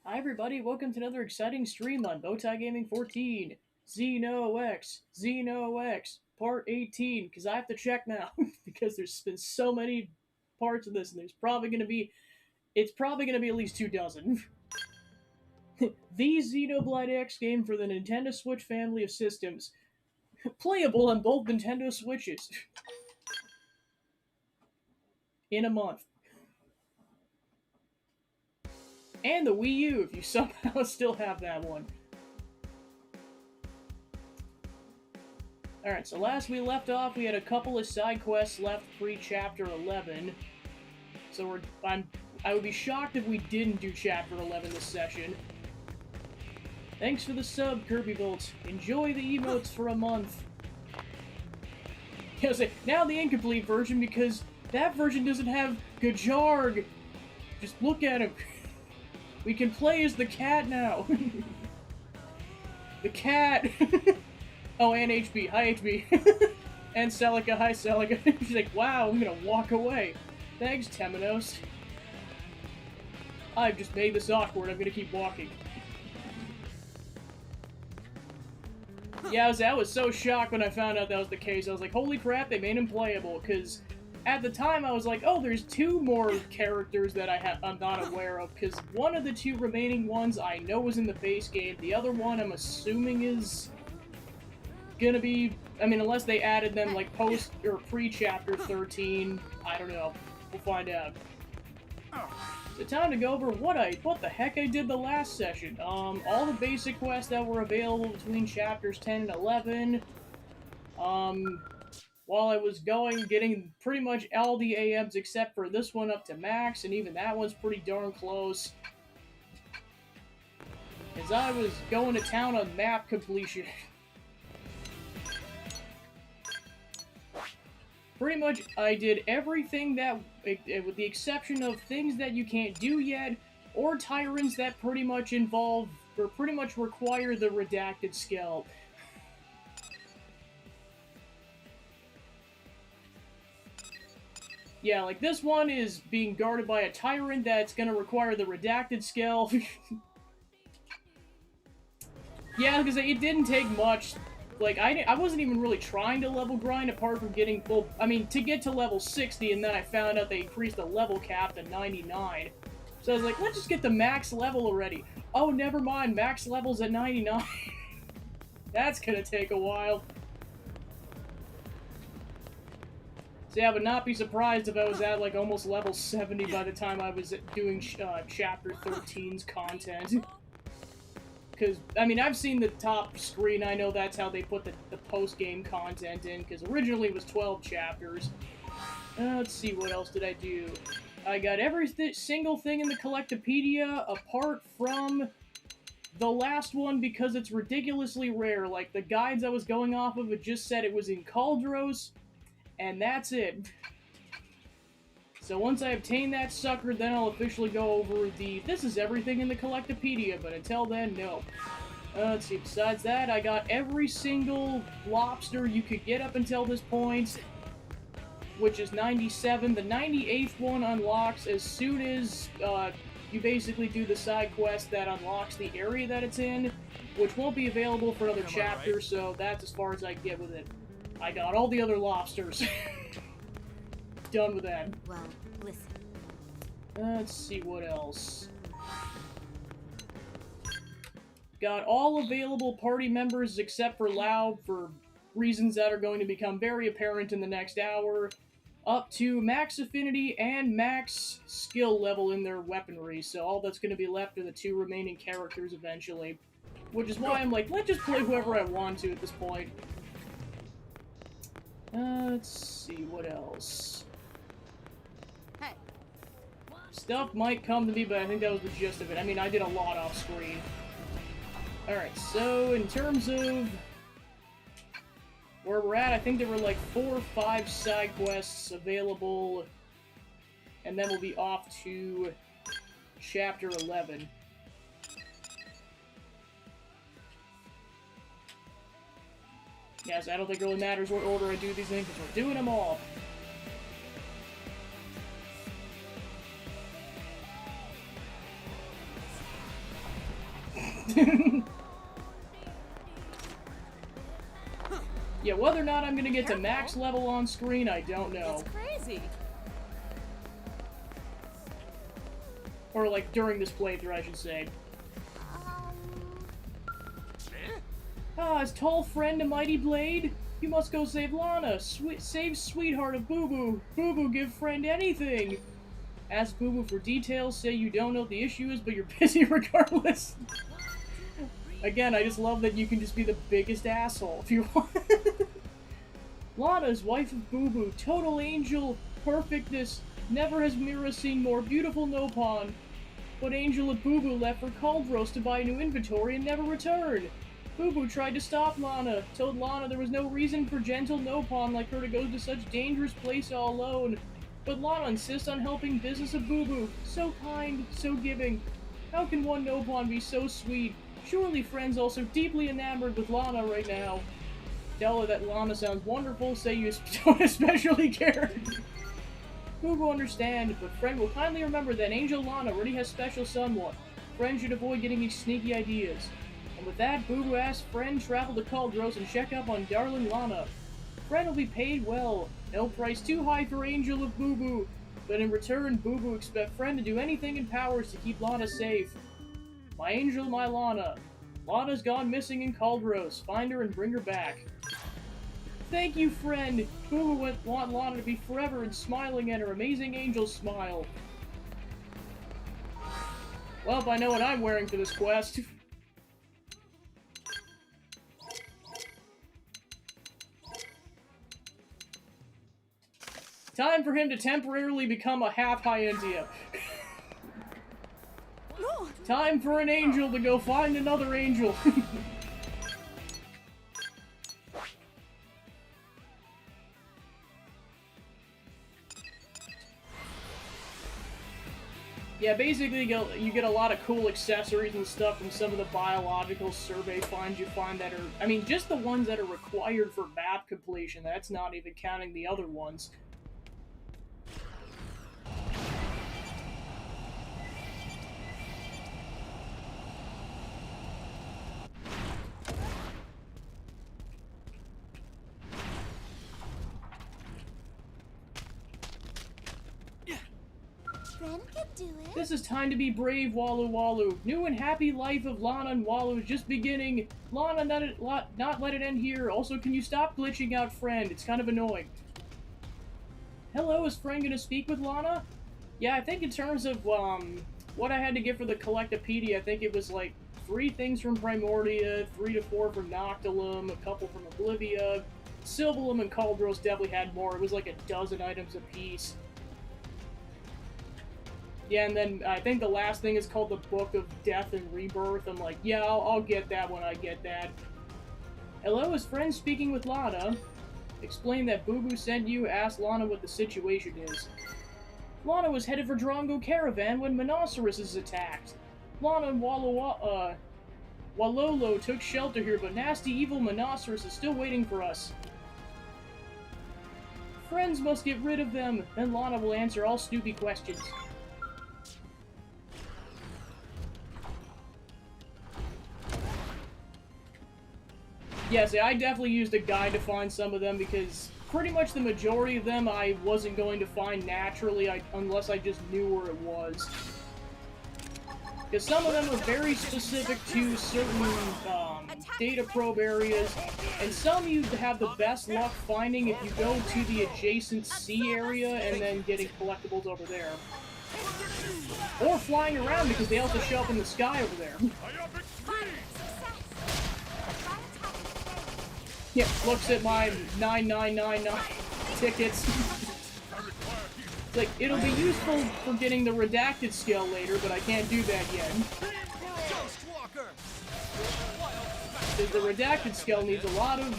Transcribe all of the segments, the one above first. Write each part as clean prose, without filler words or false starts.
Hi everybody, welcome to another exciting stream on Bowtie Gaming 14. Xeno X, Part 18, because I have to check now, because there's been so many parts of this, and it's probably gonna be at least 2 dozen. The Xenoblade X game for the Nintendo Switch family of systems. Playable on both Nintendo Switches. In a month. And the Wii U, if you somehow still have that one. Alright, so last we left off, we had a couple of side quests left pre-Chapter 11. So I would be shocked if we didn't do Chapter 11 this session. Thanks for the sub, Kirby Bolts. Enjoy the emotes for a month. Now the incomplete version, because that version doesn't have Gajarg. Just look at him. We can play as the cat now. The cat. Oh, and HB. Hi, HB. And Celica. Hi, Celica. She's like, wow, I'm gonna walk away. Thanks, Temenos. I've just made this awkward. I'm gonna keep walking. Yeah, I was so shocked when I found out that was the case. I was like, holy crap, they made him playable. Because at the time, I was like, oh, there's two more characters that I'm not aware of. Because one of the two remaining ones I know was in the base game. The other one I'm assuming is gonna be, I mean, unless they added them like post or pre-chapter 13, I don't know. We'll find out. So time to go over what the heck I did the last session. All the basic quests that were available between chapters 10 and 11. While I was getting pretty much all the AMs except for this one up to max, and even that one's pretty darn close. As I was going to town on map completion. Pretty much, I did everything that, with the exception of things that you can't do yet, or tyrants that pretty much involve, or pretty much require the redacted skill. Yeah, like this one is being guarded by a tyrant that's gonna require the redacted skill. Yeah, because it didn't take much. Like, I wasn't even really trying to level grind apart from getting full... I mean, to get to level 60, and then I found out they increased the level cap to 99. So I was like, let's just get the max level already. Oh, never mind, max level's at 99. That's gonna take a while. So yeah, I would not be surprised if I was at, like, almost level 70 by the time I was doing Chapter 13's content. Because, I mean, I've seen the top screen, I know that's how they put the post-game content in, because originally it was 12 chapters. Let's see, what else did I do? I got every single thing in the Collectopedia, apart from the last one, because it's ridiculously rare. Like, the guides I was going off of, it just said it was in Caldros, and that's it. So once I obtain that sucker, then I'll officially go over this is everything in the Collectopedia, but until then, no. Let's see, besides that, I got every single lobster you could get up until this point, which is 97. The 98th one unlocks as soon as you basically do the side quest that unlocks the area that it's in, which won't be available for another chapter, right? So that's as far as I get with it. I got all the other lobsters. Done with that. Well, listen. Let's see what else. Got all available party members except for Lau for reasons that are going to become very apparent in the next hour. Up to max affinity and max skill level in their weaponry. So all that's going to be left are the two remaining characters eventually. Which is why I'm like, let's just play whoever I want to at this point. Let's see what else. Stuff might come to me, but I think that was the gist of it. I mean, I did a lot off screen. Alright, so in terms of where we're at, I think there were like 4 or 5 side quests available, and then we'll be off to Chapter 11. Yes, I don't think it really matters what order I do these things, because we're doing them all. Yeah, whether or not I'm gonna get to max level on screen, I don't know. It's crazy. Or, like, during this playthrough, I should say. Ah, is tall friend a mighty blade? You must go save Lana. Save sweetheart of Boo Boo. Boo Boo give friend anything. Ask Boo Boo for details. Say you don't know what the issue is, but you're busy regardless. Again, I just love that you can just be the biggest asshole if you want. Lana's wife of Boo Boo. Total angel. Perfectness. Never has Mira seen more beautiful Nopon. But Angel of Boo Boo left for Caldros to buy new inventory and never returned. Boo Boo tried to stop Lana, told Lana there was no reason for gentle Nopon like her to go to such dangerous place all alone. But Lana insists on helping business of Boo Boo. So kind, so giving. How can one Nopon be so sweet? Surely friend's also deeply enamored with Lana right now. Tell her that Lana sounds wonderful, say you don't especially care. Boo Boo understand, but friend will kindly remember that Angel Lana already has special someone. Friend should avoid getting these sneaky ideas. And with that, Boo Boo asks friend travel to Caldros and check up on darling Lana. Friend will be paid well. No price too high for Angel of Boo Boo. But in return, Boo Boo expects friend to do anything in powers to keep Lana safe. My angel, my Lana. Lana's gone missing in Caldros. Find her and bring her back. Thank you, friend. Boo Boo want Lana to be forever and smiling at her amazing angel smile. Well, I know what I'm wearing for this quest. Time for him to temporarily become a half Hyentia. Time for an angel to go find another angel. Yeah, basically you get a lot of cool accessories and stuff from some of the biological survey finds you find that are... I mean, just the ones that are required for map completion. That's not even counting the other ones. This is time to be brave, Walu Walu. New and happy life of Lana and Walu is just beginning. Lana, not let it end here. Also, can you stop glitching out, friend? It's kind of annoying. Hello, is friend gonna speak with Lana? Yeah, I think in terms of, what I had to get for the Collectopedia, I think it was, like, 3 things from Primordia, 3 to 4 from Noctilum, a couple from Oblivia. Sylvalum and Caldros definitely had more. It was like a dozen items apiece. Yeah, and then I think the last thing is called the Book of Death and Rebirth. I'm like, yeah, I'll get that when I get that. Hello, is friend speaking with Lana? Explain that Boo Boo sent you, ask Lana what the situation is. Lana was headed for Drongo Caravan when Monoceros attacked. Lana and Walolo took shelter here, but nasty evil Monoceros is still waiting for us. Friends must get rid of them, then Lana will answer all Snoopy questions. Yeah, see, I definitely used a guide to find some of them because pretty much the majority of them I wasn't going to find naturally unless I just knew where it was. Because some of them are very specific to certain data probe areas, and some you have the best luck finding if you go to the adjacent sea area and then getting collectibles over there. Or flying around because they also show up in the sky over there. Yeah, looks at my 9999 tickets. Like, it'll be useful for getting the redacted skill later, but I can't do that yet. Because the redacted skill needs a lot of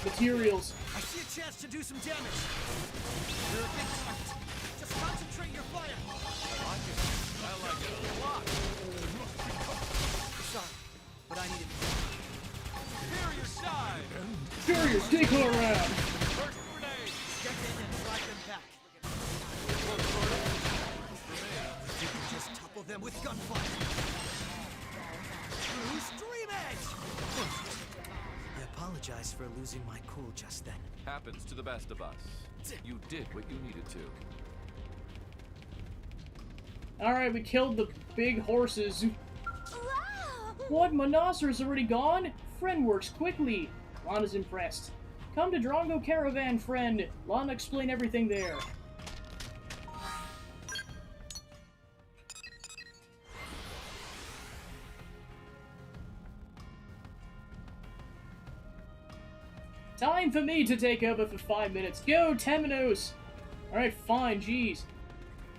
materials. I see a chance to do some damage. You're a big target. Just concentrate your fire. I like it a lot. Sorry, but I need it. Barrier side! Barrier, take her around! First grenade! Get in and drive them back. You can just topple them with gunfire. True strike! apologize for losing my cool just then. Happens to the best of us. You did what you needed to. Alright, we killed the big horses. Wow! What? Monoceros already gone? Friend works quickly. Lana's impressed. Come to Drongo Caravan, friend. Lana explain everything there. Time for me to take over for 5 minutes. Go, Temenos! Alright, fine, jeez.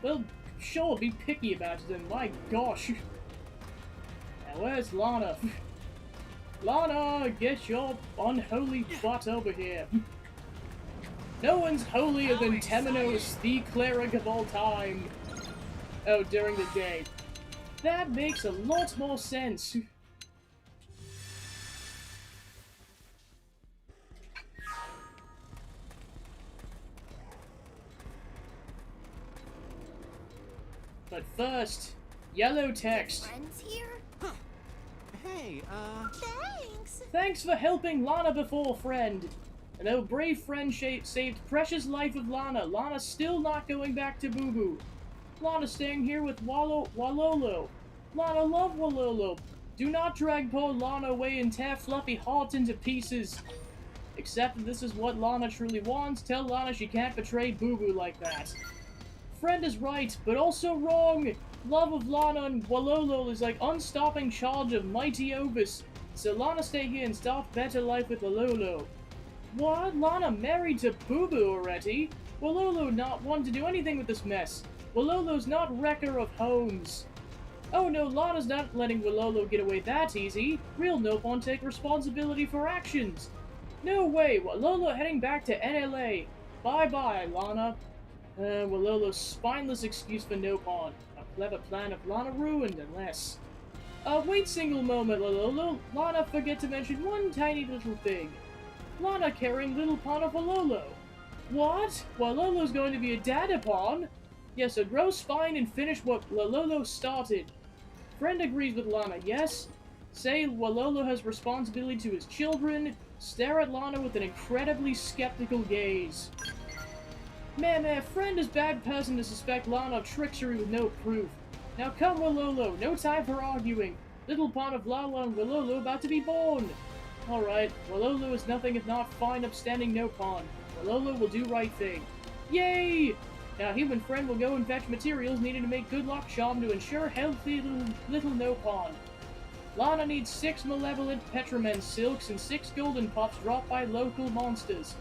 Well, sure, be picky about it then, my gosh. Now, where's Lana? Lana, get your unholy butt over here. No one's holier than Temenos, the cleric of all time. Oh, during the day. That makes a lot more sense. But first, yellow text. Friends here? Hey, Thanks! Thanks for helping Lana before, friend. And though brave friend saved precious life of Lana, Lana's still not going back to Boo Boo. Lana's staying here with Walolo. Lana love Walolo. Do not drag poor Lana away and tear Fluffy heart into pieces. Except that this is what Lana truly wants. Tell Lana she can't betray Boo Boo like that. Friend is right, but also wrong. Love of Lana and Walolo is like unstopping charge of mighty Obus. So Lana stay here and start better life with Walolo. What? Lana married to Boo Boo already? Walolo not want to do anything with this mess. Walolo's not wrecker of homes. Oh no, Lana's not letting Walolo get away that easy. Real Nopon take responsibility for actions. No way, Walolo heading back to NLA. Bye-bye, Lana. Walolo's spineless excuse for Nopon. A clever plan of Lana ruined, unless... wait single moment, Walolo. Lana forget to mention one tiny little thing. Lana carrying little pawn of Walolo. What? Walolo's going to be a dada pawn? Yes, so grow spine and finish what Walolo started. Friend agrees with Lana, yes? Say Walolo has responsibility to his children. Stare at Lana with an incredibly skeptical gaze. Meh, friend is bad person to suspect Lana of treachery with no proof. Now come, Walolo, no time for arguing. Little pawn of Lala and Walolo about to be born. Alright, Walolo is nothing if not fine, upstanding Nopon. Walolo will do right thing. Yay! Now human friend will go and fetch materials needed to make good luck charm to ensure healthy little Nopon. Lana needs 6 malevolent Petramen silks and 6 golden pops dropped by local monsters.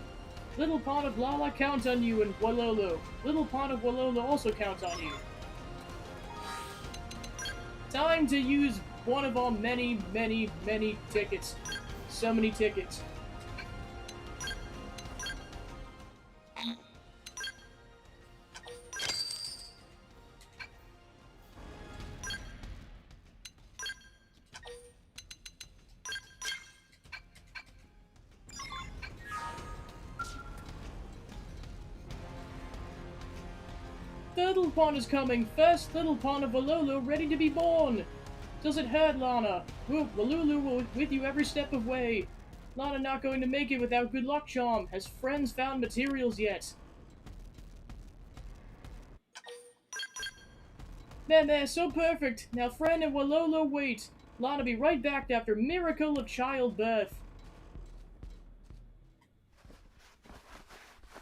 Little Pawn of Lala count on you and Walolo. Little Pawn of Walolo also count on you. Time to use one of our many tickets. So many tickets. Little Pawn is coming. First, Little Pawn of Walolo ready to be born. Does it hurt, Lana? Walolo will with you every step of way. Lana not going to make it without good luck charm. Has friends found materials yet? Meh, so perfect. Now friend and Walolo wait. Lana be right back after miracle of childbirth.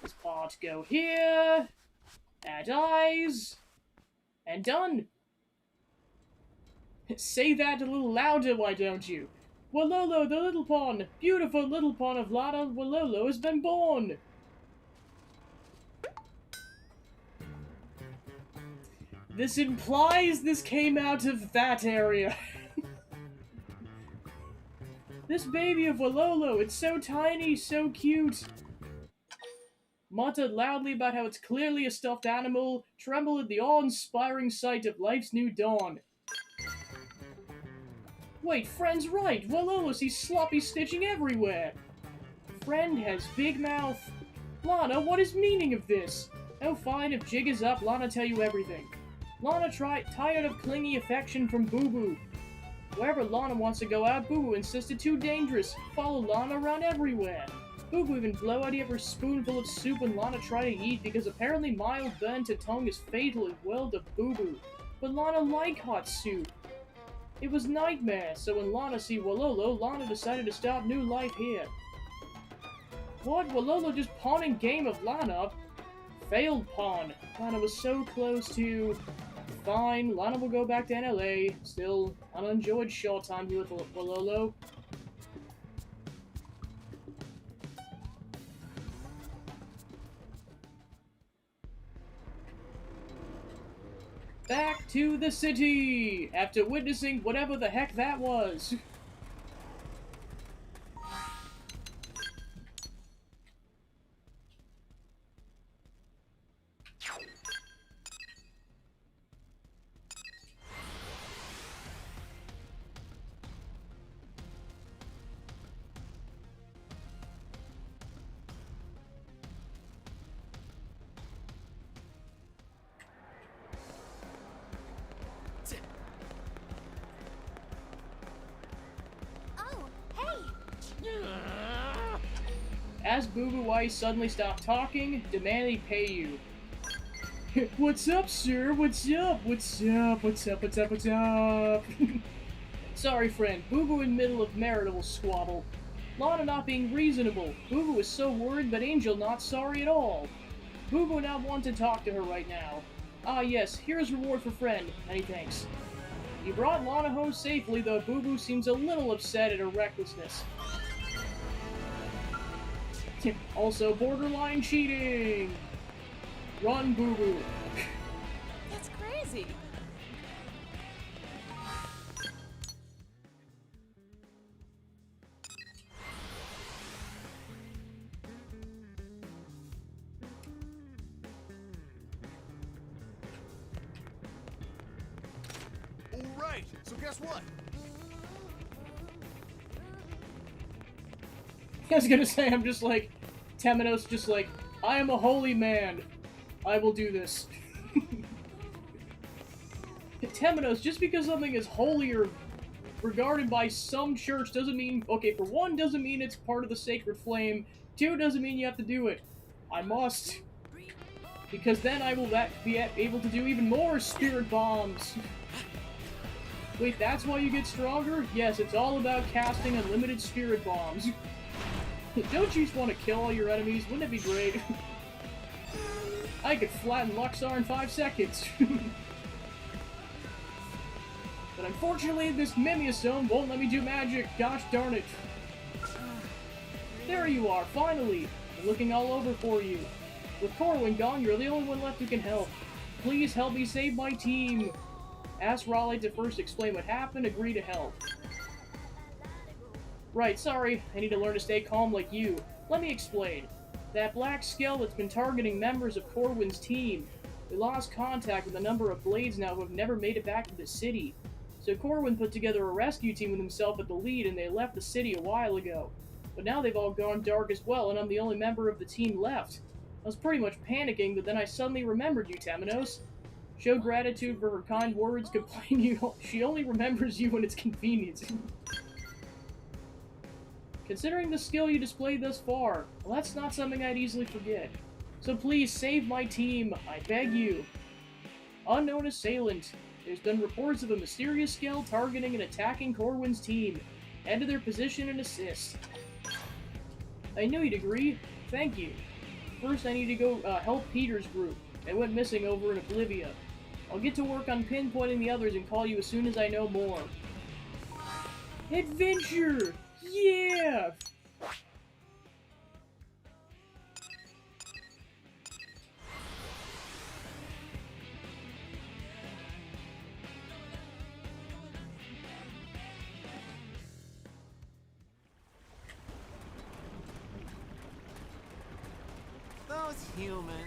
This part go here. Add eyes. And done. Say that a little louder, why don't you? Walolo, the little pawn, beautiful little pawn of Lana Walolo has been born. This implies this came out of that area. This baby of Walolo, it's so tiny, so cute. Muttered loudly about how it's clearly a stuffed animal, trembled at the awe-inspiring sight of life's new dawn. Wait, friend's right. Walolo sees sloppy stitching everywhere. Friend has big mouth. Lana, what is meaning of this? Oh, fine, if jig is up, Lana tell you everything. Lana tired of clingy affection from Boo Boo. Wherever Lana wants to go out, Boo Boo insists it's too dangerous. Follow Lana around everywhere. Boo Boo even blow out every spoonful of soup when Lana try to eat because apparently mild burn to tongue is fatal as well to Boo Boo. But Lana like hot soup. It was nightmare, so when Lana see Walolo, Lana decided to start new life here. What? Walolo just pawning game of Lana? Failed pawn. Lana was so close to... Fine, Lana will go back to NLA. Still, unenjoyed short time here with Walolo. Back to the city! After witnessing whatever the heck that was. Oh, hey! As Boo Boo Ice suddenly stopped talking, demand he pay you. What's up, sir? What's up? What's up? What's up? What's up? What's up? Sorry, friend. Boo Boo in middle of marital squabble. Lana not being reasonable. Boo Boo is so worried, but Angel not sorry at all. Boo Boo not want to talk to her right now. Ah yes, here's reward for friend. Many thanks. You brought Lana home safely, though Boo Boo seems a little upset at her recklessness. Also, borderline cheating! Run, Boo Boo! That's crazy. Alright, so guess what? I was gonna say, I'm just like, Temenos just like, I am a holy man. I will do this. Temenos, just because something is holy or regarded by some church doesn't mean, okay, for one, doesn't mean it's part of the sacred flame. Two, doesn't mean you have to do it. I must. Because then I will be able to do even more spirit bombs. Wait, that's why you get stronger? Yes, it's all about casting unlimited spirit bombs. Don't you just want to kill all your enemies? Wouldn't it be great? I could flatten Luxar in 5 seconds. But unfortunately, this Mimeostone won't let me do magic. Gosh darn it. There you are, finally. I'm looking all over for you. With Corwin gone, you're the only one left who can help. Please help me save my team. Ask Raleigh to first explain what happened, agree to help. Right, sorry. I need to learn to stay calm like you. Let me explain. That black scale that's been targeting members of Corwin's team. We lost contact with a number of blades now who have never made it back to the city. So Corwin put together a rescue team with himself at the lead and they left the city a while ago. But now they've all gone dark as well and I'm the only member of the team left. I was pretty much panicking, but then I suddenly remembered you, Temenos. Show gratitude for her kind words, complain she only remembers you when it's convenient. Considering the skill you displayed thus far, well, that's not something I'd easily forget. So please, save my team, I beg you. Unknown assailant. There's been reports of a mysterious scale targeting and attacking Corwin's team. Enter their position and assist. I knew you'd agree. Thank you. First, I need to go help Peter's group. They went missing over in Oblivia. I'll get to work on pinpointing the others and call you as soon as I know more. Adventure! Yeah! Those humans.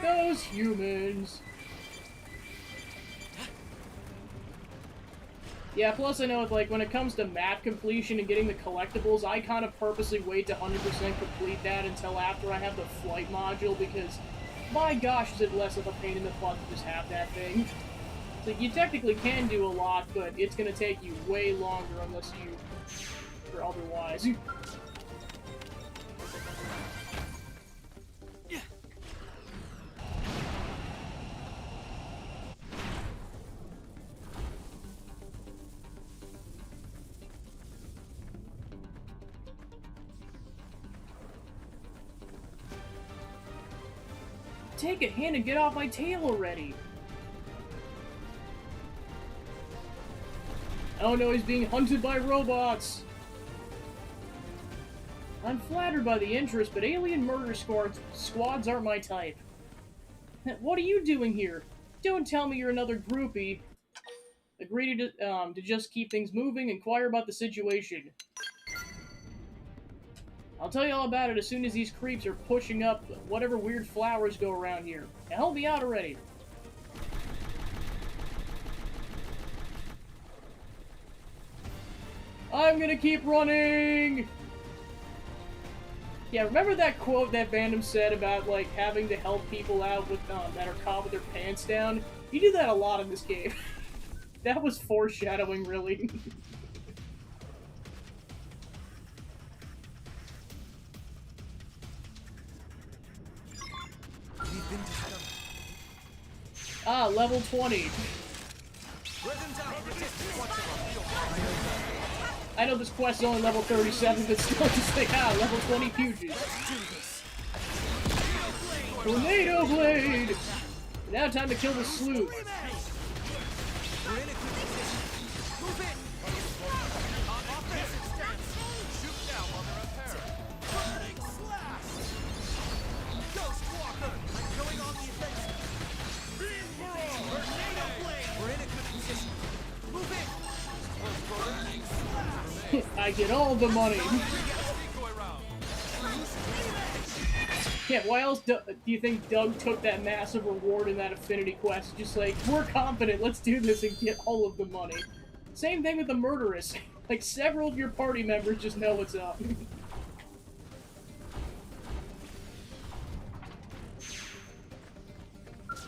Those humans. Yeah, plus I know, like, when it comes to map completion and getting the collectibles, I kind of purposely wait to 100% complete that until after I have the flight module, because, my gosh, is it less of a pain in the butt to just have that thing. So you technically can do a lot, but it's gonna take you way longer unless you... or otherwise. Take a hint and get off my tail already! Oh no, he's being hunted by robots! I'm flattered by the interest, but alien murder squads aren't my type. What are you doing here? Don't tell me you're another groupie. Agree to just keep things moving, inquire about the situation. I'll tell you all about it as soon as these creeps are pushing up whatever weird flowers go around here. Now help me out already. I'm gonna keep running! Yeah, remember that quote that Vandom said about, like, having to help people out with, that are caught with their pants down? You do that a lot in this game. That was foreshadowing, really. Ah, level 20. I know this quest is only level 37, but still just like, level 20 fuges. Tornado Blade! Now time to kill the sleuth. I get all the money. Yeah, why else do you think Doug took that massive reward in that affinity quest? Just like, we're confident, let's do this and get all of the money. Same thing with the murderess. Like, several of your party members just know what's up.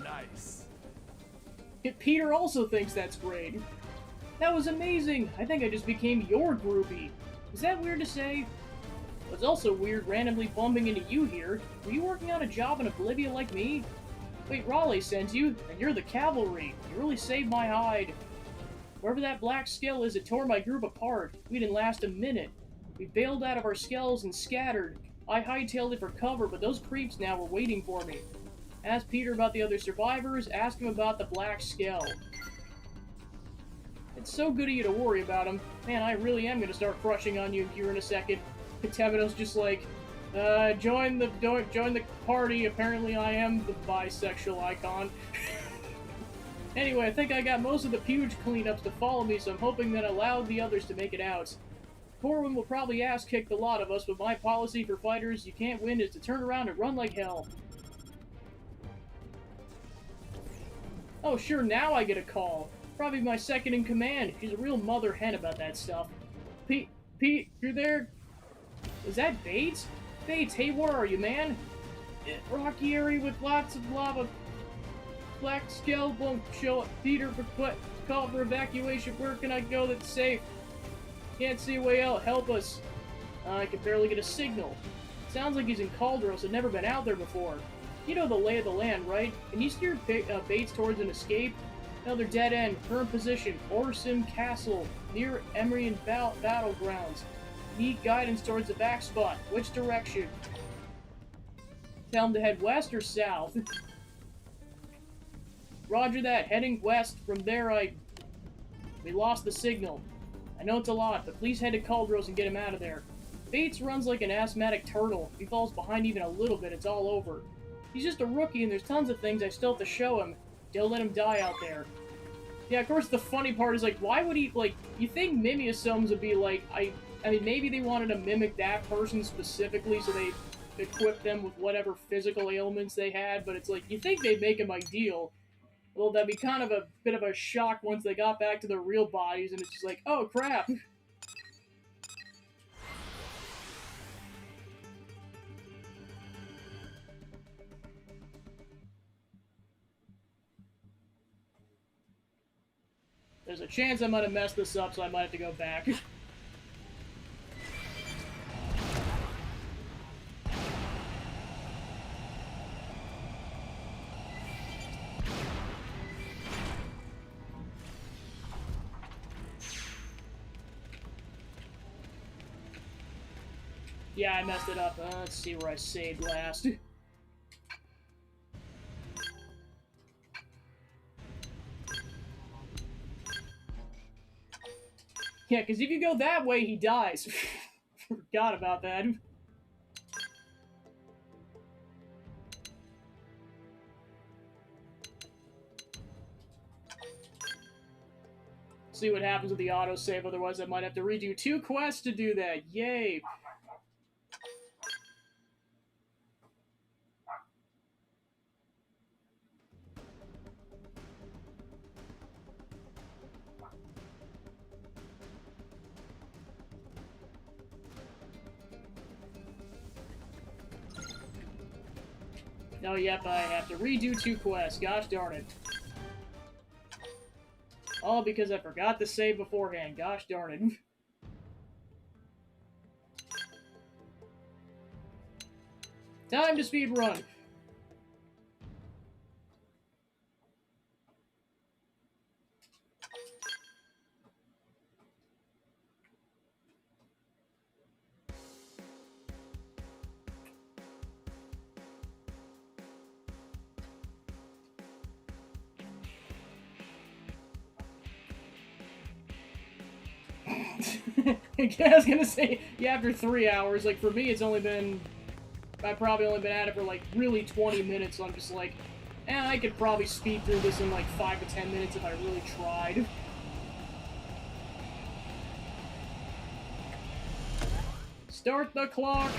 Nice. Peter also thinks that's great. That was amazing! I think I just became your groupie. Is that weird to say? It's also weird randomly bumping into you here. Were you working on a job in Oblivia like me? Wait, Raleigh sends you, and you're the cavalry. You really saved my hide. Wherever that black skull is, it tore my group apart. We didn't last a minute. We bailed out of our skulls and scattered. I hightailed it for cover, but those creeps now were waiting for me. Ask Peter about the other survivors, ask him about the black skull. It's so good of you to worry about him. Man, I really am gonna start crushing on you here in a second. Katevido's just like, join the party. Apparently I am the bisexual icon. Anyway, I think I got most of the Puge cleanups to follow me, so I'm hoping that allowed the others to make it out. Corwin will probably ass-kick a lot of us, but my policy for fighters you can't win is to turn around and run like hell. Oh, sure, now I get a call. Probably my second in command. She's a real mother hen about that stuff. Pete, you're there? Is that Bates? Bates, hey, where are you, man? Rocky area with lots of lava. Black skull won't show up. Peter, call for evacuation. Where can I go that's safe? Can't see a way out. Help us. I can barely get a signal. Sounds like he's in Calderos and never been out there before. You know the lay of the land, right? Can you steer Bates towards an escape? Another dead end. Current position. Orsim Castle. Near Emrian Battlegrounds. Need guidance towards the back spot. Which direction? Tell him to head west or south? Roger that. Heading west. From there, we lost the signal. I know it's a lot, but please head to Calderos and get him out of there. Bates runs like an asthmatic turtle. If he falls behind even a little bit, it's all over. He's just a rookie, and there's tons of things I still have to show him. Don't let him die out there. Yeah, of course, the funny part is, like, why would he, like, you think Mimiosomes would be like, I mean, maybe they wanted to mimic that person specifically, so they equipped them with whatever physical ailments they had, but it's like, you think they'd make him ideal. Well, that'd be kind of a bit of a shock once they got back to their real bodies, and it's just like, oh, crap. There's a chance I might have messed this up, so I might have to go back. Yeah, I messed it up. Let's see where I saved last. Yeah, because if you go that way, he dies. Forgot about that. See what happens with the autosave, otherwise I might have to redo 2 quests to do that. Yay! Oh, yep, I have to redo 2 quests. Gosh darn it. All because I forgot to save beforehand. Gosh darn it. Time to speed run. I was gonna say, yeah, after 3 hours, like, for me, it's only been... I've probably only been at it for, like, really 20 minutes, so I'm just like, I could probably speed through this in, like, 5 to 10 minutes if I really tried. Start the clock!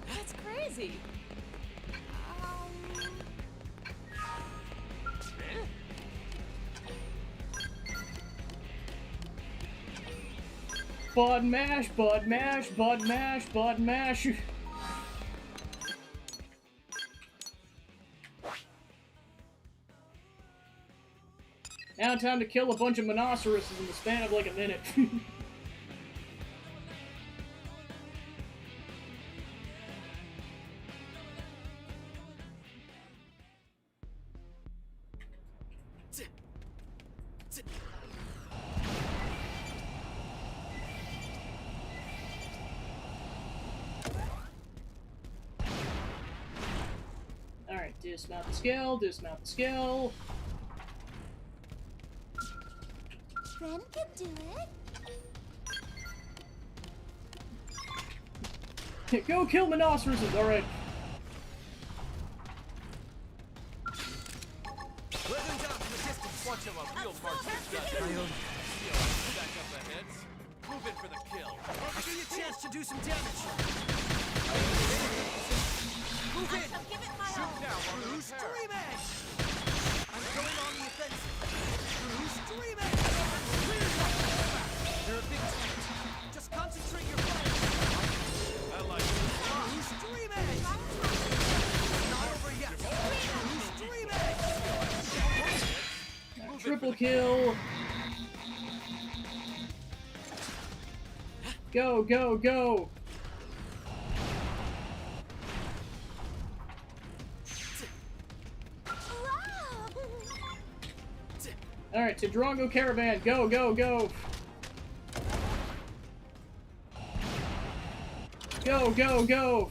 That's crazy. Bud mash, bud mash, bud mash, bud mash. Now time to kill a bunch of rhinoceroses in the span of like a minute. Alright, dismount the skill, dismount the skill. Ren can do it. Go kill rhinoceroses, alright. Let them down from the distance. Watch how a real marksman's got that. Back up the heads. Move in for the kill. I'll give you a chance to do some damage. Move in. I'll give it my Shoot all. now while they're Bruce repaired. Dream Edge. I'm going on the offensive. Bruce Dream Edge. You're a big target. Just concentrate your fire. I like it. Bruce Dream Edge. Not over yet. Bruce Dream Edge. Triple kill. Go, go, go. Alright, to Drongo Caravan. Go, go, go. Go, go, go.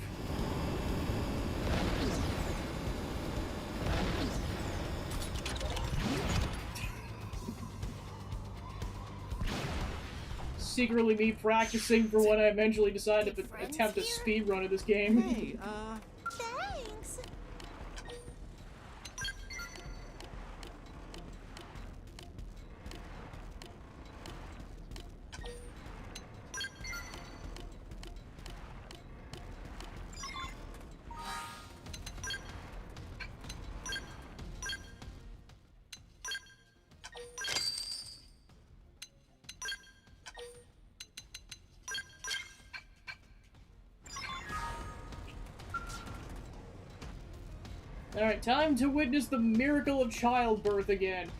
Secretly me practicing for when I eventually decide to attempt a speedrun of this game. Hey, Thanks. Alright, time to witness the miracle of childbirth again.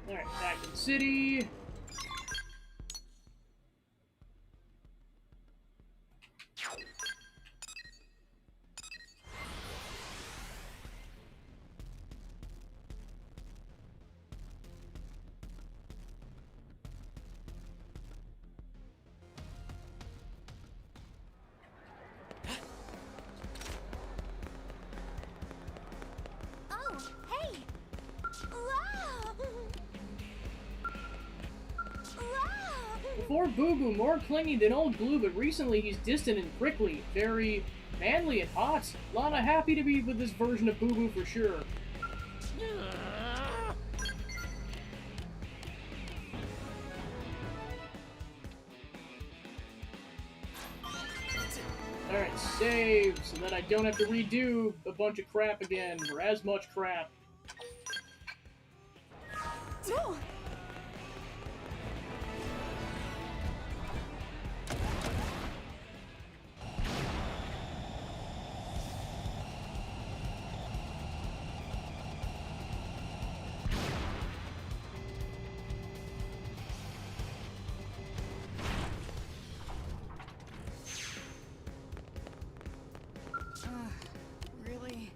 Alright, back to the city. Oh, hey! Wow! Wow! Before Boo Boo, more clingy than old glue, but recently he's distant and prickly, very manly and hot. Lana happy to be with this version of Boo Boo for sure. Alright, save, so that I don't have to redo a bunch of crap again, or as much crap. No! Really?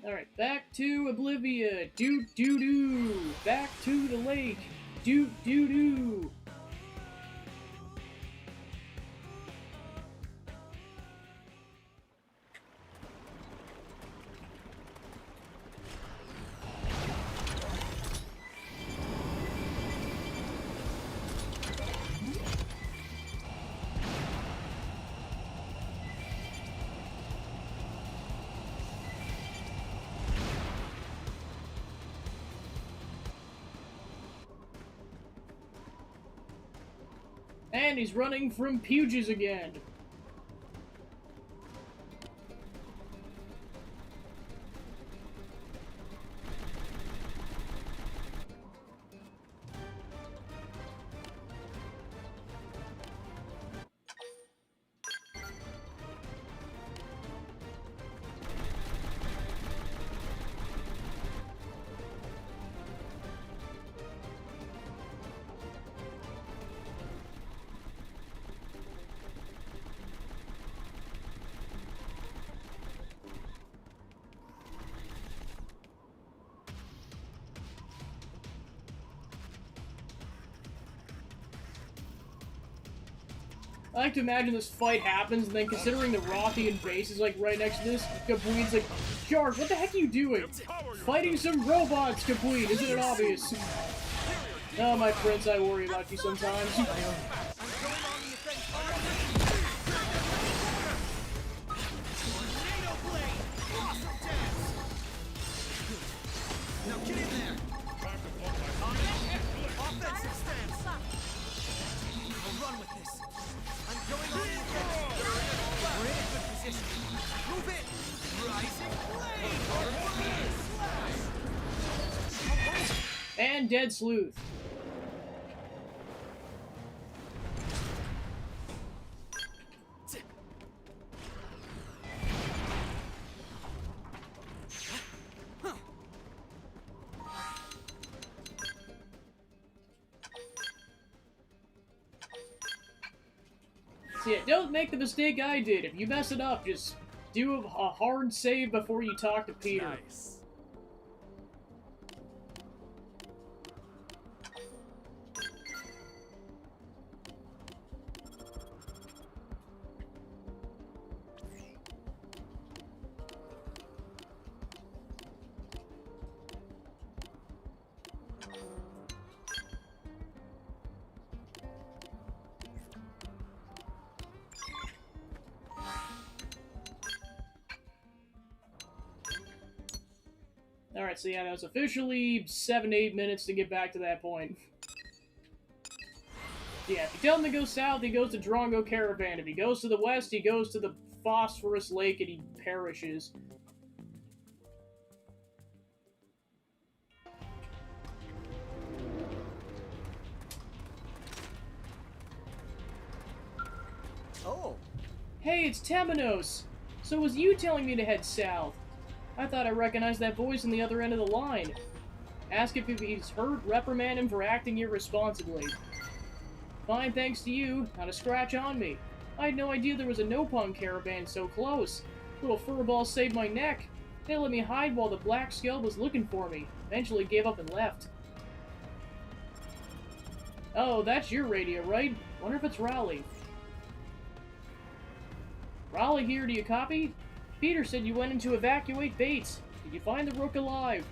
Alright, back to Oblivia. Doo-doo-doo. Back to the lake. Doo-doo-doo. And he's running from Puges again. I like to imagine this fight happens, and then considering the Rocking base is like right next to this, Kapween's like, Shark, what the heck are you doing? Fighting some robots, Kapween, isn't it obvious? Oh, my prince, I worry about you sometimes. I'm going on the offense. Xenoblade! Awesome dance! Now get in there! Offensive stance! I'll run with this. I'm going on the offense. We're in a good position. Move it! Rising blade! And Dead Sleuth. So yeah, don't make the mistake I did. If you mess it up, just do a hard save before you talk to Peter. Nice. Alright, so yeah, that was officially 7 to 8 minutes to get back to that point. Yeah, if you tell him to go south, he goes to Drongo Caravan. If he goes to the west, he goes to the Phosphorus Lake and he perishes. Oh, Hey, it's Temenos! So it was you telling me to head south? I thought I recognized that voice on the other end of the line. Ask if he's hurt, reprimand him for acting irresponsibly. Fine, thanks to you. Not a scratch on me. I had no idea there was a Nopon caravan so close. Little furball saved my neck. They let me hide while the Black Skull was looking for me. Eventually gave up and left. Oh, that's your radio, right? Wonder if it's Raleigh. Raleigh here, do you copy? Peter said you went in to evacuate Bates. Did you find the Rook alive?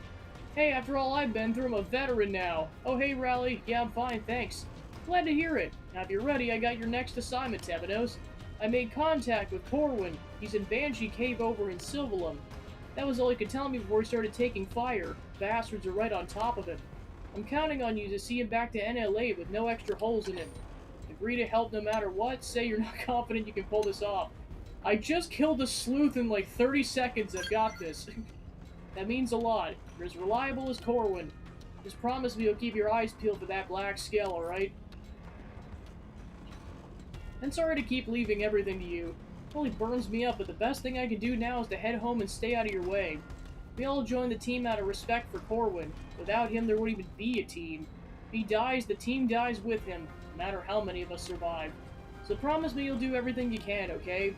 Hey, after all I've been through, I'm a veteran now. Oh, hey, Raleigh. Yeah, I'm fine, thanks. Glad to hear it. Now, if you're ready, I got your next assignment, Temenos. I made contact with Corwin. He's in Banshee Cave over in Silvalum. That was all he could tell me before he started taking fire. Bastards are right on top of him. I'm counting on you to see him back to NLA with no extra holes in him. Agree to help no matter what? Say you're not confident you can pull this off. I just killed a sleuth in like 30 seconds. I've got this. That means a lot. You're as reliable as Corwin. Just promise me you'll keep your eyes peeled for that Black Skull, alright? And sorry to keep leaving everything to you. It only burns me up, but the best thing I can do now is to head home and stay out of your way. We all joined the team out of respect for Corwin. Without him, there wouldn't even be a team. If he dies, the team dies with him, no matter how many of us survive. So promise me you'll do everything you can, okay?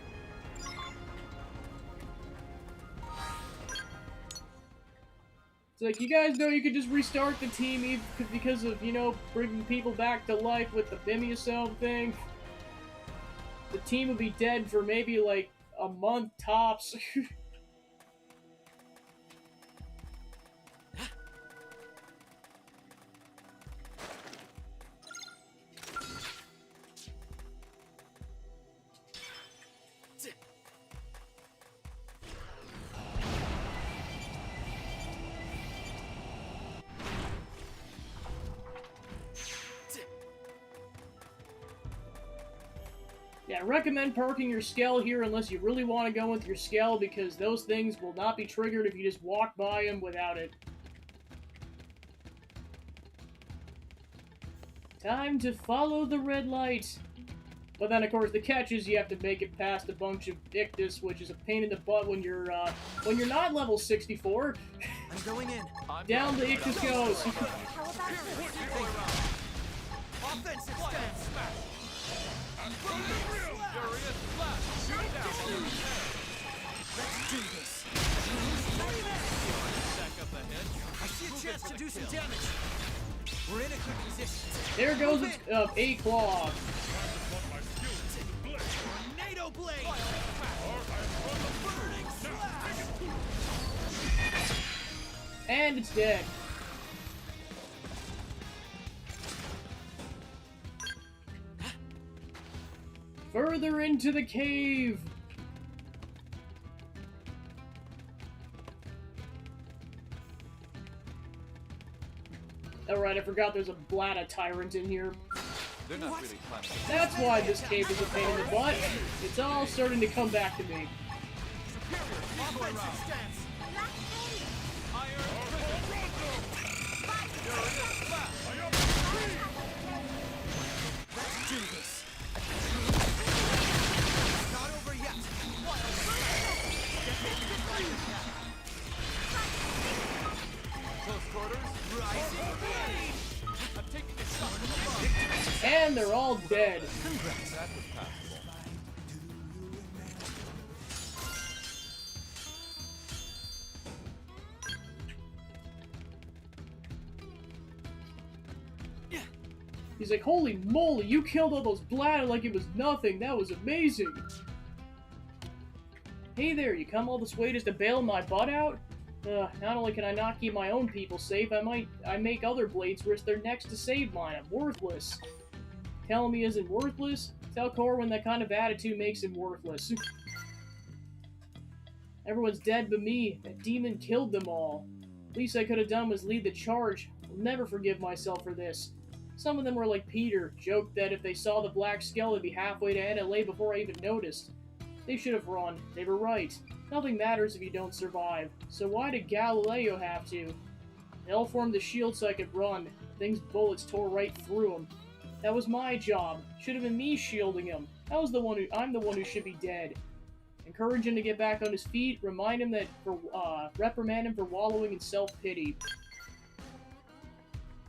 It's like, you guys know you could just restart the team even because of, you know, bringing people back to life with the Bimiasome thing. The team would be dead for maybe, like, a month tops. Yeah, I recommend parking your Skell here unless you really want to go with your Skell, because those things will not be triggered if you just walk by them without it. Time to follow the red light. But then, of course, the catch is you have to make it past a bunch of Ictus, which is a pain in the butt when you're not level 64. I'm going in. Down the Ictus goes. How about this? Offensive stance. Let's do this. I see a chance to do some damage. We're in a good position. There goes a claw. Tornado blade. And it's dead. Further into the cave. Alright, I forgot there's a Blada Tyrant in here. They're not really planning. That's why this cave is a pain in the butt. It's all starting to come back to me. Offensive stance. Let's do this. Not over yet. Close quarters. Rising blade. I'm taking a shot from above. And they're all dead. That was passable. He's like, holy moly, you killed all those bladder like it was nothing. That was amazing. Hey there, you come all this way just to bail my butt out? Not only can I not keep my own people safe, I make other blades risk their necks to save mine. I'm worthless. Telling me isn't worthless? Tell Corwin that kind of attitude makes him worthless. Everyone's dead but me. That demon killed them all. Least I could have done was lead the charge. I'll never forgive myself for this. Some of them were like Peter, joked that if they saw the black skull, it'd be halfway to NLA before I even noticed. They should have run. They were right. Nothing matters if you don't survive. So why did Galileo have to? They all formed the shield so I could run. The thing's bullets tore right through him. That was my job. Should have been me shielding him. I'm the one who should be dead. Encourage him to get back on his feet. Remind him that reprimand him for wallowing in self-pity.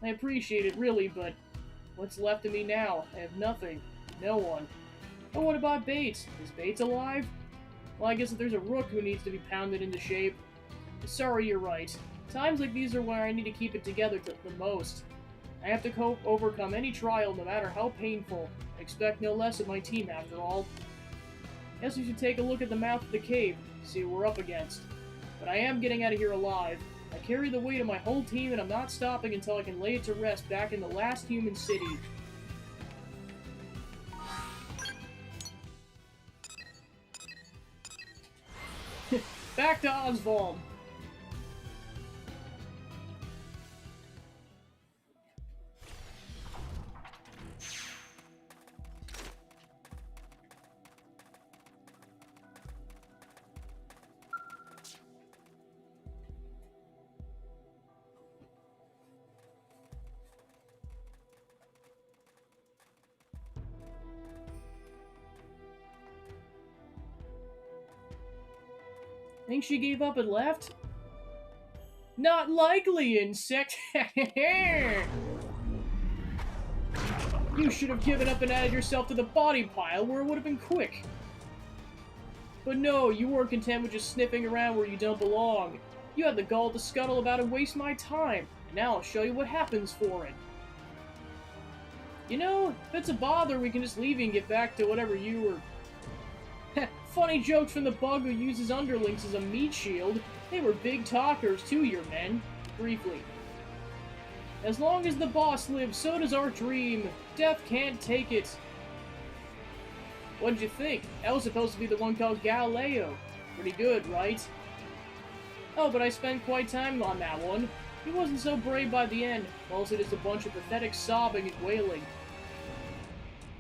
I appreciate it, really, but what's left of me now? I have nothing. No one. Oh, what about Bates? Is Bates alive? Well, I guess if there's a rook who needs to be pounded into shape. Sorry, you're right. Times like these are where I need to keep it together the most. I have to overcome any trial, no matter how painful. I expect no less of my team, after all. Guess we should take a look at the mouth of the cave, see what we're up against. But I am getting out of here alive. I carry the weight of my whole team, and I'm not stopping until I can lay it to rest back in the last human city. Back to Oswald. Think she gave up and left? Not likely, insect! You should have given up and added yourself to the body pile where it would have been quick. But no, you weren't content with just sniffing around where you don't belong. You had the gall to scuttle about and waste my time. Now I'll show you what happens for it. You know, if it's a bother, we can just leave you and get back to whatever you were... Funny jokes from the bug who uses underlings as a meat shield. They were big talkers too, your men. Briefly. As long as the boss lives, so does our dream. Death can't take it. What did you think? That was supposed to be the one called Galileo. Pretty good, right? Oh, but I spent quite time on that one. He wasn't so brave by the end. Mostly just a bunch of pathetic sobbing and wailing.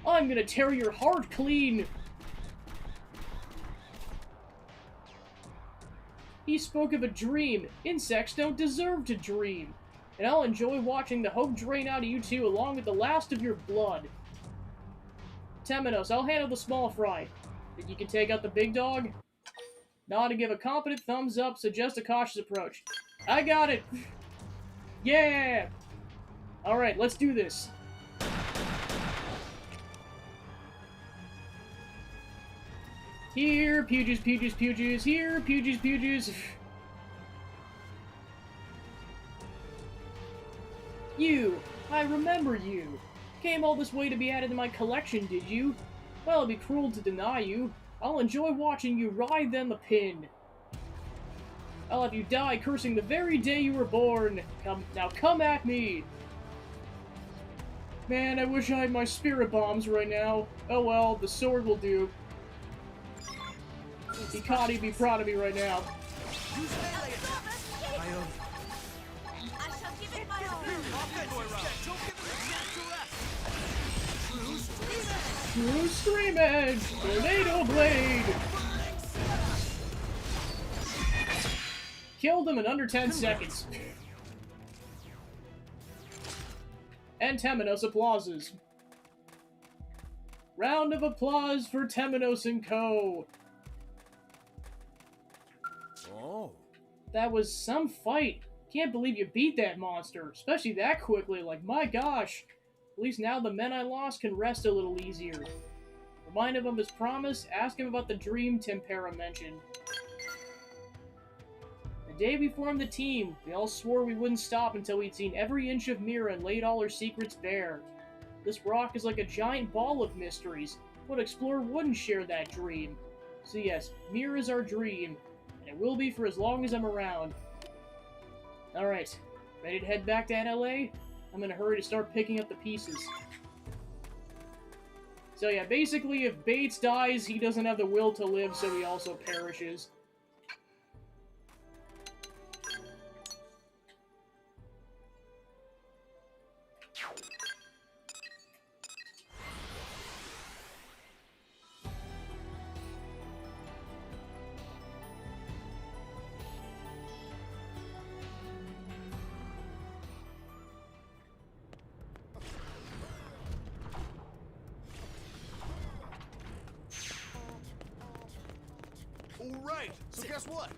I'm gonna tear your heart clean! He spoke of a dream. Insects don't deserve to dream. And I'll enjoy watching the hope drain out of you two along with the last of your blood. Temenos, I'll handle the small fry. Think you can take out the big dog? Nod and give a competent thumbs up, suggest a cautious approach. I got it! Yeah! Alright, let's do this. Here, Puges, Puges, Puges. Here, Puges, Puges. You! I remember you! Came all this way to be added to my collection, did you? Well, it'd be cruel to deny you. I'll enjoy watching you ride them the pin. I'll have you die cursing the very day you were born. Now come at me! Man, I wish I had my spirit bombs right now. Oh well, the sword will do. Hikari'd be proud of me right now. I shall give it my all. True Stream Edge! Tornado Blade! Killed him in under 10 seconds. And Temenos applauses. Round of applause for Temenos and Co. Oh. That was some fight. Can't believe you beat that monster, especially that quickly. Like, my gosh. At least now the men I lost can rest a little easier. Remind him of his promise, ask him about the dream Tempera mentioned. The day we formed the team, we all swore we wouldn't stop until we'd seen every inch of Mira and laid all her secrets bare. This rock is like a giant ball of mysteries. What explorer wouldn't share that dream? So yes, Mir is our dream, and it will be for as long as I'm around. Alright, ready to head back to NLA? I'm in a hurry to start picking up the pieces. So yeah, basically if Bates dies, he doesn't have the will to live, so he also perishes. All right, so guess what?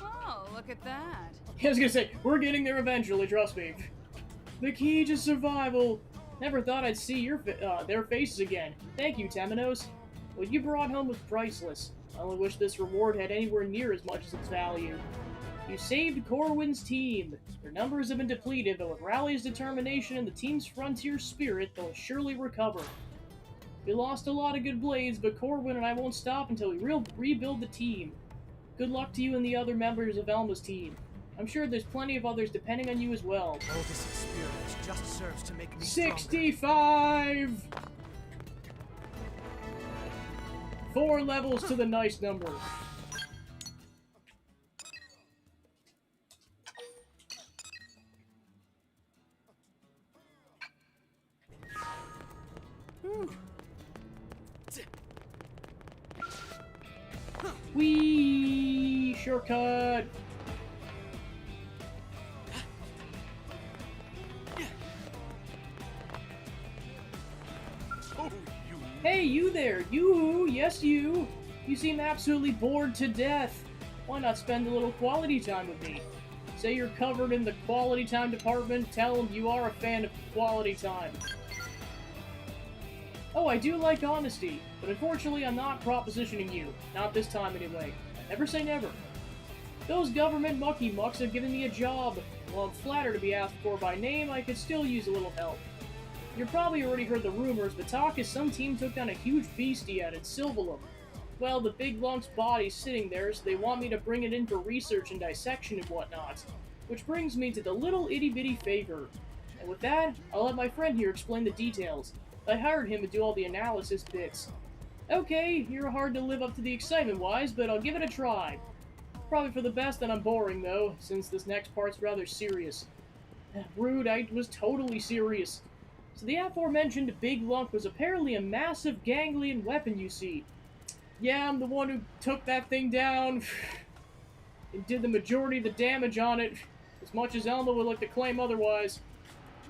Oh, look at that. I was gonna say, we're getting there eventually, trust me. The key to survival! Never thought I'd see their faces again. Thank you, Temenos. What you brought home was priceless. I only wish this reward had anywhere near as much as its value. You saved Corwin's team. Their numbers have been depleted, but with Rally's determination and the team's frontier spirit, they'll surely recover. We lost a lot of good blades, but Corwin and I won't stop until we rebuild the team. Good luck to you and the other members of Elma's team. I'm sure there's plenty of others depending on you as well. All this experience just serves to make me stronger. 65! 4 levels to the nice number. Whee! Shortcut! Oh, you. Hey, you there! You! Yes, you! You seem absolutely bored to death. Why not spend a little quality time with me? Say you're covered in the quality time department, tell them you are a fan of quality time. Oh, I do like honesty, but unfortunately I'm not propositioning you. Not this time, anyway. Never say never. Those government mucky-mucks have given me a job. While I'm flattered to be asked for by name, I could still use a little help. You've probably already heard the rumors, but talk is some team took down a huge beastie out at Silvalum. Well, the big lump's body's sitting there, so they want me to bring it in for research and dissection and whatnot. Which brings me to the little itty-bitty favor. And with that, I'll let my friend here explain the details. I hired him to do all the analysis bits. Okay, you're hard to live up to the excitement-wise, but I'll give it a try. Probably for the best that I'm boring, though, since this next part's rather serious. Rude, I was totally serious. So the aforementioned big lump was apparently a massive ganglion weapon, you see. Yeah, I'm the one who took that thing down and did the majority of the damage on it, as much as Elma would like to claim otherwise.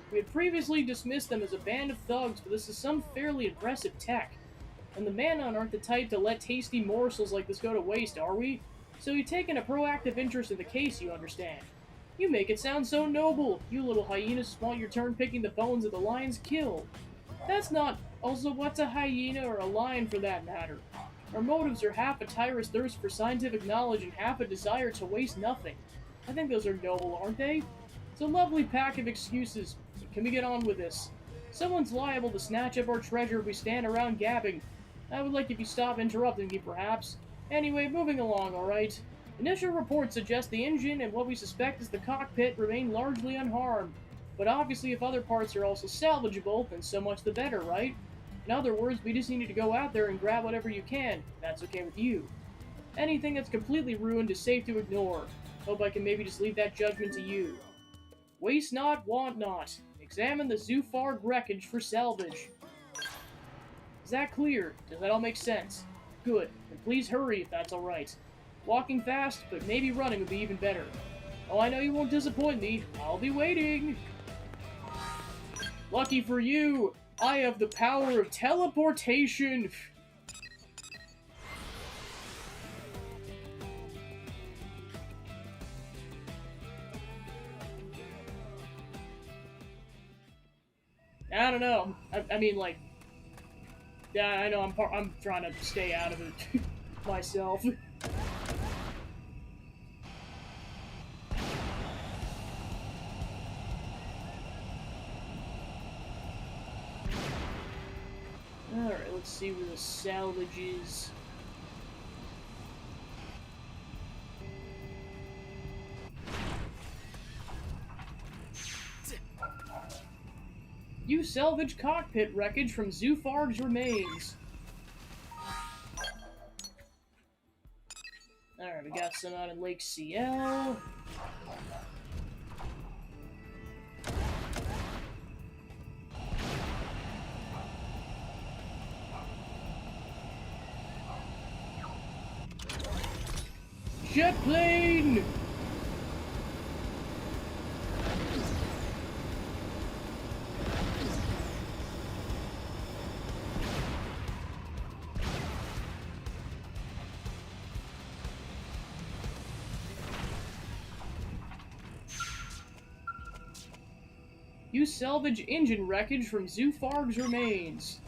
We had previously dismissed them as a band of thugs, but this is some fairly impressive tech. And the Manon aren't the type to let tasty morsels like this go to waste, are we? So you've taken a proactive interest in the case, you understand. You make it sound so noble. You little hyenas want your turn picking the bones of the lion's kill. That's not... Also, what's a hyena or a lion for that matter? Our motives are half a tyrant's thirst for scientific knowledge and half a desire to waste nothing. I think those are noble, aren't they? It's a lovely pack of excuses. Can we get on with this? Someone's liable to snatch up our treasure if we stand around gabbing. I would like if you stop interrupting me, perhaps. Anyway, moving along, alright? Initial reports suggest the engine and what we suspect is the cockpit remain largely unharmed. But obviously if other parts are also salvageable, then so much the better, right? In other words, we just need to go out there and grab whatever you can, if that's okay with you. Anything that's completely ruined is safe to ignore. Hope I can maybe just leave that judgment to you. Waste not, want not. Examine the Zufar wreckage for salvage. Is that clear? Does that all make sense? Good. And please hurry if that's alright. Walking fast, but maybe running would be even better. Oh, I know you won't disappoint me. I'll be waiting. Lucky for you, I have the power of teleportation. I don't know. I mean, like, Yeah, I know. I'm trying to stay out of it myself. All right, let's see where the salvage is. You salvage cockpit wreckage from Zoofarg's remains. Alright, we got some out in Lake CL. Jet plane! You salvage engine wreckage from Zoofarg's remains.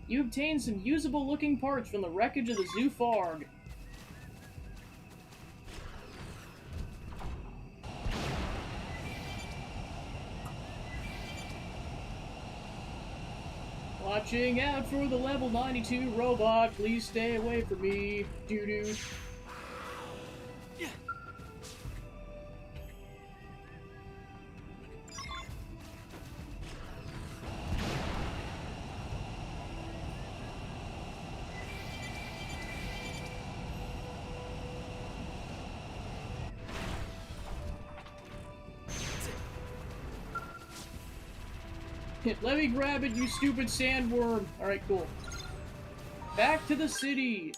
You obtain some usable-looking parts from the wreckage of the Zoofarg. Watching out for the level 92 robot. Please stay away from me. Doo-doo. Let me grab it, you stupid sandworm! Alright, cool. Back to the city!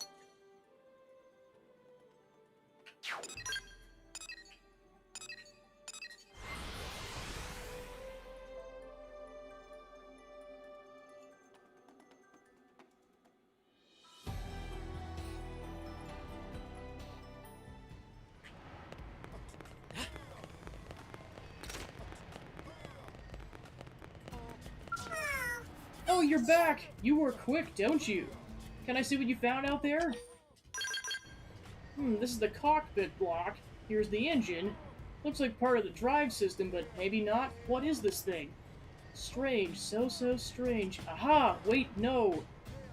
Oh, you're back! You were quick, don't you? Can I see what you found out there? This is the cockpit block. Here's the engine. Looks like part of the drive system, but maybe not. What is this thing? Strange, so strange. Aha! Wait, no!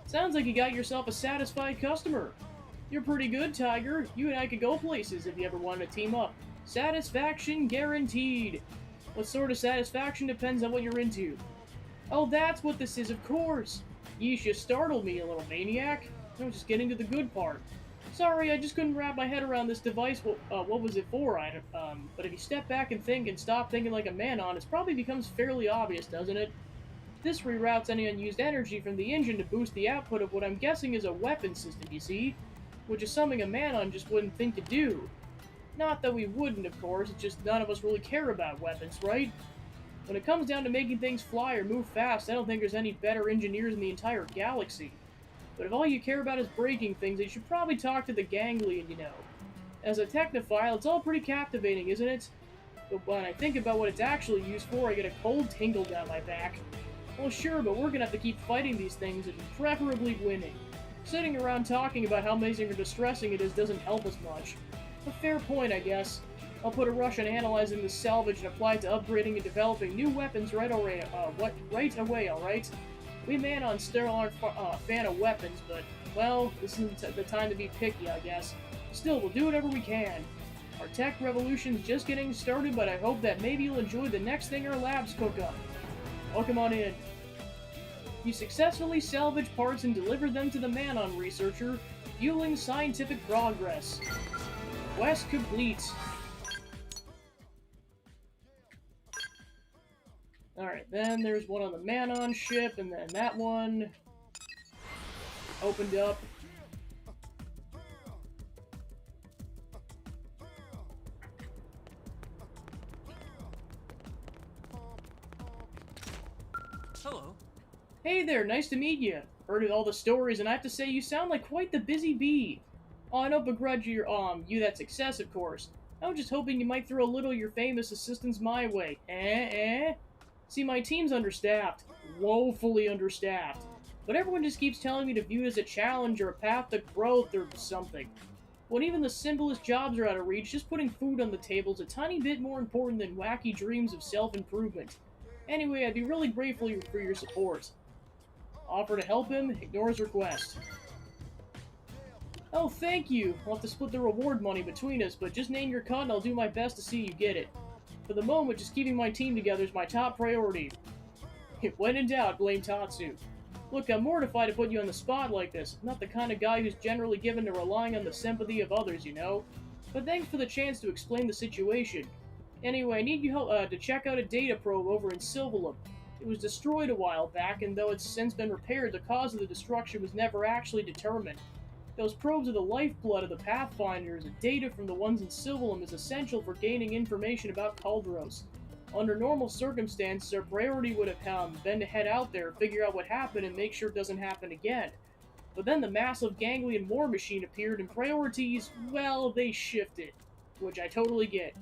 Sounds like you got yourself a satisfied customer. You're pretty good, Tiger. You and I could go places if you ever wanted to team up. Satisfaction guaranteed. What sort of satisfaction depends on what you're into. Oh, that's what this is, of course! Yeesh, you startled me, you little maniac. I was just getting to the good part. Sorry, I just couldn't wrap my head around this device. What was it for? But if you step back and think and stop thinking like a man-on, it probably becomes fairly obvious, doesn't it? This reroutes any unused energy from the engine to boost the output of what I'm guessing is a weapon system, you see? Which is something a man-on just wouldn't think to do. Not that we wouldn't, of course, it's just none of us really care about weapons, right? When it comes down to making things fly or move fast, I don't think there's any better engineers in the entire galaxy. But if all you care about is breaking things, then you should probably talk to the ganglion, you know. As a technophile, it's all pretty captivating, isn't it? But when I think about what it's actually used for, I get a cold tingle down my back. Well, sure, but we're gonna have to keep fighting these things and preferably winning. Sitting around talking about how amazing or distressing it is doesn't help us much. A fair point, I guess. I'll put a rush on analyzing the salvage and apply it to upgrading and developing new weapons right away, alright? We man-on still aren't a fan of weapons, but, well, this isn't the time to be picky, I guess. Still, we'll do whatever we can. Our tech revolution's just getting started, but I hope that maybe you'll enjoy the next thing our labs cook up. Welcome on in. You successfully salvage parts and deliver them to the man-on researcher, fueling scientific progress. Quest complete. Alright, then there's one on the man-on ship, and then that one opened up. Hello. Hey there, nice to meet you. Heard all the stories, and I have to say you sound like quite the busy bee. Oh, I don't begrudge you that success, of course. I was just hoping you might throw a little of your famous assistance my way. See, my team's understaffed. Woefully understaffed. But everyone just keeps telling me to view it as a challenge or a path to growth or something. When even the simplest jobs are out of reach, just putting food on the table is a tiny bit more important than wacky dreams of self-improvement. Anyway, I'd be really grateful for your support. Offer to help him, ignore his request. Oh, thank you! I'll have to split the reward money between us, but just name your cut and I'll do my best to see you get it. For the moment, just keeping my team together is my top priority. When in doubt, blame Tatsu. Look, I'm mortified to put you on the spot like this. I'm not the kind of guy who's generally given to relying on the sympathy of others, you know? But thanks for the chance to explain the situation. Anyway, I need you help to check out a data probe over in Silvalum. It was destroyed a while back, and though it's since been repaired, the cause of the destruction was never actually determined. Those probes are the lifeblood of the Pathfinders, and data from the ones in Silvalum is essential for gaining information about Kaldros. Under normal circumstances, our priority would have been to head out there, figure out what happened, and make sure it doesn't happen again. But then the massive ganglion war machine appeared, and priorities, well, they shifted. Which I totally get.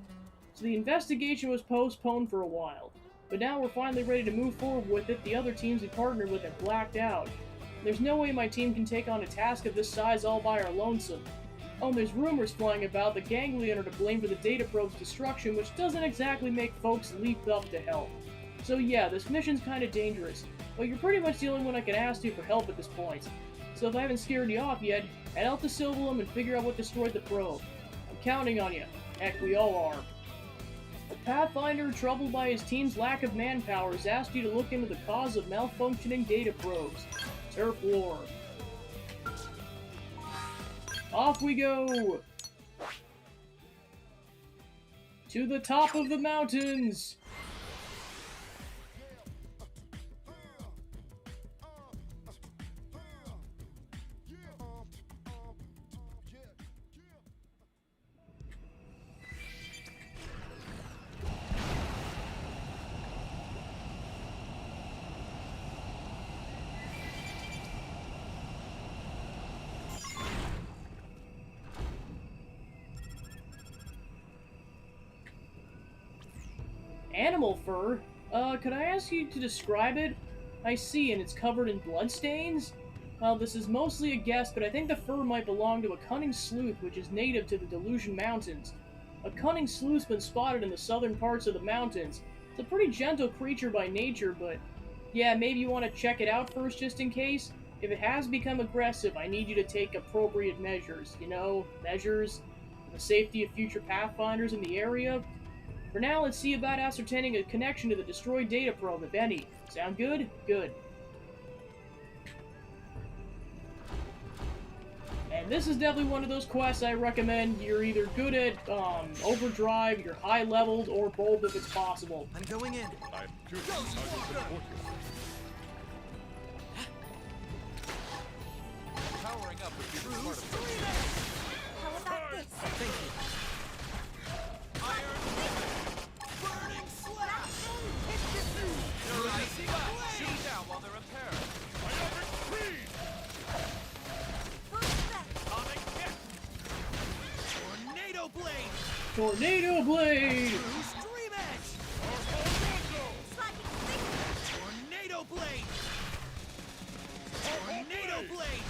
So the investigation was postponed for a while. But now we're finally ready to move forward with it. The other teams we partnered with have blacked out. There's no way my team can take on a task of this size all by our lonesome. Oh, and there's rumors flying about the ganglion are to blame for the data probe's destruction, which doesn't exactly make folks leap up to help. So yeah, this mission's kinda dangerous, but you're pretty much the only one I can ask to for help at this point. So if I haven't scared you off yet, head out to Silvalum and figure out what destroyed the probe. I'm counting on you. Heck, we all are. A Pathfinder, troubled by his team's lack of manpower, has asked you to look into the cause of malfunctioning data probes. Turf War. Off we go! To the top of the mountains! Animal fur? Could I ask you to describe it? I see, and it's covered in bloodstains? Well, this is mostly a guess, but I think the fur might belong to a cunning sleuth, which is native to the Delusion Mountains. A cunning sleuth's been spotted in the southern parts of the mountains. It's a pretty gentle creature by nature, but yeah, maybe you want to check it out first just in case? If it has become aggressive, I need you to take appropriate measures. You know, measures for the safety of future Pathfinders in the area. For now, let's see about ascertaining a connection to the destroyed data probe, if any. Sound good? Good. And this is definitely one of those quests I recommend. You're either good at overdrive, you're high-leveled, or both if it's possible. I'm going in. I'm curious how you can support you. Powering up would be the part of How about this? Thank you. Iron Burning slap! They're rising up. Shoot down while they're impaired. Atomic hit. Tornado blade! Tornado Blade! True stream edge! Tornado blade! Tornado blade!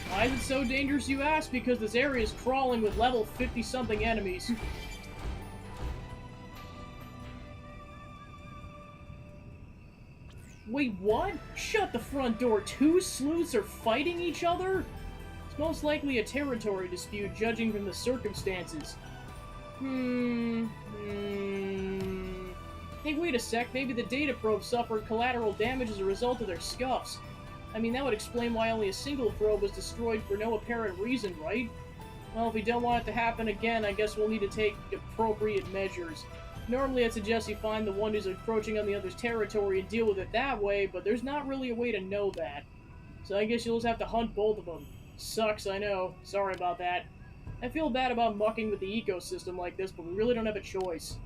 Why is it so dangerous, you ask? Because this area is crawling with level 50-something enemies. Wait, what? Shut the front door. Two sleuths are fighting each other? It's most likely a territory dispute, judging from the circumstances. Hey, wait a sec. Maybe the data probe suffered collateral damage as a result of their scuffs. I mean, that would explain why only a single probe was destroyed for no apparent reason, right? Well, if we don't want it to happen again, I guess we'll need to take appropriate measures. Normally I'd suggest you find the one who's encroaching on the other's territory and deal with it that way, but there's not really a way to know that. So I guess you'll just have to hunt both of them. Sucks, I know. Sorry about that. I feel bad about mucking with the ecosystem like this, but we really don't have a choice.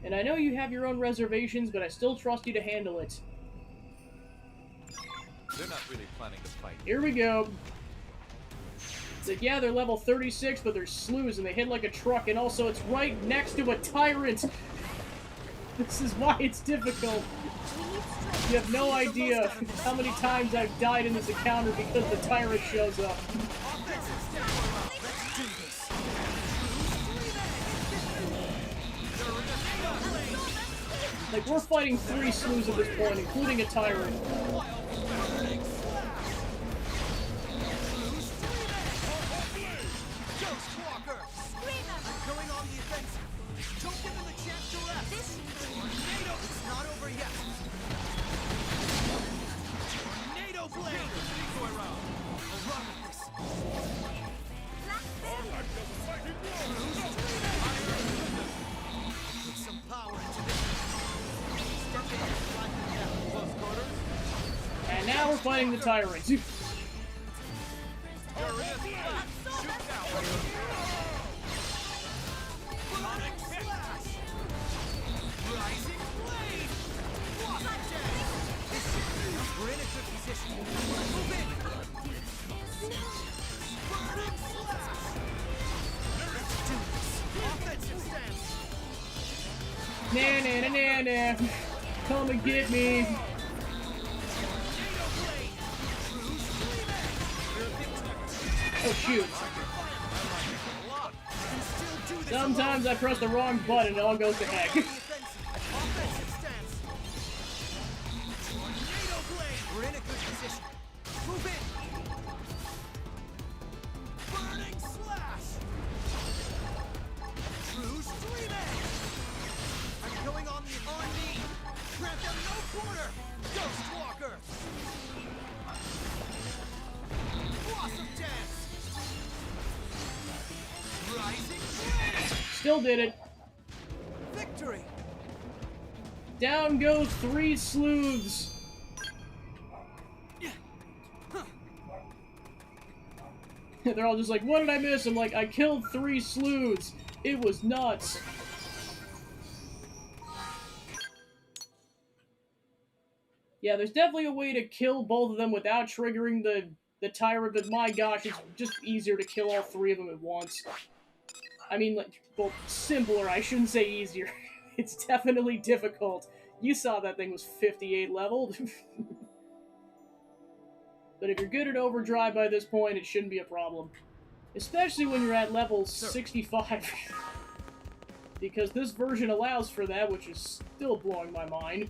And I know you have your own reservations, but I still trust you to handle it. They're not really planning to fight. Here we go. It's like, yeah, they're level 36, but they're slews and they hit like a truck, and also it's right next to a tyrant! This is why it's difficult. You have no idea how many times I've died in this encounter because the tyrant shows up. Like, we're fighting 3 slews at this point, including a tyrant. And now we're fighting the tyrant. We're in a good position. Move in. Burning slash. Let's do this. Offensive stance. Nah, nah, nah, nah, nah. Come and get me. Oh, shoot. Sometimes I press the wrong button and it all goes to heck. We're in a good position. Move in. Burning slash. True streaming. I'm going on the R&D. Grant them no quarter. Ghost Walker. Blossom dance. Rising flame. Still did it. Victory. Down goes 3 sleuths. They're all just like, what did I miss? I'm like, I killed 3 sleuths. It was nuts. Yeah, there's definitely a way to kill both of them without triggering the tyrant, but my gosh, it's just easier to kill all 3 of them at once. I mean, like, well, simpler, I shouldn't say easier. It's definitely difficult. You saw that thing was 58 leveled. But if you're good at overdrive by this point, it shouldn't be a problem. Especially when you're at level 65. Because this version allows for that, which is still blowing my mind.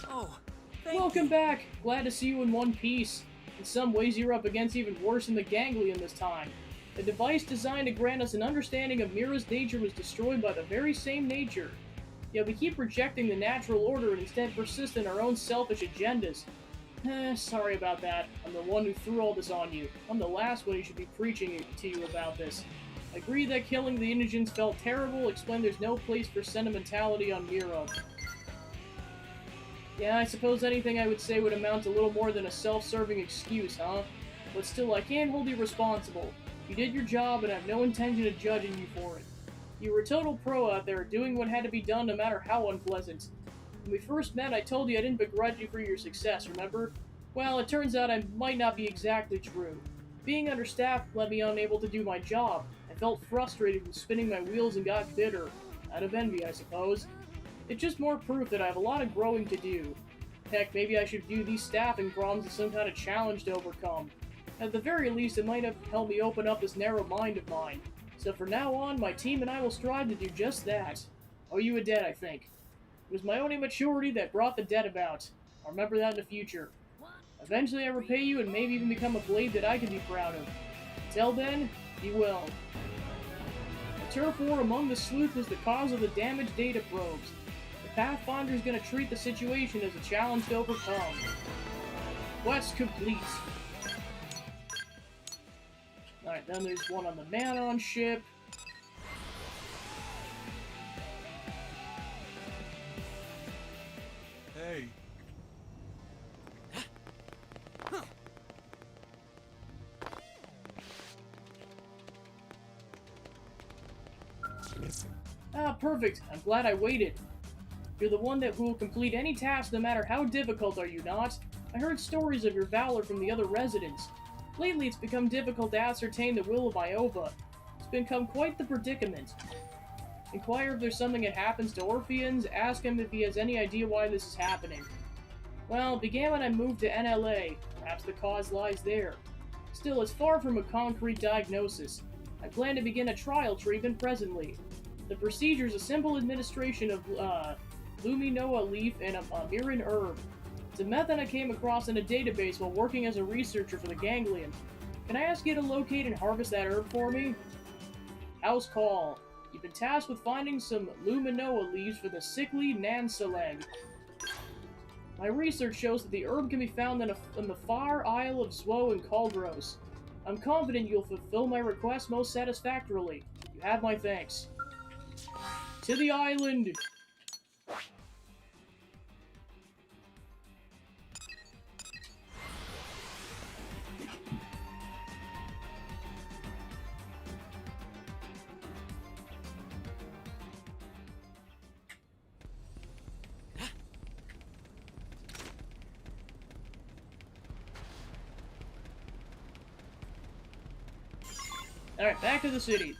Oh, thank Welcome you. back! Glad to see you in one piece. In some ways, you're up against even worse than the Ganglion this time. A device designed to grant us an understanding of Mira's nature was destroyed by the very same nature. Yet we keep rejecting the natural order and instead persist in our own selfish agendas. Sorry about that. I'm the one who threw all this on you. I'm the last one who should be preaching to you about this. I agree that killing the indigents felt terrible, explain there's no place for sentimentality on Mira. Yeah, I suppose anything I would say would amount to little more than a self-serving excuse, huh? But still, I can't hold you responsible. You did your job, and I have no intention of judging you for it. You were a total pro out there, doing what had to be done no matter how unpleasant. When we first met, I told you I didn't begrudge you for your success, remember? Well, it turns out I might not be exactly true. Being understaffed left me unable to do my job. I felt frustrated with spinning my wheels and got bitter. Out of envy, I suppose. It's just more proof that I have a lot of growing to do. Heck, maybe I should view these staffing problems as some kind of challenge to overcome. At the very least, it might have helped me open up this narrow mind of mine. So from now on, my team and I will strive to do just that. Owe you a debt, I think. It was my own immaturity that brought the debt about. I'll remember that in the future. Eventually I repay you and maybe even become a blade that I can be proud of. Until then, be well. A turf war among the sleuth was the cause of the damaged data probes. The Pathfinder is going to treat the situation as a challenge to overcome. Quest complete. Alright, then there's one on the Manon ship. Hey. Ah, perfect. I'm glad I waited. You're the one who will complete any task no matter how difficult, are you not? I heard stories of your valor from the other residents. Lately, it's become difficult to ascertain the will of Iova. It's become quite the predicament. Inquire if there's something that happens to Orpheans, ask him if he has any idea why this is happening. Well, it began when I moved to NLA. Perhaps the cause lies there. Still, it's far from a concrete diagnosis. I plan to begin a trial treatment presently. The procedure is a simple administration of Luminoa leaf and a Mirin herb. It's a method I came across in a database while working as a researcher for the Ganglion. Can I ask you to locate and harvest that herb for me? House call. You've been tasked with finding some Luminoa leaves for the sickly Nansaleg. My research shows that the herb can be found in the far Isle of Zwo and Caldros. I'm confident you'll fulfill my request most satisfactorily. You have my thanks. To the island! Alright, back to the city.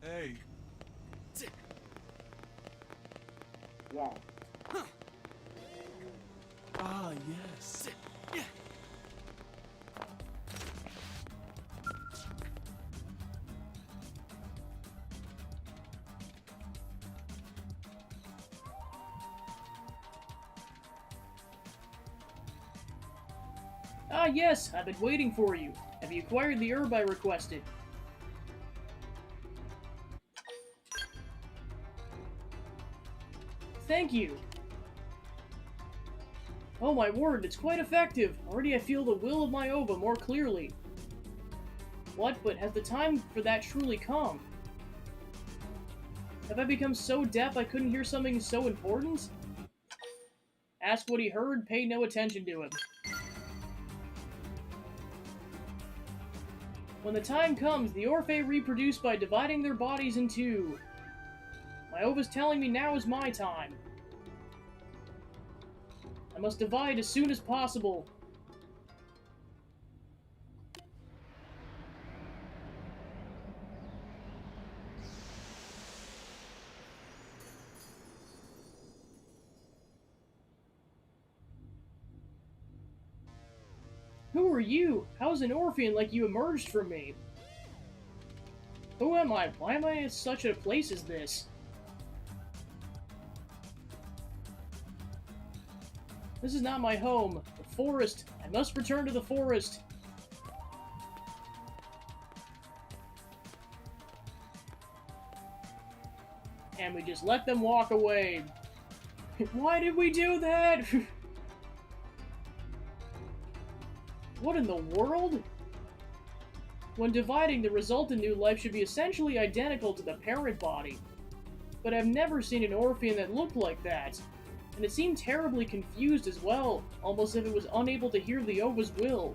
Hey. Wow. Ah, yes. Ah, yes, I've been waiting for you. Have you acquired the herb I requested? Thank you. Oh my word, it's quite effective. Already I feel the will of my Ova more clearly. What, but has the time for that truly come? Have I become so deaf I couldn't hear something so important? Ask what he heard, pay no attention to him. When the time comes, the Orphe reproduce by dividing their bodies in two. My Ova's telling me now is my time. I must divide as soon as possible. Who are you? How's an Orphean like you emerged from me? Who am I? Why am I in such a place as this? This is not my home. The forest. I must return to the forest. And we just let them walk away. Why did we do that? What in the world? When dividing, the resultant new life should be essentially identical to the parent body. But I've never seen an Orphean that looked like that. And it seemed terribly confused as well, almost as if it was unable to hear the Ova's will.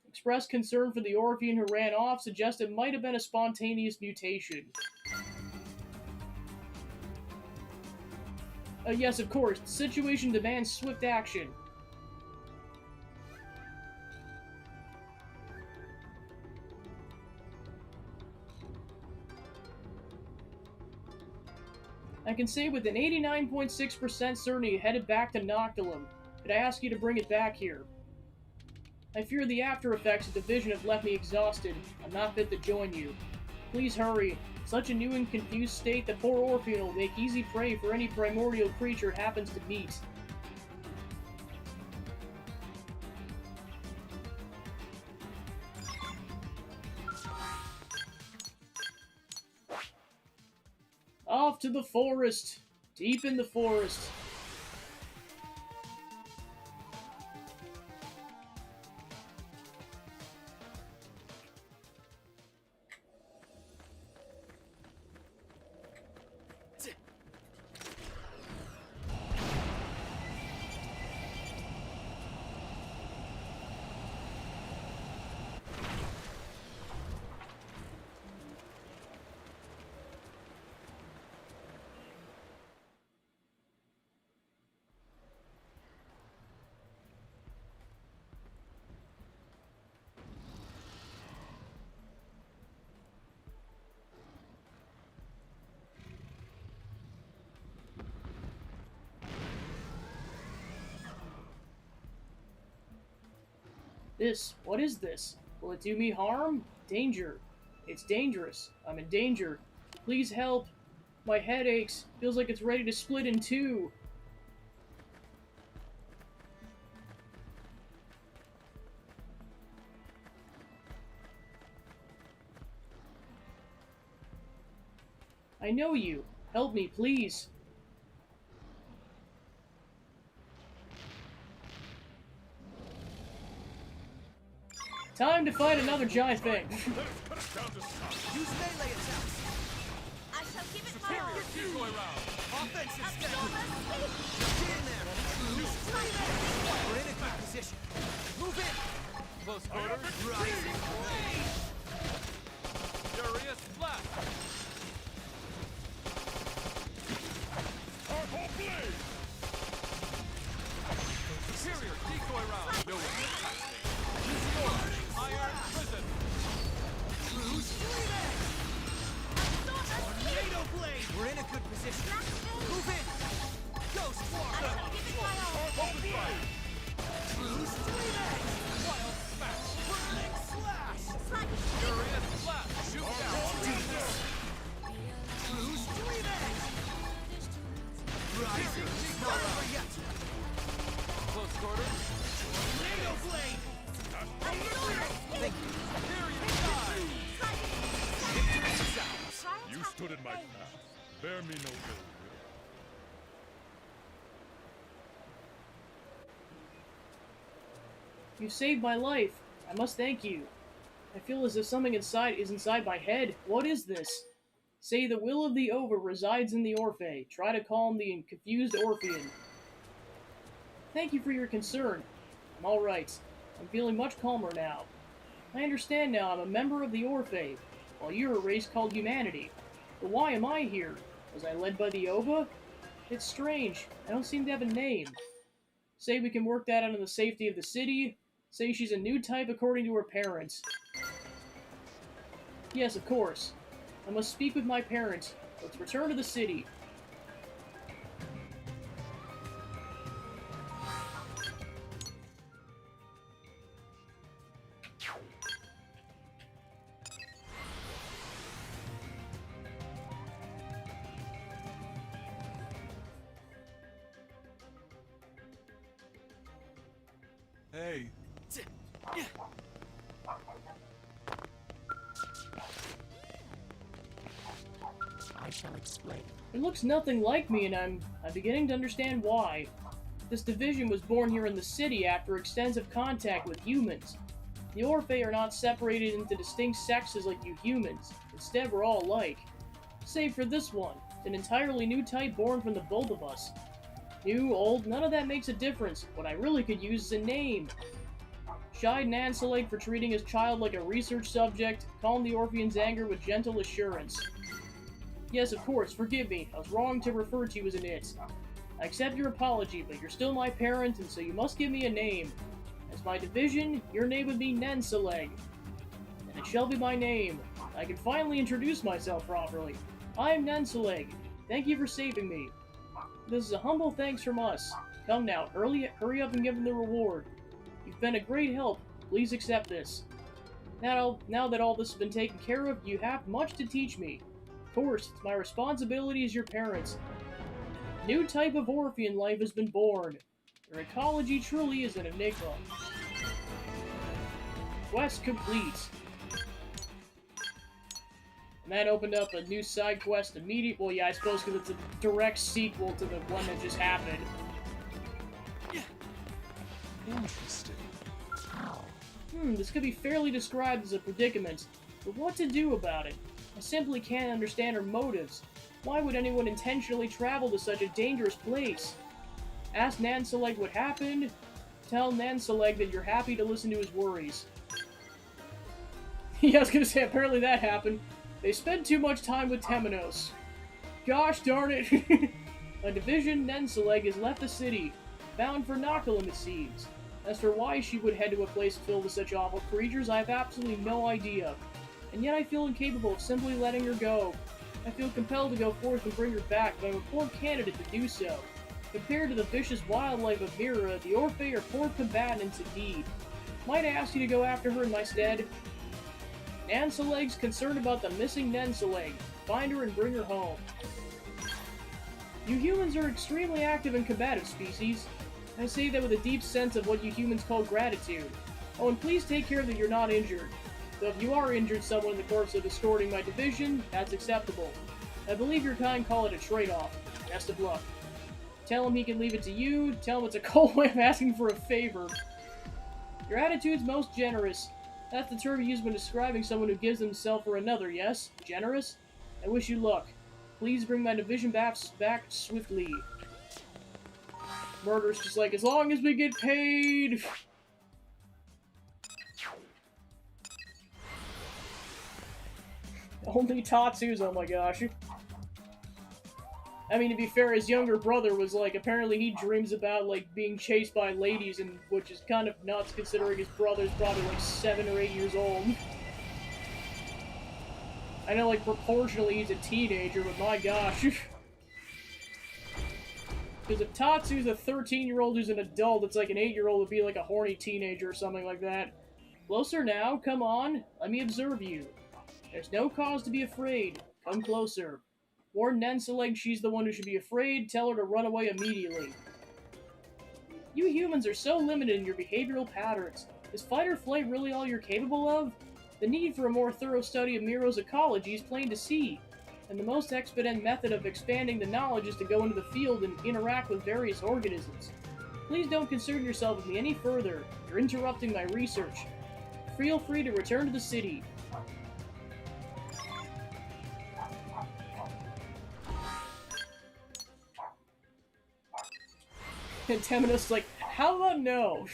Expressed concern for the Orphean who ran off, suggested it might have been a spontaneous mutation. Yes, of course, the situation demands swift action. I can say with an 89.6% certainty you headed back to Noctilum. Could I ask you to bring it back here? I fear the after effects of the vision have left me exhausted. I'm not fit to join you. Please hurry. In such a new and confused state, the poor Orphean will make easy prey for any primordial creature it happens to meet. off to the forest. Deep in the forest. What is this? Will it do me harm? Danger. It's dangerous. I'm in danger. Please help. My head aches. Feels like it's ready to split in two. I know you. Help me, please. Time to fight another giant thing. Use melee attacks. I shall give it my all. Decoy round. Offensive step. Absorber Get in there. We're in a good position. Move in. Close quarters. Rising blade. Furious blast. Superior decoy round. No one. Iron prison. Tornado blade. We're in a good position. Move in. Ghost I shall give it my all. Open fire. Wild smash. Burning slash. Slide it. Furious blast. Shoot down. Rising. Not over yet. Close quarters. Tornado blade. Thank you. Superior dive. Victory is ours. You stood in my path. Bear me no ill will. You saved my life. I must thank you. I feel as if something is inside my head. What is this? Say the will of the Over resides in the Orphe. Try to calm the confused Orphean. Thank you for your concern. I'm alright. I'm feeling much calmer now. I understand now I'm a member of the Orphe, while you're a race called Humanity. But why am I here? Was I led by the Ova? It's strange. I don't seem to have a name. Say we can work that out in the safety of the city. Say she's a new type according to her parents. Yes, of course. I must speak with my parents. Let's return to the city. Hey, I shall explain. It looks nothing like me, and I'm beginning to understand why. This division was born here in the city after extensive contact with humans. The Orphe are not separated into distinct sexes like you humans. Instead, we're all alike. Save for this one, an entirely new type born from the both of us. New, old, none of that makes a difference. What I really could use is a name. Chide Nansalake for treating his child like a research subject, calm the Orphean's anger with gentle assurance. Yes, of course, forgive me. I was wrong to refer to you as an it. I accept your apology, but you're still my parent, and so you must give me a name. As my division, your name would be Nansaleg. And it shall be my name. I can finally introduce myself properly. I am Nansaleg. Thank you for saving me. This is a humble thanks from us. Come now, hurry up and give him the reward. You've been a great help. Please accept this. Now that all this has been taken care of, you have much to teach me. Of course, it's my responsibility as your parents. A new type of Orphean life has been born. Their ecology truly is an enigma. Quest complete. And that opened up a new side quest immediately. Well, yeah, I suppose because it's a direct sequel to the one that just happened. Interesting. This could be fairly described as a predicament, but what to do about it? I simply can't understand her motives. Why would anyone intentionally travel to such a dangerous place? Ask Nanseleg what happened. Tell Nanseleg that you're happy to listen to his worries. Yeah, I was gonna say, apparently that happened. They spend too much time with Temenos. Gosh darn it! A division, Nanseleg, has left the city, bound for Nakalim, it seems. As for why she would head to a place filled with such awful creatures, I have absolutely no idea. And yet I feel incapable of simply letting her go. I feel compelled to go forth and bring her back, but I'm a poor candidate to do so. Compared to the vicious wildlife of Mira, the Orphe are poor combatants indeed. Might I ask you to go after her in my stead? Nanseleg's concerned about the missing Nanseleg. Find her and bring her home. You humans are extremely active and combative species. I say that with a deep sense of what you humans call gratitude. Oh, and please take care that you're not injured. Though if you are injured someone in the course of escorting my division, that's acceptable. I believe your kind call it a trade-off. Best of luck. Tell him he can leave it to you. Tell him it's a cold way of asking for a favor. Your attitude's most generous. That's the term used when describing someone who gives himself for another, yes? Generous? I wish you luck. Please bring my division back swiftly. Murder's just like, as long as we get paid! Only Tatsu's, oh my gosh. I mean, to be fair, his younger brother was like, apparently he dreams about, like, being chased by ladies, and which is kind of nuts considering his brother's probably like 7 or 8 years old. I know, like, proportionally he's a teenager, but my gosh. Because if Tatsu's a 13-year-old who's an adult, it's like an 8-year-old would be like a horny teenager or something like that. Closer now, come on, let me observe you. There's no cause to be afraid. Come closer. Warn Nanseleg she's the one who should be afraid. Tell her to run away immediately. You humans are so limited in your behavioral patterns. Is fight or flight really all you're capable of? The need for a more thorough study of Miro's ecology is plain to see. And the most expedient method of expanding the knowledge is to go into the field and interact with various organisms. Please don't concern yourself with me any further. You're interrupting my research. Feel free to return to the city. And Temenos is like, how about no?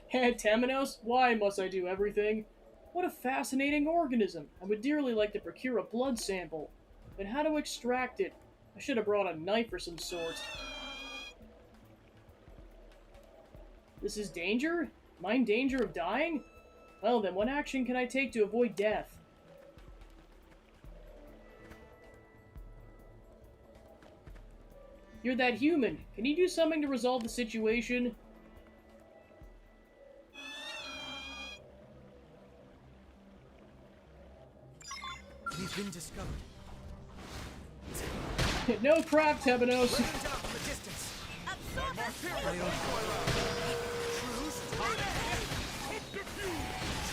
Hey, Temenos, why must I do everything? What a fascinating organism! I would dearly like to procure a blood sample. But how to extract it? I should have brought a knife or some sort. This is danger? Am I in danger of dying? Well then, what action can I take to avoid death? You're that human. Can you do something to resolve the situation? We've been discovered. No crap, Temenos. Run down from a distance. Absorb us! My own Truce.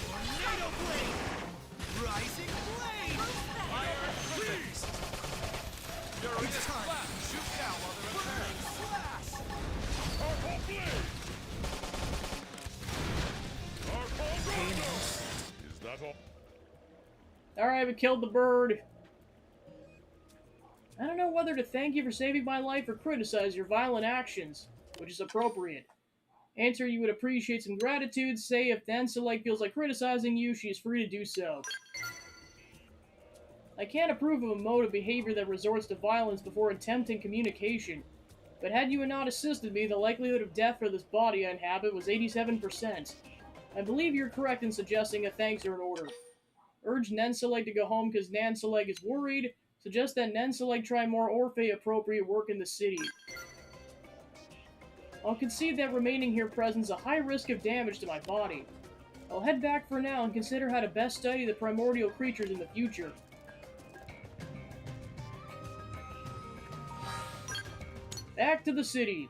Tornado blade. Rising blade. Fire, please! You're It's time. Shoot down while they're in there. Slash. Purple blade! Purple Gain blade! haste. Is that all? Alright, we killed the bird. I don't know whether to thank you for saving my life or criticize your violent actions, which is appropriate. Answer you would appreciate some gratitude. Say if Nanseleg feels like criticizing you, she is free to do so. I can't approve of a mode of behavior that resorts to violence before attempting communication. But had you not assisted me, the likelihood of death for this body I inhabit was 87%. I believe you're correct in suggesting a thanks are in order. Urge Nanseleg to go home because Nanseleg is worried. Suggest that Nanseleg try more Orphe-appropriate work in the city. I'll concede that remaining here presents a high risk of damage to my body. I'll head back for now and consider how to best study the primordial creatures in the future. Back to the city.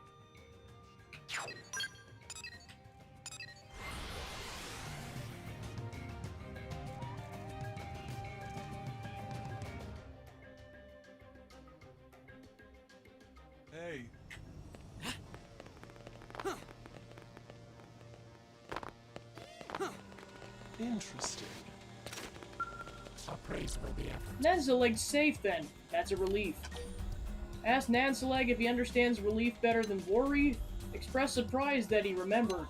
Hey, interesting. Appraisal the effort. Nanzaleg's safe then. That's a relief. Ask Nanzaleg if he understands relief better than worry. Express surprise that he remembered.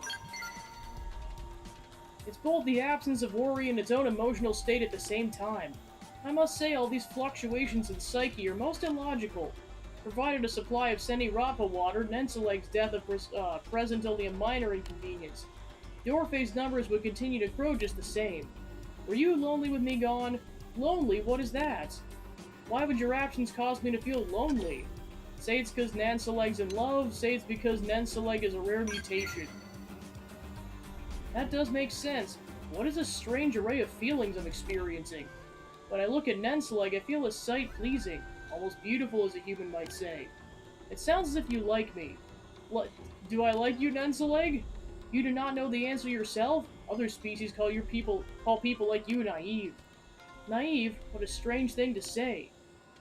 It's both the absence of worry and its own emotional state at the same time. I must say all these fluctuations in psyche are most illogical. Provided a supply of semi-Rapa water, Nanzaleg's death was present only a minor inconvenience. The Orphe's numbers would continue to grow just the same. Were you lonely with me gone? Lonely? What is that? Why would your absence cause me to feel lonely? Say it's because Nanzaleg's in love, say it's because Nanzaleg is a rare mutation. That does make sense. What is a strange array of feelings I'm experiencing? When I look at Nanzaleg, I feel a sight pleasing, almost beautiful as a human might say. It sounds as if you like me. Do I like you, Nanzaleg? You do not know the answer yourself? Other species call people like you naive. Naive? What a strange thing to say.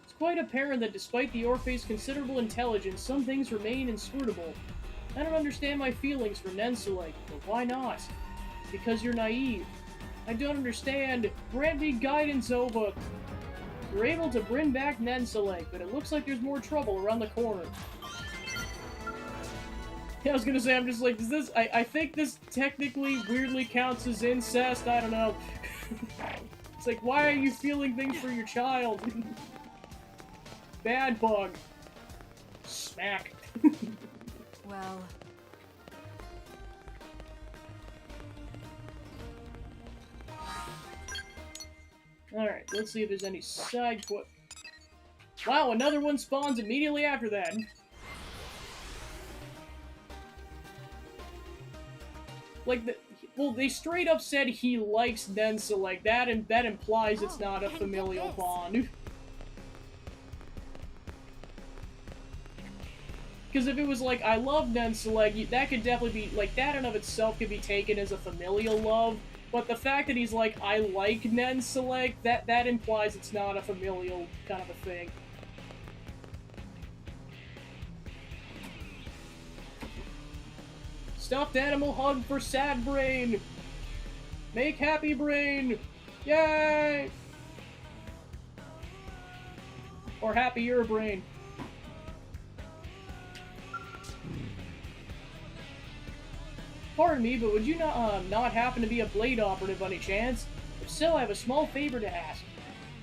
It's quite apparent that despite the Orphe's considerable intelligence, some things remain inscrutable. I don't understand my feelings for Nanzaleg, but why not? Because you're naive. I don't understand. Grant me guidance, Ova. You're able to bring back Nanzaleg, but it looks like there's more trouble around the corner. Yeah, I was gonna say, I'm just like, does this... I think this technically weirdly counts as incest, I don't know. It's like, why are you feeling things for your child? Bad bug. Smack. Well, Alright, let's see if there's any side quest. Wow, another one spawns immediately after that. Like, well, they straight up said he likes Nanzaleg, and that implies it's not a familial bond. Because if it was like, I love Nanzaleg, that could definitely be, like, that in of itself could be taken as a familial love, but the fact that he's like, I like Nanzaleg, that implies it's not a familial kind of a thing. Stuffed animal hug for sad brain! Make happy brain! Yay! Or happier brain. Pardon me, but would you not happen to be a blade operative by any chance? If so, I have a small favor to ask.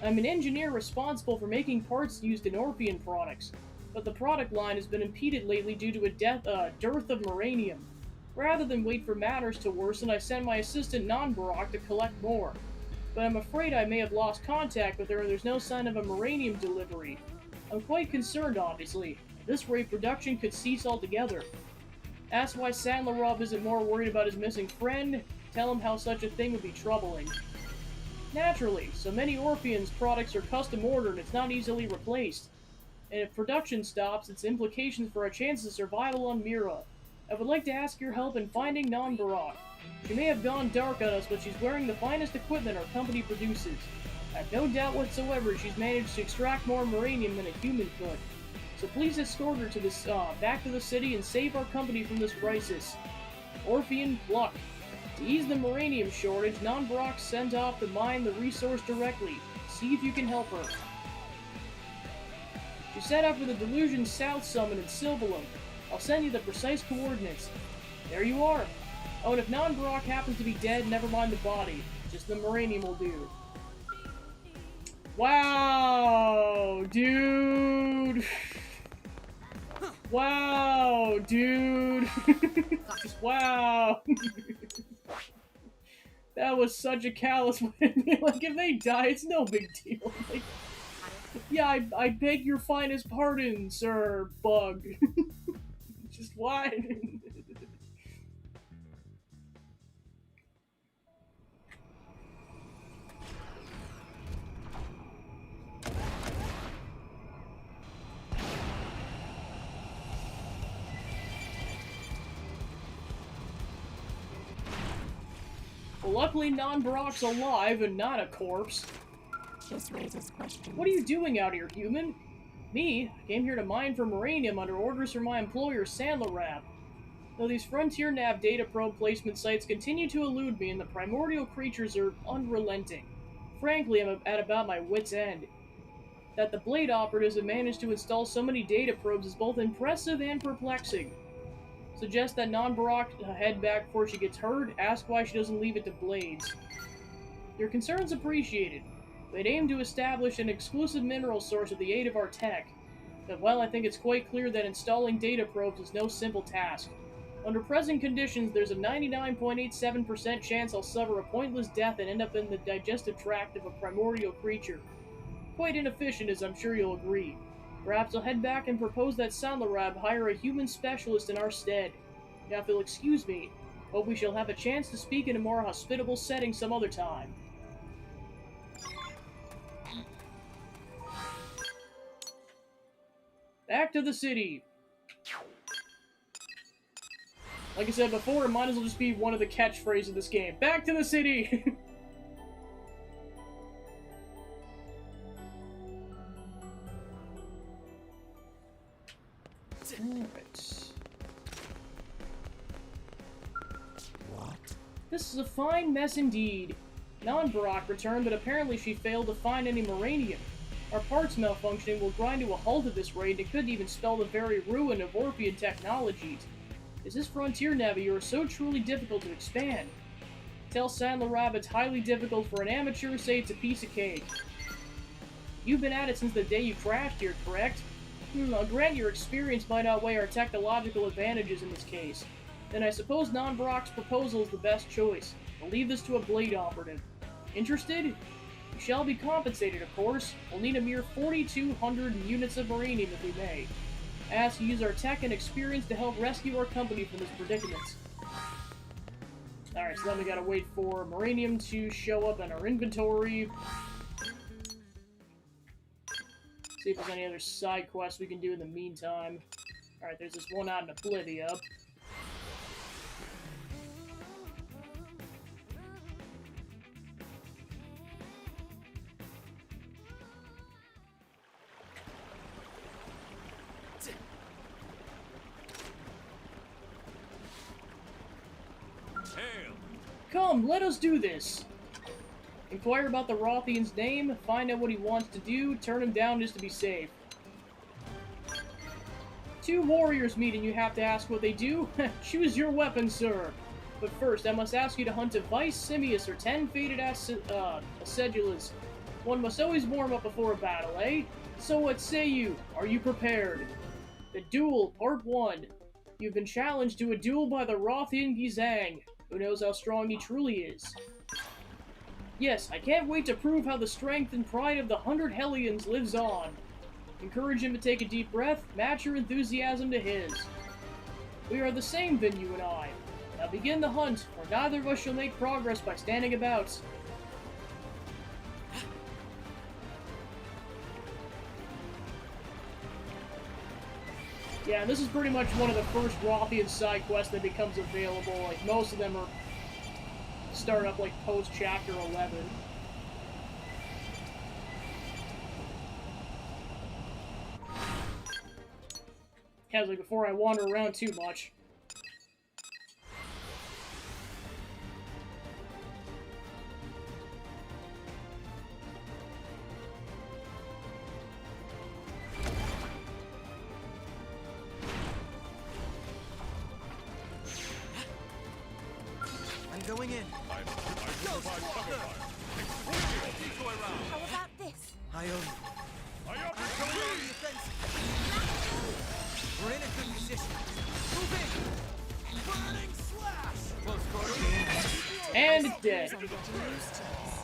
I'm an engineer responsible for making parts used in Orphean products, but the product line has been impeded lately due to a dearth of moranium. Rather than wait for matters to worsen, I sent my assistant Non-Barak to collect more. But I'm afraid I may have lost contact with her and there's no sign of a moranium delivery. I'm quite concerned, obviously. At this rate, production could cease altogether. Ask why Sandlerov isn't more worried about his missing friend. Tell him how such a thing would be troubling. Naturally, so many Orpheans' products are custom ordered and it's not easily replaced. And if production stops, its implications for our chances of survival on Mira. I would like to ask your help in finding Non-Barak. She may have gone dark on us, but she's wearing the finest equipment our company produces. I have no doubt whatsoever she's managed to extract more moranium than a human could. So please escort her to this, back to the city and save our company from this crisis. Orphean Pluck. To ease the moranium shortage, Non-Barak sent off to mine the resource directly. See if you can help her. She set out for the Delusion South Summit in Silbalum. I'll send you the precise coordinates. There you are. Oh, and if Non-Barak happens to be dead, never mind the body. Just the moranium will do. Wow, dude. Wow, dude. Wow. That was such a callous way. Like, if they die, it's no big deal. Like, yeah, I beg your finest pardon, sir, Bug. Just why? Well, luckily Non-Brock's alive and not a corpse. This raises questions. What are you doing out here, human? Me? I came here to mine for Moranium under orders from my employer, Sandlarab. Though these Frontier Nav data probe placement sites continue to elude me and the primordial creatures are unrelenting. Frankly, I'm at about my wit's end. That the Blade operatives have managed to install so many data probes is both impressive and perplexing. Suggest that Non-Brock head back before she gets hurt, ask why she doesn't leave it to Blades. Your concern's appreciated. They'd aim to establish an exclusive mineral source with the aid of our tech. But, well, I think it's quite clear that installing data probes is no simple task. Under present conditions, there's a 99.87% chance I'll suffer a pointless death and end up in the digestive tract of a primordial creature. Quite inefficient, as I'm sure you'll agree. Perhaps I'll head back and propose that Sandlarab hire a human specialist in our stead. Now, if you'll excuse me, hope we shall have a chance to speak in a more hospitable setting some other time. Back to the city. Like I said before, it might as well just be one of the catchphrases of this game. Back to the city! Alright. What? This is a fine mess indeed. Non-Brock returned, but apparently she failed to find any Moranium. Our parts malfunctioning will grind to a halt at this rate, and it could even spell the very ruin of Orphean technologies. Is this Frontier Navigator so truly difficult to expand? Tell Sandlarab it's highly difficult for an amateur, say it's a piece of cake. You've been at it since the day you crashed here, correct? I'll grant your experience might outweigh our technological advantages in this case. Then I suppose Non-Brock's proposal is the best choice. I'll leave this to a Blade operative. Interested? You shall be compensated, of course. We'll need a mere 4,200 units of Moranium if we may. Ask to use our tech and experience to help rescue our company from this predicament. Alright, so then we gotta wait for Moranium to show up in our inventory. See if there's any other side quests we can do in the meantime. Alright, there's this one out in Oblivia. Come, let us do this! Inquire about the Rothian's name, find out what he wants to do, turn him down just to be safe. Two warriors meet and you have to ask what they do? Choose your weapon, sir! But first, I must ask you to hunt a Vice Simius or 10 faded Acedulas. One must always warm up before a battle, eh? So what say you? Are you prepared? The Duel, Part 1. You've been challenged to a duel by the Rothian Gizang. Who knows how strong he truly is? Yes, I can't wait to prove how the strength and pride of the 100 Hellions lives on. Encourage him to take a deep breath, match your enthusiasm to his. We are the same, Vin, you and I. Now begin the hunt, or neither of us shall make progress by standing about. Yeah, this is pretty much one of the first Rothian side quests that becomes available. Like, most of them are start up like post chapter 11. Yeah, like before I wander around too much. Going in. How about this? I own you. Going on the offensive. We're in a good position. Move in. Burning slash. Close quarters. And it's dead. I'm getting used to this.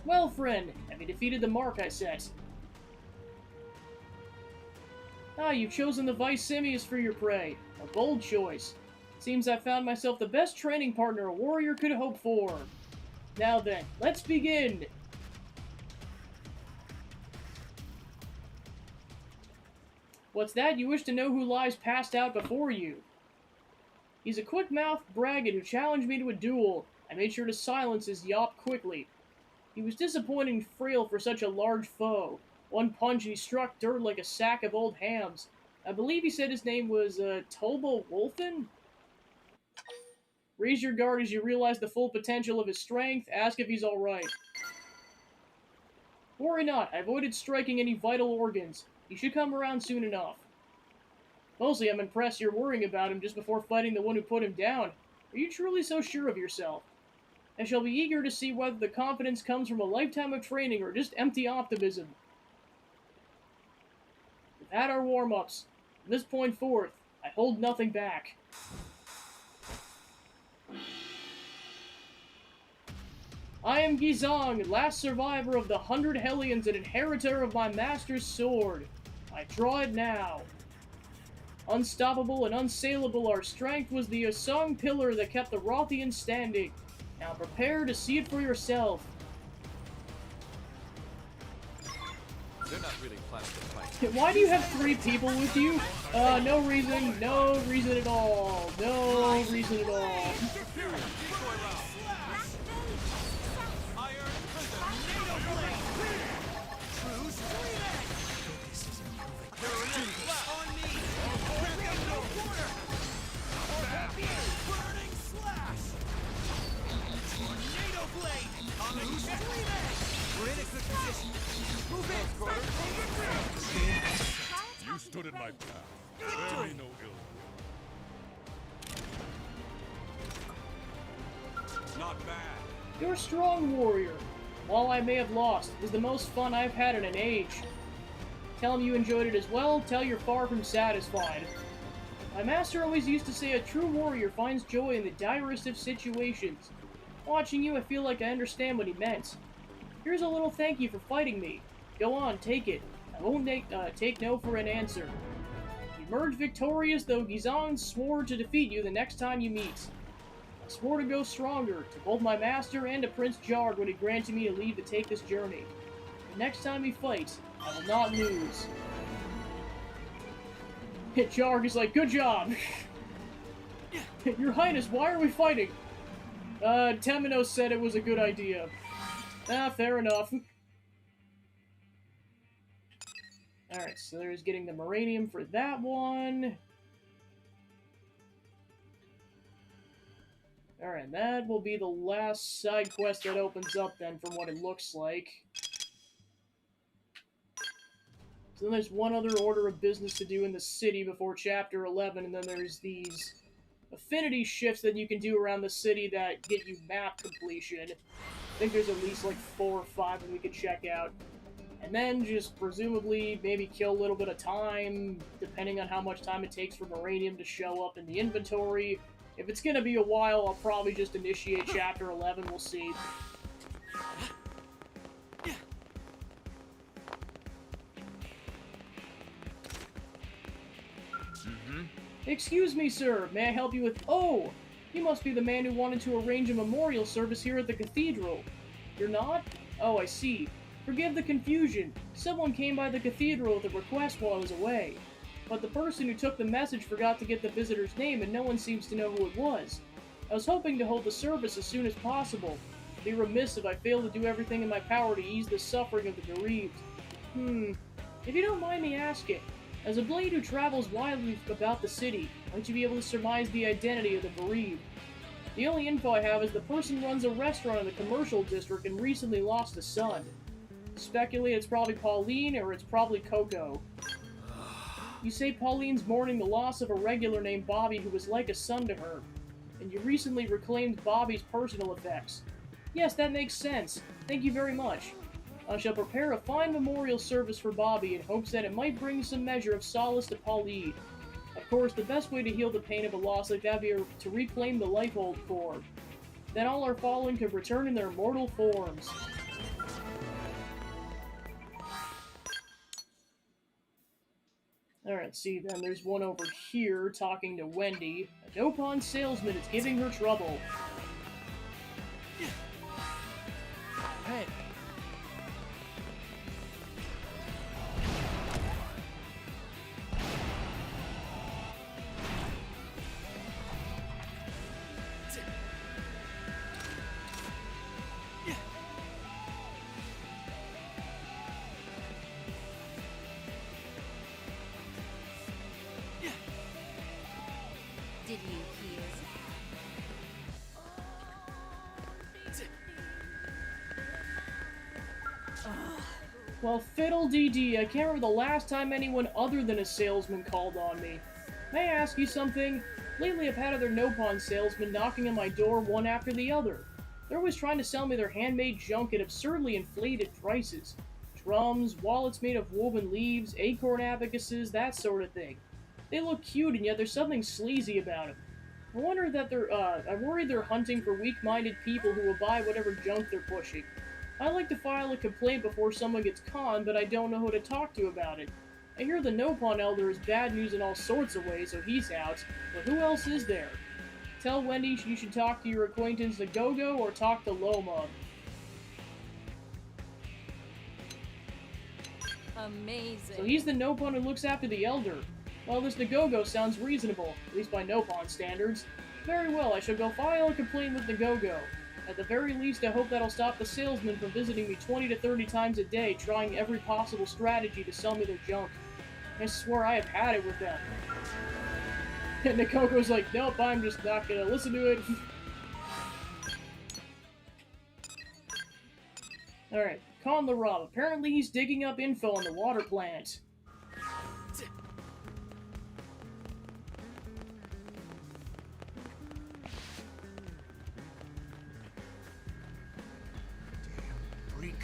Well, friend, have you defeated the mark I set? Ah, you've chosen the Vice Simius for your prey. A bold choice. Seems I found myself the best training partner a warrior could hope for. Now then, let's begin! What's that? You wish to know who lies passed out before you? He's a quick-mouthed braggart who challenged me to a duel. I made sure to silence his yawp quickly. He was disappointing frail for such a large foe. One punch and he struck dirt like a sack of old hams. I believe he said his name was, Tobo Wolfen? Raise your guard as you realize the full potential of his strength. Ask if he's alright. Worry not, I avoided striking any vital organs. He should come around soon enough. Mostly I'm impressed you're worrying about him just before fighting the one who put him down. Are you truly so sure of yourself? I shall be eager to see whether the confidence comes from a lifetime of training or just empty optimism. We've had our warm-ups. From this point forth, I hold nothing back. I am Gizong, last survivor of the 100 Hellions and inheritor of my master's sword. I draw it now. Unstoppable and unsaleable, our strength was the Asung pillar that kept the Rothians standing. Now prepare to see it for yourself. They're not really planning to fight. Why do you have 3 people with you? No reason. No reason at all. No reason at all. You stood in my path. Bear me no ill. Not bad. You're a strong warrior. While I may have lost, it was the most fun I've had in an age. Tell him you enjoyed it as well, tell you're far from satisfied. My master always used to say a true warrior finds joy in the direst of situations. Watching you, I feel like I understand what he meant. Here's a little thank you for fighting me. Go on, take it. I won't take no for an answer. You emerge victorious, though Gizong swore to defeat you the next time you meet. I swore to go stronger, to both my master and to Prince Jarg when he granted me leave to take this journey. The next time we fight, I will not lose. Jarg is like, good job! Your Highness, why are we fighting? Temenos said it was a good idea. Ah, fair enough. Alright, so there's getting the Moranium for that one. Alright, that will be the last side quest that opens up then, from what it looks like. So then there's one other order of business to do in the city before Chapter 11, and then there's these affinity shifts that you can do around the city that get you map completion. I think there's at least like 4 or 5 that we could check out. And then just presumably maybe kill a little bit of time, depending on how much time it takes for Moranium to show up in the inventory. If it's gonna be a while, I'll probably just initiate Chapter 11, we'll see. Excuse me, sir. May I help you with... Oh! You must be the man who wanted to arrange a memorial service here at the cathedral. You're not? Oh, I see. Forgive the confusion. Someone came by the cathedral with a request while I was away. But the person who took the message forgot to get the visitor's name and no one seems to know who it was. I was hoping to hold the service as soon as possible. Be remiss if I failed to do everything in my power to ease the suffering of the bereaved. If you don't mind me asking, as a blade who travels widely about the city, might you be able to surmise the identity of the bereaved? The only info I have is the person runs a restaurant in the commercial district and recently lost a son. Speculate it's probably Pauline, or it's probably Coco. You say Pauline's mourning the loss of a regular named Bobby who was like a son to her, and you recently reclaimed Bobby's personal effects. Yes, that makes sense. Thank you very much. I shall prepare a fine memorial service for Bobby in hopes that it might bring some measure of solace to Pauline. Of course, the best way to heal the pain of a loss like that would be to reclaim the Lifehold form. Then all our fallen could return in their mortal forms. Alright, see then, there's one over here talking to Wendy. A Nopon salesman is giving her trouble. Hey. Did you hear? Well, fiddle-dee-dee, I can't remember the last time anyone other than a salesman called on me. May I ask you something? Lately I've had other Nopon salesmen knocking on my door one after the other. They're always trying to sell me their handmade junk at absurdly inflated prices. Drums, wallets made of woven leaves, acorn abacuses, that sort of thing. They look cute, and yet there's something sleazy about them. I worry they're hunting for weak-minded people who will buy whatever junk they're pushing. I like to file a complaint before someone gets conned, but I don't know who to talk to about it. I hear the Nopon Elder is bad news in all sorts of ways, so he's out. But who else is there? Tell Wendy you should talk to your acquaintance the Go-Go or talk to Loma. Amazing. So he's the Nopon who looks after the Elder. Well, this Go-Go sounds reasonable, at least by Nopon standards. Very well, I shall go file a complaint with the Go-Go. At the very least, I hope that'll stop the salesman from visiting me 20 to 30 times a day, trying every possible strategy to sell me their junk. I swear I have had it with them. And the Go-Go's like, nope, I'm just not gonna listen to it. Alright, Con LaRob. Apparently he's digging up info on the water plant. Freak.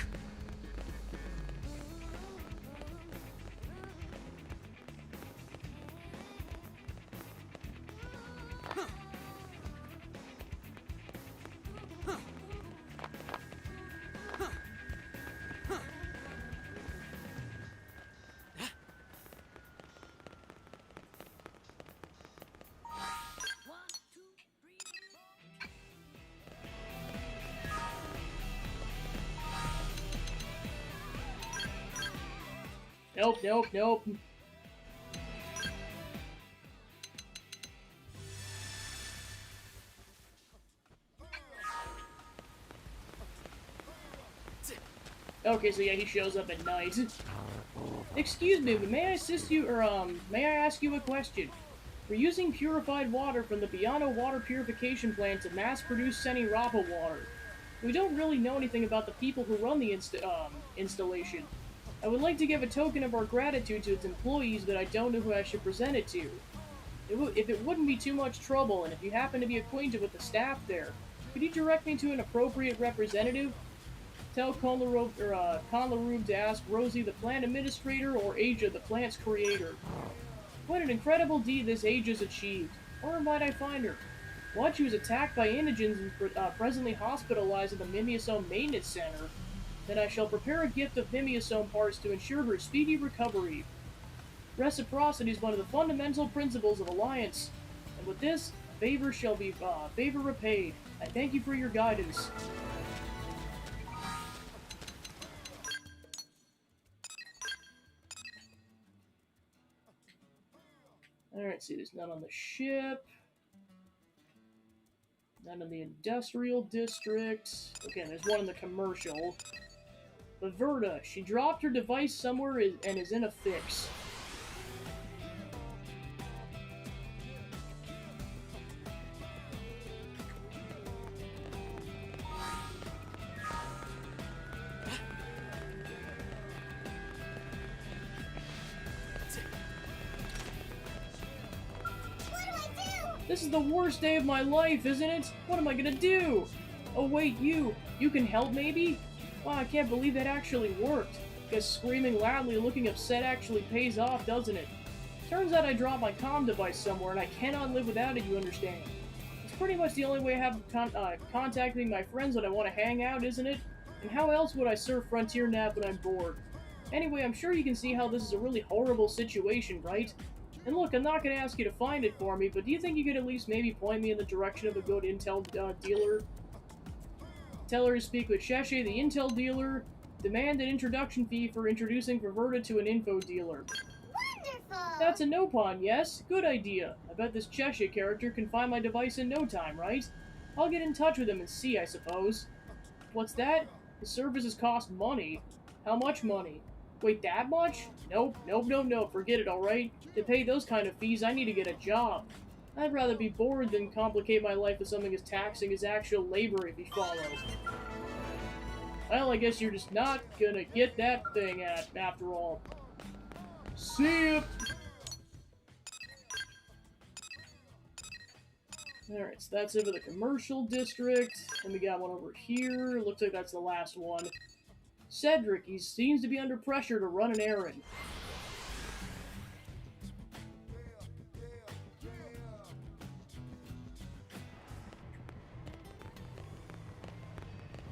Nope, nope, nope. Okay, so yeah, he shows up at night. Excuse me, but may I assist you, or, may I ask you a question? We're using purified water from the Biano water purification plant to mass-produce Senirapa water. We don't really know anything about the people who run the installation. I would like to give a token of our gratitude to its employees, but I don't know who I should present it to. If it wouldn't be too much trouble, and if you happen to be acquainted with the staff there, could you direct me to an appropriate representative? Tell Con LaRube to ask Rosie, the plant administrator, or Aja, the plant's creator. What an incredible deed this Aja's achieved. Where might I find her? What, she was attacked by indigents and presently hospitalized at the Mimiasome Maintenance Center. Then I shall prepare a gift of Mimiasome parts to ensure her speedy recovery. Reciprocity is one of the fundamental principles of alliance, and with this, favor shall be favor repaid. I thank you for your guidance. Alright, see, there's none on the ship. None in the industrial district. Okay, there's one in the commercial. Laverta, she dropped her device somewhere and is in a fix. This is the worst day of my life, isn't it? What am I gonna do? Oh wait, you can help maybe? Wow, I can't believe that actually worked. Guess screaming loudly and looking upset actually pays off, doesn't it? Turns out I dropped my comm device somewhere and I cannot live without it, you understand. It's pretty much the only way I have of contacting my friends when I want to hang out, isn't it? And how else would I surf Frontier Nav when I'm bored? Anyway, I'm sure you can see how this is a really horrible situation, right? And look, I'm not going to ask you to find it for me, but do you think you could at least maybe point me in the direction of a good intel dealer? Tell her to speak with Sheshe, the intel dealer. Demand an introduction fee for introducing Perverted to an info dealer. Wonderful! That's a no-pun, yes? Good idea. I bet this Cheshire character can find my device in no time, right? I'll get in touch with him and see, I suppose. What's that? The services cost money. How much money? Wait, that much? Nope, forget it, alright? To pay those kind of fees, I need to get a job. I'd rather be bored than complicate my life with something as taxing as actual labor, if you follow. Well, I guess you're just not gonna get that thing after all. See ya! Alright, so that's it for the commercial district. And we got one over here. Looks like that's the last one. Cedric, he seems to be under pressure to run an errand.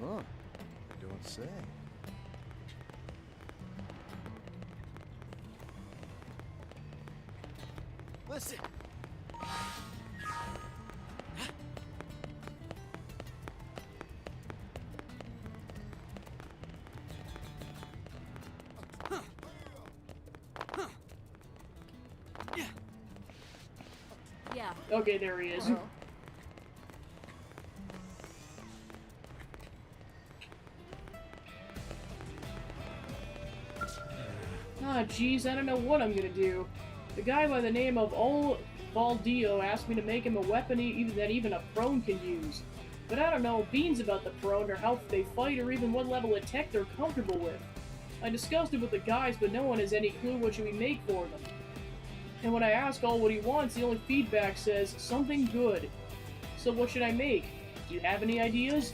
Huh. I don't say. Listen. Yeah. Okay, there he is. Ah, jeez, I don't know what I'm gonna do. The guy by the name of Ol Valdio asked me to make him a weapon that even a prone can use. But I don't know beans about the prone, or how they fight, or even what level of tech they're comfortable with. I discussed it with the guys, but no one has any clue what should we make for them. And when I ask Ol what he wants, the only feedback says, something good. So what should I make? Do you have any ideas?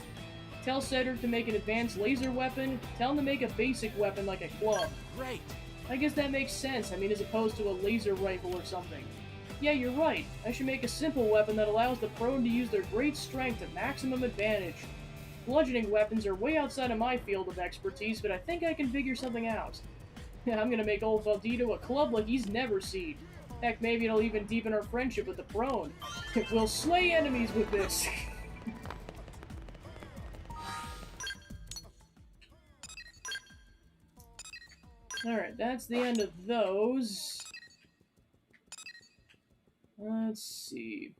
Tell Cedric to make an advanced laser weapon. Tell him to make a basic weapon like a club. Great. I guess that makes sense, I mean, as opposed to a laser rifle or something. Yeah, you're right. I should make a simple weapon that allows the prone to use their great strength to maximum advantage. Bludgeoning weapons are way outside of my field of expertise, but I think I can figure something out. I'm gonna make old Valdito a club like he's never seen. Heck, maybe it'll even deepen our friendship with the prone. We'll slay enemies with this! Alright, that's the end of those. Let's see.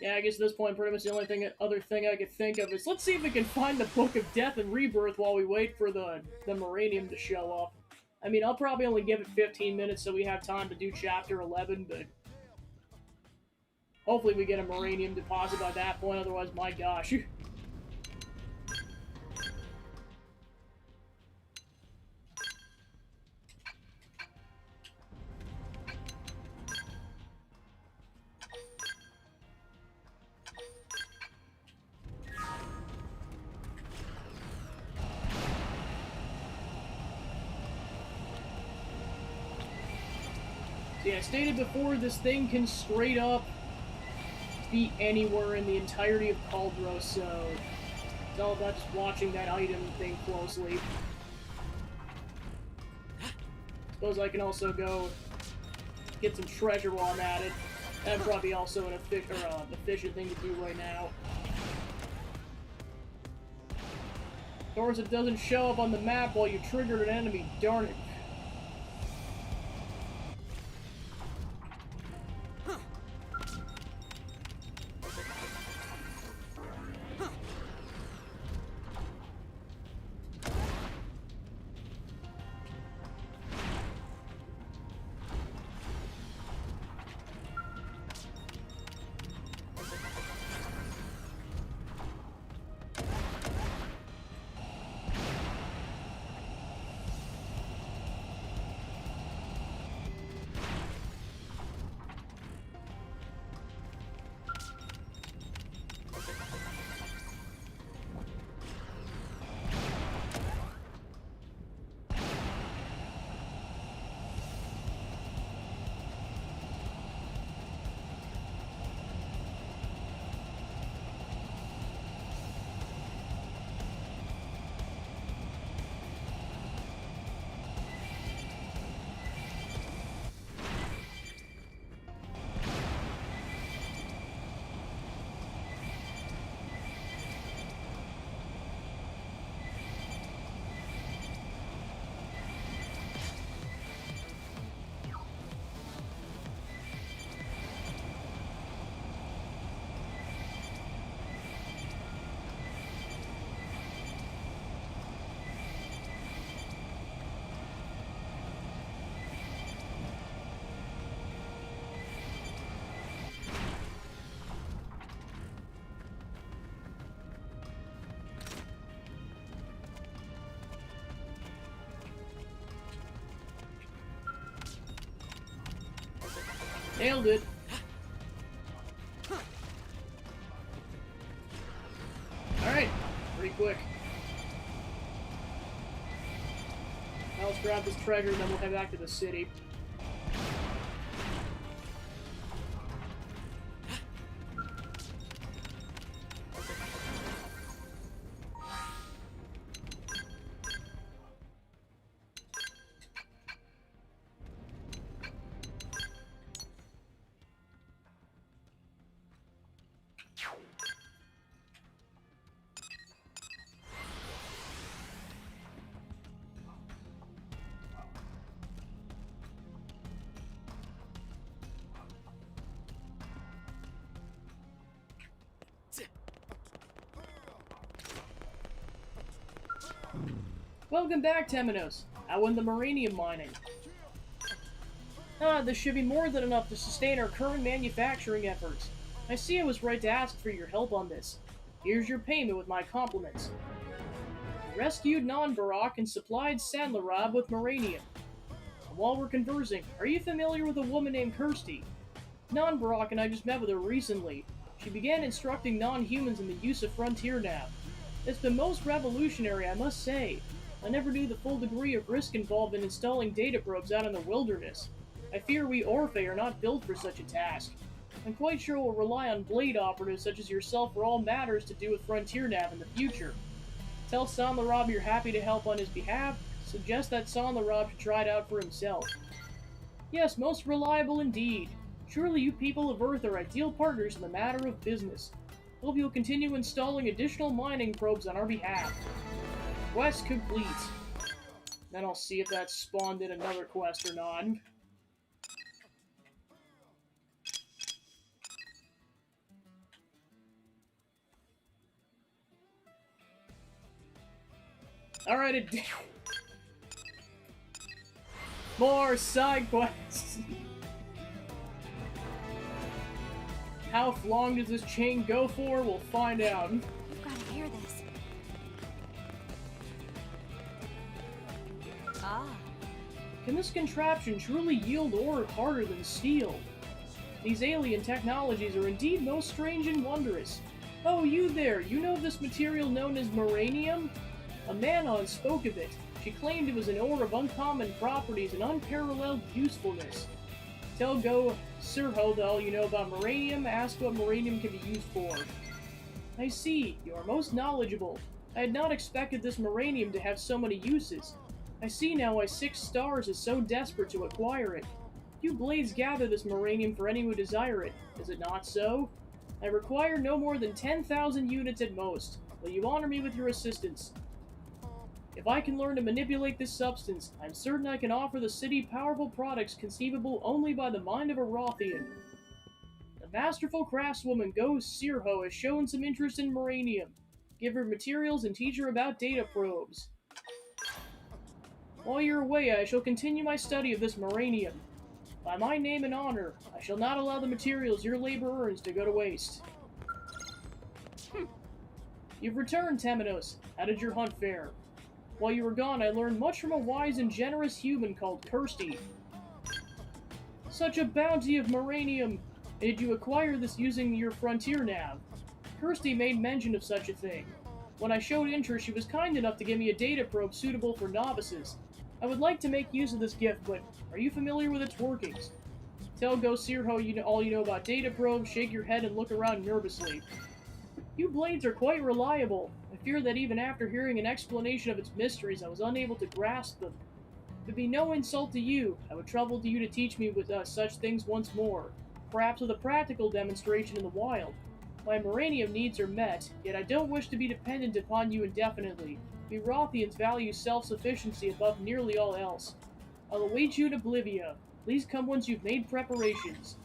Yeah, I guess at this point, pretty much the only other thing I could think of is, let's see if we can find the Book of Death and Rebirth while we wait for the Moranium to show up. I mean, I'll probably only give it 15 minutes so we have time to do Chapter 11, but hopefully we get a Moranium deposit by that point, otherwise, my gosh. Yeah, I stated before, this thing can straight up be anywhere in the entirety of Caldros, so it's all about just watching that item thing closely. Suppose I can also go get some treasure while I'm at it. That'd probably also an efficient thing to do right now. Of course, it doesn't show up on the map while you triggered an enemy, darn it. Nailed it. Alright, pretty quick. Now let's grab this treasure and then we'll head back to the city. Welcome back, Temenos. How went the Moranium mining? This should be more than enough to sustain our current manufacturing efforts. I see I was right to ask for your help on this. Here's your payment with my compliments. You rescued Non-Barak and supplied Sandlarab with Moranium. And while we're conversing, are you familiar with a woman named Kirsty? Non-Barak and I just met with her recently. She began instructing non-humans in the use of Frontier Nav. It's been most revolutionary, I must say. I never knew the full degree of risk involved in installing data probes out in the wilderness. I fear we Orphe are not built for such a task. I'm quite sure we'll rely on Blade operatives such as yourself for all matters to do with Frontier Nav in the future. Tell Sandlarab you're happy to help on his behalf. Suggest that Sandlarab should try it out for himself. Yes, most reliable indeed. Surely you people of Earth are ideal partners in the matter of business. Hope you'll continue installing additional mining probes on our behalf. Quest complete. Then I'll see if that spawned in another quest or not. Alright, it did. More side quests! How long does this chain go for? We'll find out. You've got to hear this. Ah. Can this contraption truly yield ore harder than steel? These alien technologies are indeed most strange and wondrous. Oh, you there, you know this material known as Moranium? A Manon spoke of it. She claimed it was an ore of uncommon properties and unparalleled usefulness. Tell Go Sirho that all you know about Moranium, ask what Moranium can be used for. I see, you are most knowledgeable. I had not expected this Moranium to have so many uses. I see now why 6 Stars is so desperate to acquire it. You Blades gather this Moranium for any who desire it, is it not so? I require no more than 10,000 units at most. Will you honor me with your assistance? If I can learn to manipulate this substance, I'm certain I can offer the city powerful products conceivable only by the mind of a Rothian. The masterful craftswoman Go Sirho has shown some interest in Moranium. Give her materials and teach her about data probes. While you're away, I shall continue my study of this Moranium. By my name and honor, I shall not allow the materials your labor earns to go to waste. You've returned, Temenos. How did your hunt fare? While you were gone, I learned much from a wise and generous human called Kirsty. Such a bounty of Moranium! Did you acquire this using your Frontier Nav? Kirsty made mention of such a thing. When I showed interest, she was kind enough to give me a data probe suitable for novices. I would like to make use of this gift, but are you familiar with its workings? Tell Go Sirho all you know about data probes, shake your head, and look around nervously. You Blades are quite reliable. I fear that even after hearing an explanation of its mysteries, I was unable to grasp them. If it be no insult to you, I would trouble to you to teach me with such things once more, perhaps with a practical demonstration in the wild. My Moranium needs are met, yet I don't wish to be dependent upon you indefinitely. We Rothians value self-sufficiency above nearly all else. I'll await you in Oblivia. Please come once you've made preparations.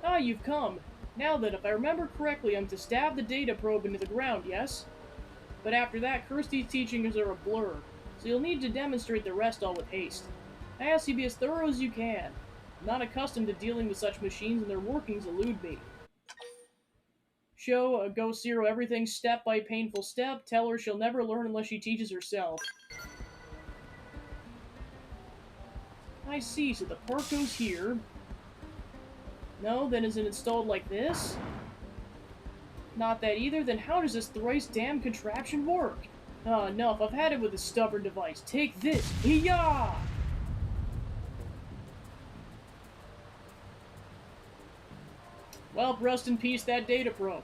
Ah, you've come. Now then, if I remember correctly, I'm to stab the data probe into the ground, yes? But after that, Kirsty's teachings are a blur, so you'll need to demonstrate the rest all with haste. I ask you to be as thorough as you can. I'm not accustomed to dealing with such machines and their workings elude me. Show Ghost Zero everything step by painful step. Tell her she'll never learn unless she teaches herself. I see, so the part goes here. No, then is it installed like this? Not that either, then how does this thrice damn contraption work? Enough, I've had it with this stubborn device. Take this! Hee-yah! Well, rest in peace, that data probe.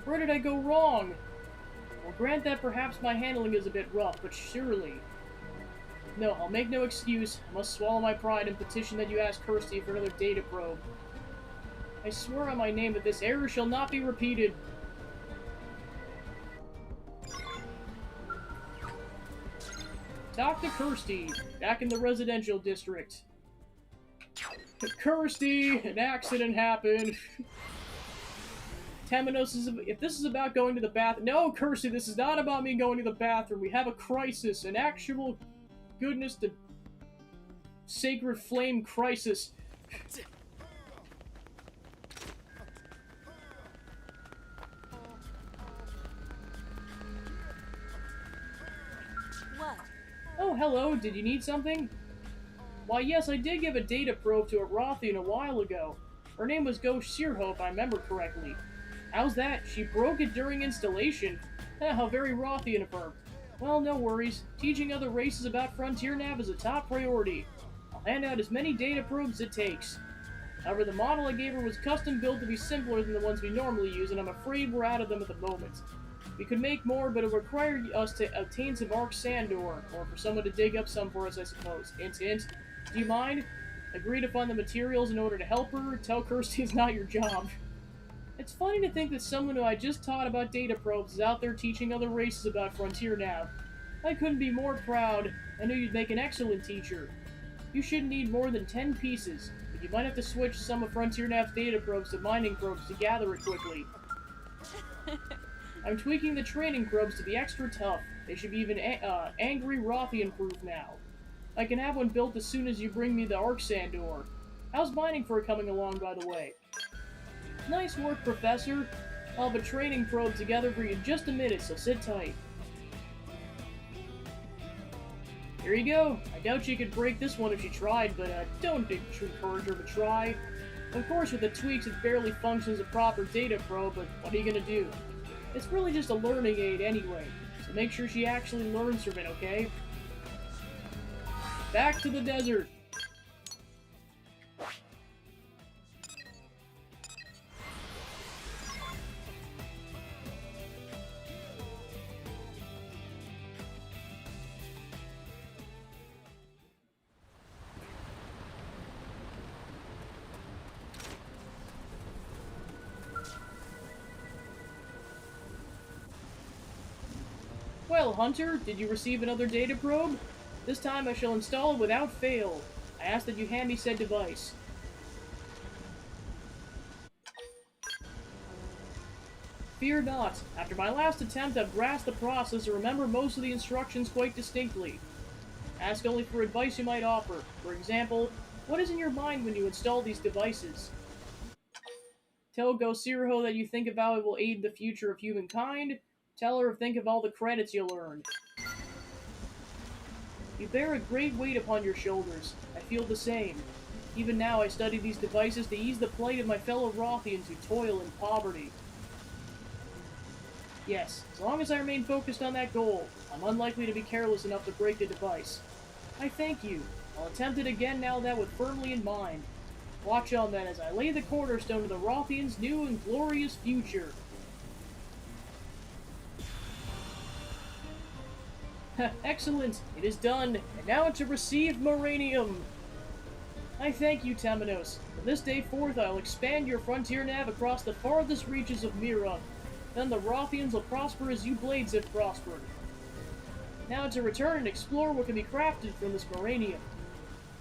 Where did I go wrong? Well, grant that perhaps my handling is a bit rough, but surely... No, I'll make no excuse. I must swallow my pride and petition that you ask Kirsty for another data probe. I swear on my name that this error shall not be repeated. Talk to Kirsty, back in the residential district. Kirsty, an accident happened. Temenos is... If this is about going to the bathroom... No, Kirsty, this is not about me going to the bathroom. We have a crisis, an actual... goodness to... sacred flame crisis. What? Oh, hello, did you need something? Why, yes, I did give a data probe to a Rothian a while ago. Her name was Ghost Zero, if I remember correctly. How's that? She broke it during installation. How very Rothian of her. Well, no worries. Teaching other races about Frontier Nav is a top priority. I'll hand out as many data probes as it takes. However, the model I gave her was custom built to be simpler than the ones we normally use, and I'm afraid we're out of them at the moment. We could make more, but it would require us to obtain some Arc Sandor, or for someone to dig up some for us, I suppose. Hint, hint. Do you mind? Agree to fund the materials in order to help her? Tell Kirsty it's not your job. It's funny to think that someone who I just taught about data probes is out there teaching other races about Frontier Nav. I couldn't be more proud. I knew you'd make an excellent teacher. You shouldn't need more than 10 pieces, but you might have to switch some of Frontier Nav's data probes to mining probes to gather it quickly. I'm tweaking the training probes to be extra tough. They should be even angry Rothian proof now. I can have one built as soon as you bring me the Arc Sandor. How's mining for coming along, by the way? Nice work, Professor. I'll have a training probe together for you in just a minute, so sit tight. Here you go. I doubt she could break this one if she tried, but don't encourage her to try. Of course, with the tweaks, it barely functions as a proper data probe, but what are you gonna do? It's really just a learning aid anyway, so make sure she actually learns from it, okay? Back to the desert. Well, Hunter, did you receive another data probe? This time I shall install it without fail. I ask that you hand me said device. Fear not. After my last attempt, I've grasped the process and remember most of the instructions quite distinctly. Ask only for advice you might offer. For example, what is in your mind when you install these devices? Tell Ghost Zero that you think of how it will aid the future of humankind. Tell her think of all the credits you'll earn. You bear a great weight upon your shoulders. I feel the same. Even now I study these devices to ease the plight of my fellow Rothians who toil in poverty. Yes, as long as I remain focused on that goal, I'm unlikely to be careless enough to break the device. I thank you. I'll attempt it again now that with firmly in mind. Watch on then as I lay the cornerstone to the Rothians' new and glorious future. Excellent! It is done, and now to receive Moranium! I thank you, Temenos. From this day forth, I'll expand your Frontier Nav across the farthest reaches of Mira. Then the Rothians will prosper as you Blades have prospered. Now to return and explore what can be crafted from this Moranium.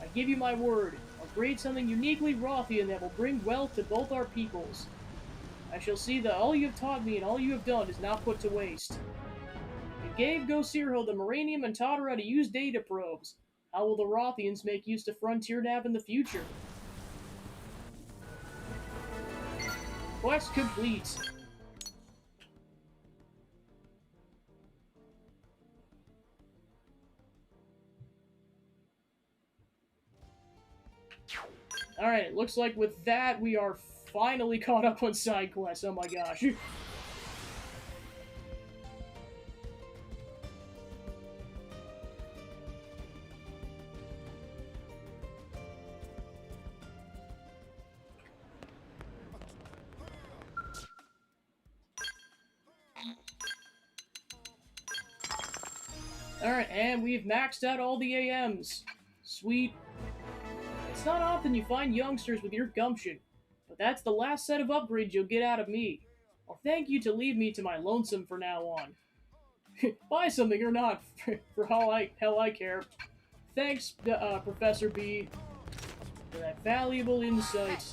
I give you my word. I'll create something uniquely Rothian that will bring wealth to both our peoples. I shall see that all you have taught me and all you have done is not put to waste. You gave Gosirho the Moranium and taught her how to use data probes. How will the Rothians make use of Frontier Nav in the future? Quest complete. Alright, looks like with that, we are finally caught up on side quests. Oh my gosh. Alright, and we've maxed out all the AMs. Sweet. It's not often you find youngsters with your gumption, but that's the last set of upgrades you'll get out of me. I'll thank you to leave me to my lonesome from now on. Buy something or not, for hell I care. Thanks, Professor B, for that valuable insight.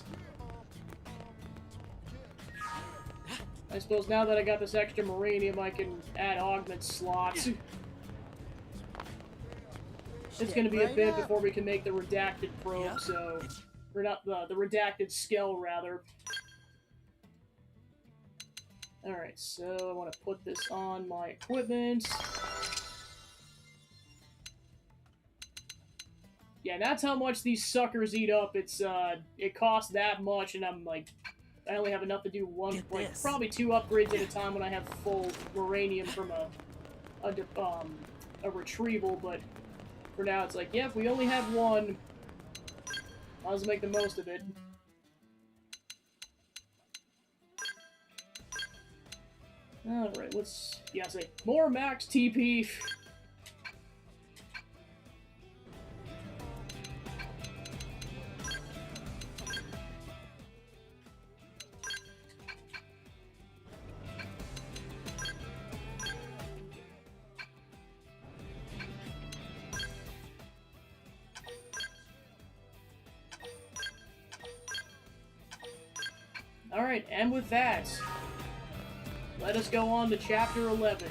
I suppose now that I got this extra Moranium, I can add augment slots. It's gonna be a bit before we can make the redacted probe, so... Or not, the redacted skell, rather. Alright, so I want to put this on my equipment. Yeah, that's how much these suckers eat up. It's, it costs that much, and I'm, like... I only have enough to do one, like, probably 2 upgrades at a time when I have full Moranium from a retrieval, but... For now, it's like, yeah, if we only have one, might as well make the most of it. Alright, let's... Yeah, say, more max TP. Alright, and with that, let us go on to Chapter 11.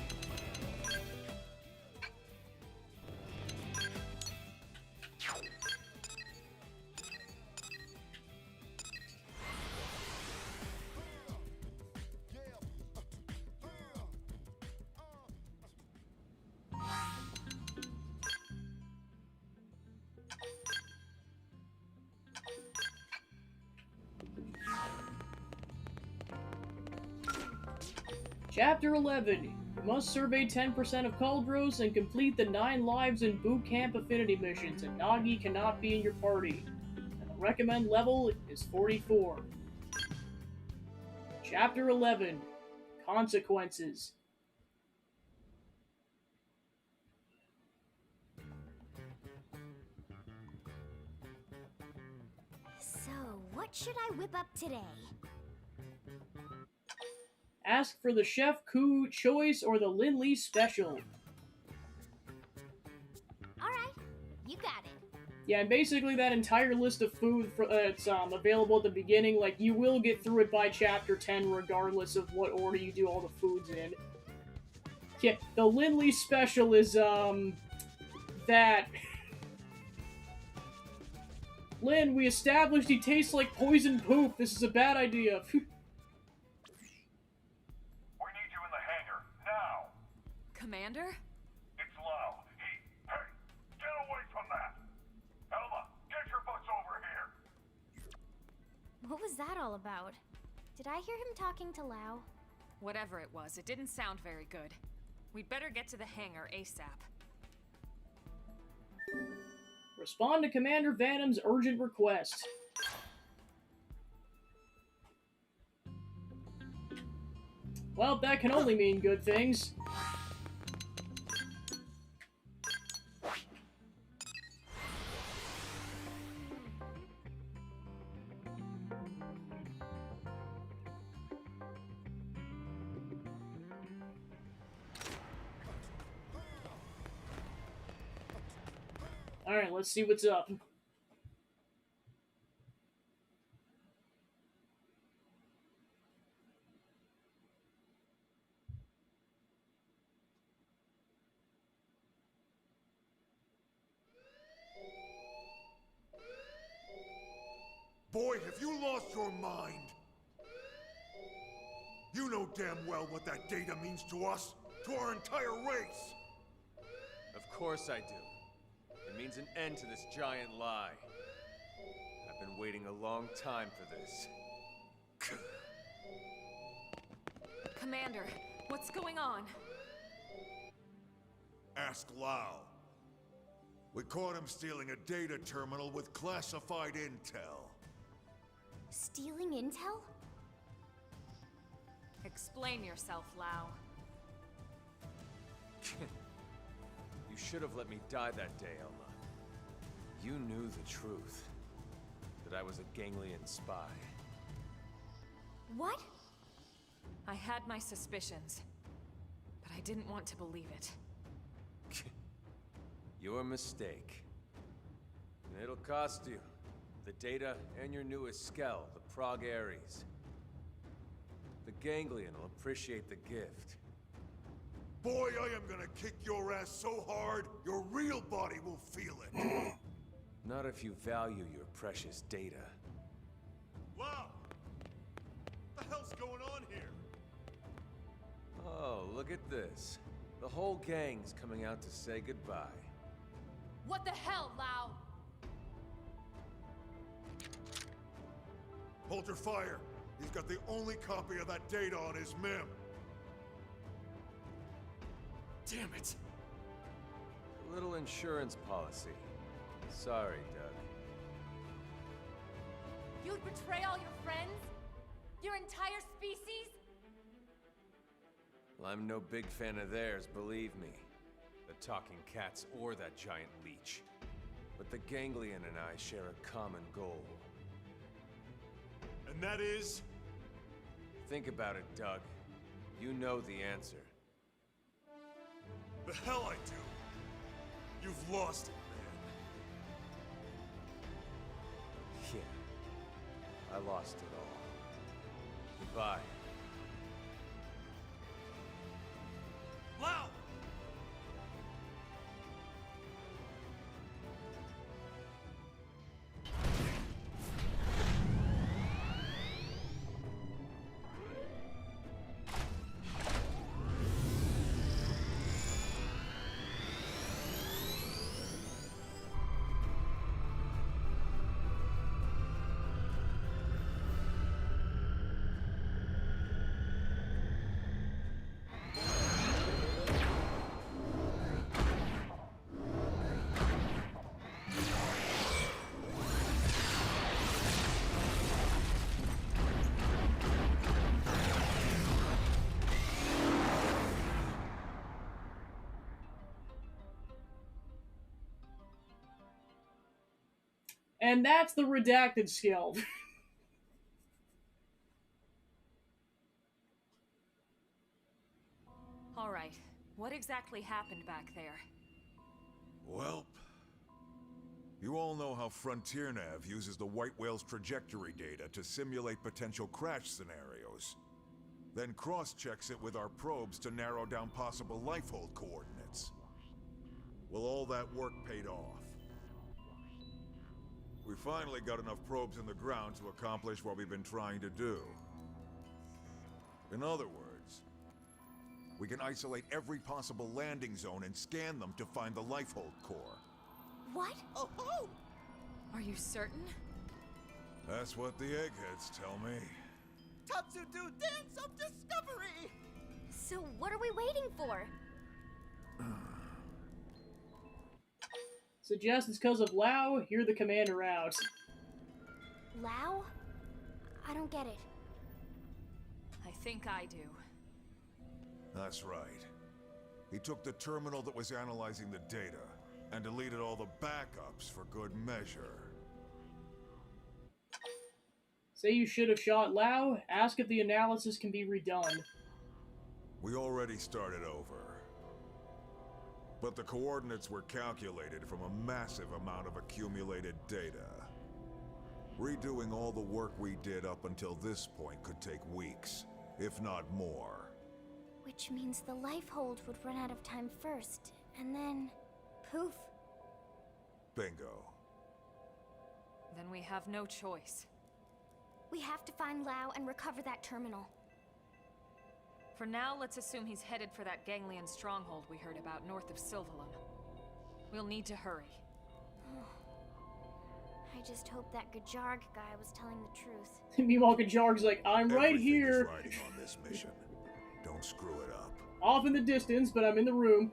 Chapter 11. You must survey 10% of Cauldros and complete the 9 lives in boot camp affinity missions, and Nagi cannot be in your party. And the recommend level is 44. Chapter 11. Consequences. So, what should I whip up today? Ask for the Chef Coup Choice or the Lin Lee Special. Alright, you got it. Yeah, and basically that entire list of food that's available at the beginning, like, you will get through it by Chapter 10 regardless of what order you do all the foods in. Yeah, the Lin Lee Special is, that... Lin, we established he tastes like poison poop. This is a bad idea. Commander? It's Lau. Hey, get away from that! Elma, get your butts over here! What was that all about? Did I hear him talking to Lau? Whatever it was, it didn't sound very good. We'd better get to the hangar ASAP. Respond to Commander Vanham's urgent request. Well, that can only mean good things. Alright, let's see what's up. Boy, have you lost your mind! You know damn well what that data means to us, to our entire race! Of course I do. It means an end to this giant lie. I've been waiting a long time for this. Commander, what's going on? Ask Lau. We caught him stealing a data terminal with classified intel. Stealing intel? Explain yourself, Lau. You should have let me die that day, Elma. You knew the truth. That I was a ganglion spy. What? I had my suspicions, but I didn't want to believe it. Your mistake. And it'll cost you. The data and your newest skell, the Prog Ares. The ganglion will appreciate the gift. Boy, I am gonna kick your ass so hard, your real body will feel it. Not if you value your precious data. Wow! What the hell's going on here? Oh, look at this. The whole gang's coming out to say goodbye. What the hell, Lau? Hold your fire. He's got the only copy of that data on his MIM. Damn it! A little insurance policy. Sorry, Doug. You'd betray all your friends? Your entire species? Well, I'm no big fan of theirs, believe me. The talking cats or that giant leech. But the ganglion and I share a common goal. And that is? Think about it, Doug. You know the answer. The hell I do. You've lost it, man. Yeah. I lost it all. Goodbye. Lau! And that's the redacted skill. All right, what exactly happened back there? Welp. You all know how Frontier Nav uses the White Whale's trajectory data to simulate potential crash scenarios. Then cross-checks it with our probes to narrow down possible lifehold coordinates. Well, all that work paid off. We finally got enough probes in the ground to accomplish what we've been trying to do. In other words, we can isolate every possible landing zone and scan them to find the lifehold core. What? Oh ho! Are you certain? That's what the eggheads tell me. Tatsu do dance of discovery! So what are we waiting for? Suggest it's because of Lau, hear the commander out. Lau? I don't get it. I think I do. That's right. He took the terminal that was analyzing the data and deleted all the backups for good measure. Say you should have shot Lau, ask if the analysis can be redone. We already started over. But the coordinates were calculated from a massive amount of accumulated data. Redoing all the work we did up until this point could take weeks, if not more. Which means the lifehold would run out of time first, and then... poof. Bingo. Then we have no choice. We have to find Lao and recover that terminal. For now, let's assume he's headed for that ganglion stronghold we heard about north of Sylvalum. We'll need to hurry. I just hope that Gajarg guy was telling the truth. Meanwhile, Gajarg's like, I'm right Everything here. is riding on this mission. Don't screw it up. Off in the distance, but I'm in the room.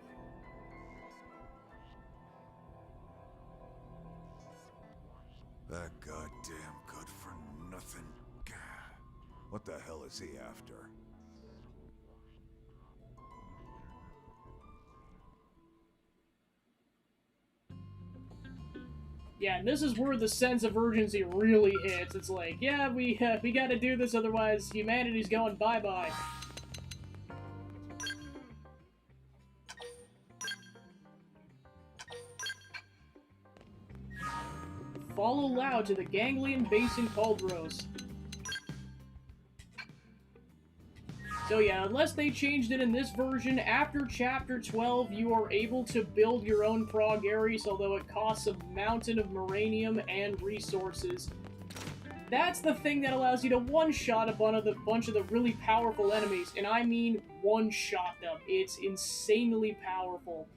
That goddamn good-for-nothing... What the hell is he after? Yeah, and this is where the sense of urgency really hits. It's like, yeah, we gotta do this, otherwise humanity's going bye-bye. Follow Lao to the Ganglion Basin Cauldros. So yeah, unless they changed it in this version, after Chapter 12, you are able to build your own Prog Ares, although it costs a mountain of Moranium and resources. That's the thing that allows you to one-shot a bunch of the really powerful enemies, and I mean one-shot them. It's insanely powerful.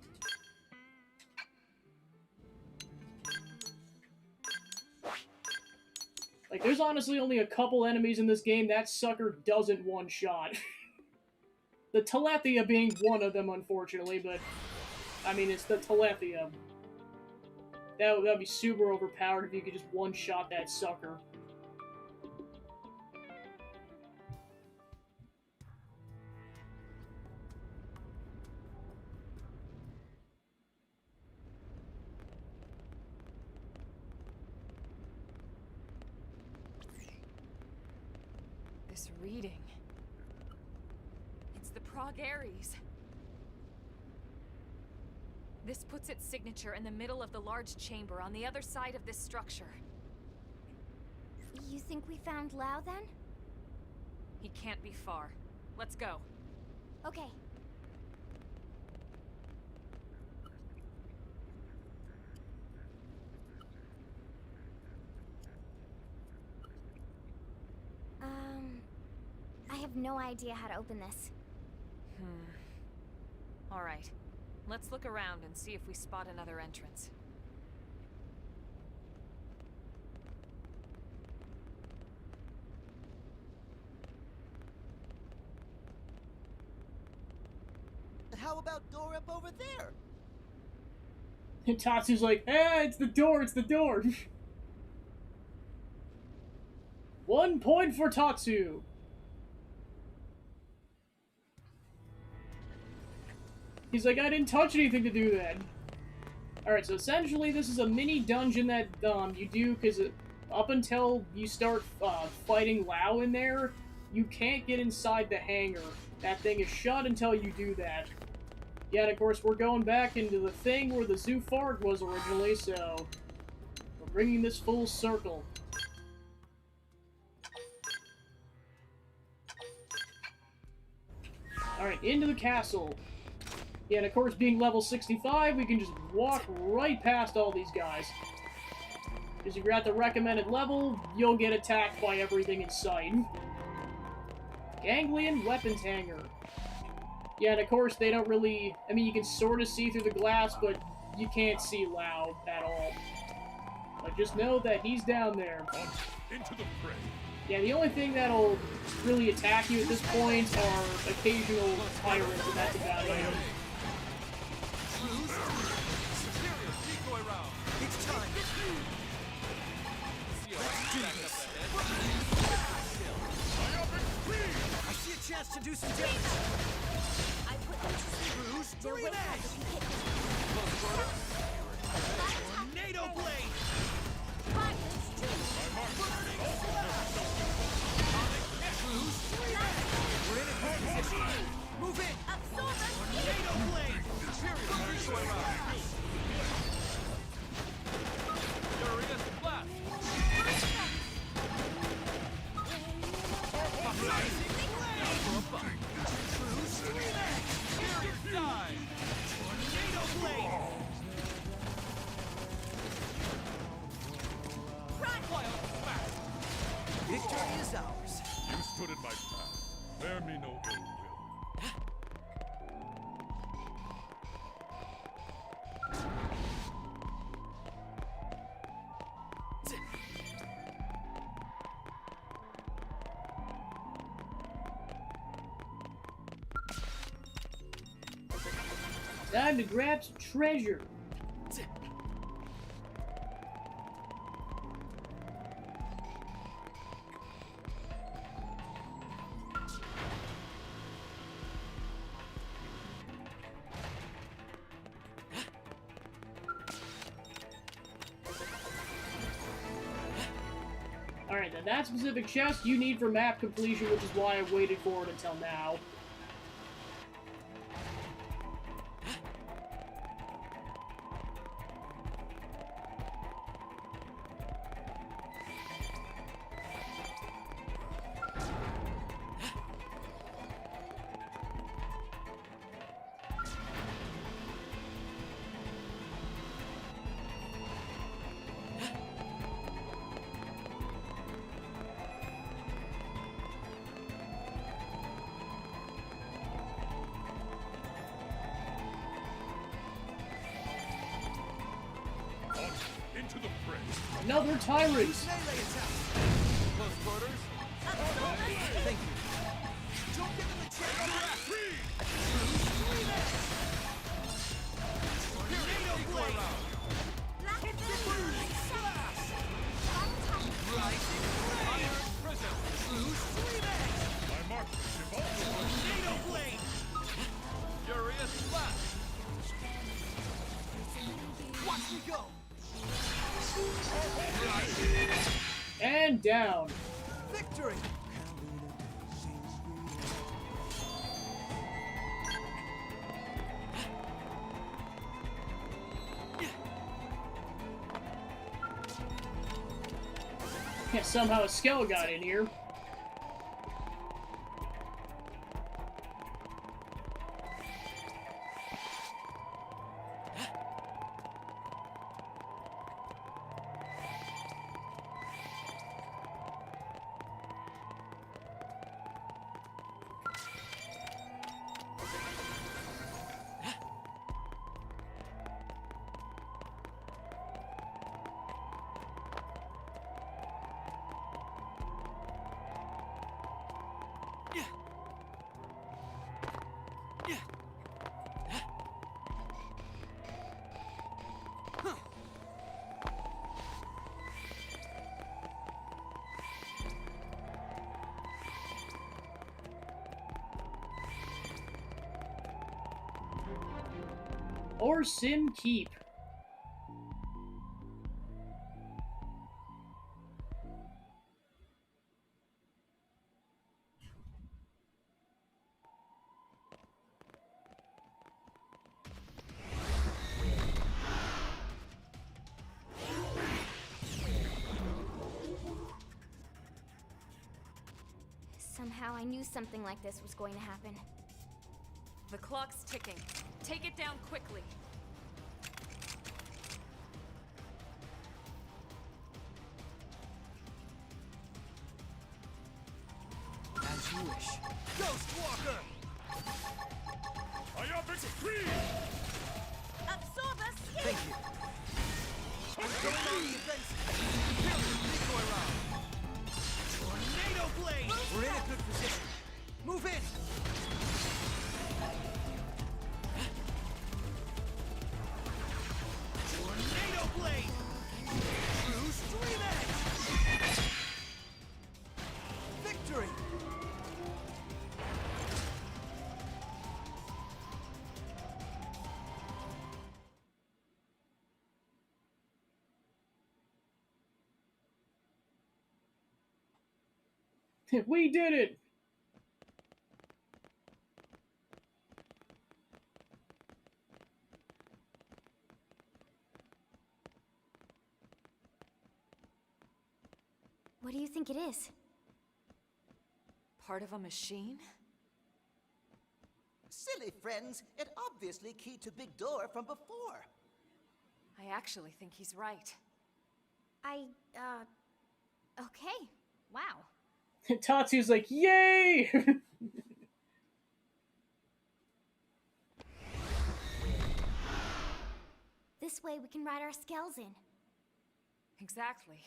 Like, there's honestly only a couple enemies in this game that sucker doesn't one-shot. The Telethia being one of them, unfortunately, but... I mean, it's the Telethia. That would be super overpowered if you could just one-shot that sucker. This reading... It's the Prog Ares. This puts its signature in the middle of the large chamber on the other side of this structure. You think we found Lao then? He can't be far. Let's go. Okay. I have no idea how to open this. All right. Let's look around and see if we spot another entrance. How about door up over there? And Tatsu's like, eh, it's the door, it's the door. 1 point for Tatsu. He's like, I didn't touch anything to do that. Alright, so essentially this is a mini dungeon that you do, because up until you start fighting Lao in there, you can't get inside the hangar. That thing is shut until you do that. Yeah, and of course we're going back into the thing where the Zoo Fart was originally, so we're bringing this full circle. Alright, into the castle. Yeah, and of course, being level 65, we can just walk right past all these guys. Because if you're at the recommended level, you'll get attacked by everything in sight. Ganglion Weapons Hanger. Yeah, and of course, they don't really... I mean, you can sort of see through the glass, but you can't see Lao at all. But just know that he's down there. Into the fray. Yeah, the only thing that'll really attack you at this point are occasional tyrants, and that's about it. It's time. I see a chance to do some damage. I put them to sleep. Rouge, Their weight Tornado has Blade. We're in a good position. Move in. Tornado Blade. Victory treaded my path. Bear me no ill will. Time to grab some treasure. Alright, then that specific chest you need for map completion, which is why I waited for it until now. Into the fray. Another tyrant! Close quarters. Thank you. Don't give him a chance to rest. Tornado blade. Rising flame. Prism. Blue streaming. My marksmanship also. Tornado blade. Furious Flash! Watch me go. And down. Victory. Yeah, somehow a skeleton got in here. Or Sim Keep. Somehow I knew something like this was going to happen. The clock's ticking. Take it down quickly. As you wish. Ghost Walker! I offer free! Absorb us! Thank you. I'm going on the offensive. Imperial decoy round. Tornado blade! We're in a good position. Move in! Tornado blade! True stream edge! Victory! We did it! What do you think it is? Part of a machine? Silly friends, it obviously keyed to big door from before. I actually think he's right. Okay. Wow. Tatsu's like, yay! This way we can ride our skells in. Exactly.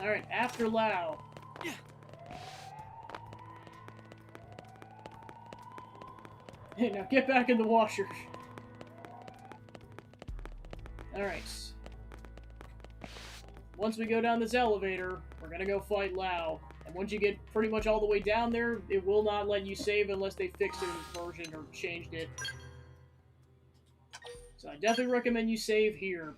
Alright, after Lao. Hey, now get back in the washer. Alright. Once we go down this elevator, we're gonna go fight Lao. And once you get pretty much all the way down there, it will not let you save unless they fixed it in this version or changed it. So I definitely recommend you save here.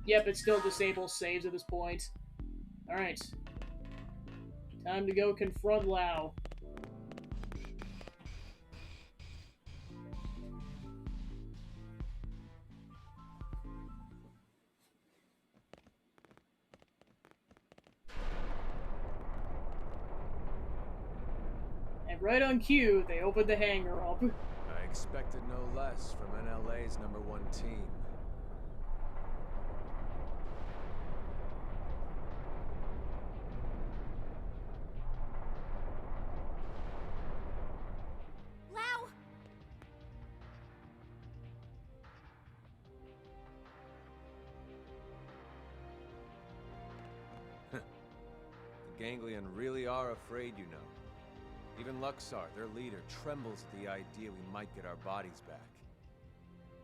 Yep, it still disables saves at this point. Alright. Time to go confront Lao. And right on cue, they open the hangar up. I expected no less from NLA's #1 team. Lao! The Ganglion really are afraid, you know. Even Luxar, their leader, trembles at the idea we might get our bodies back.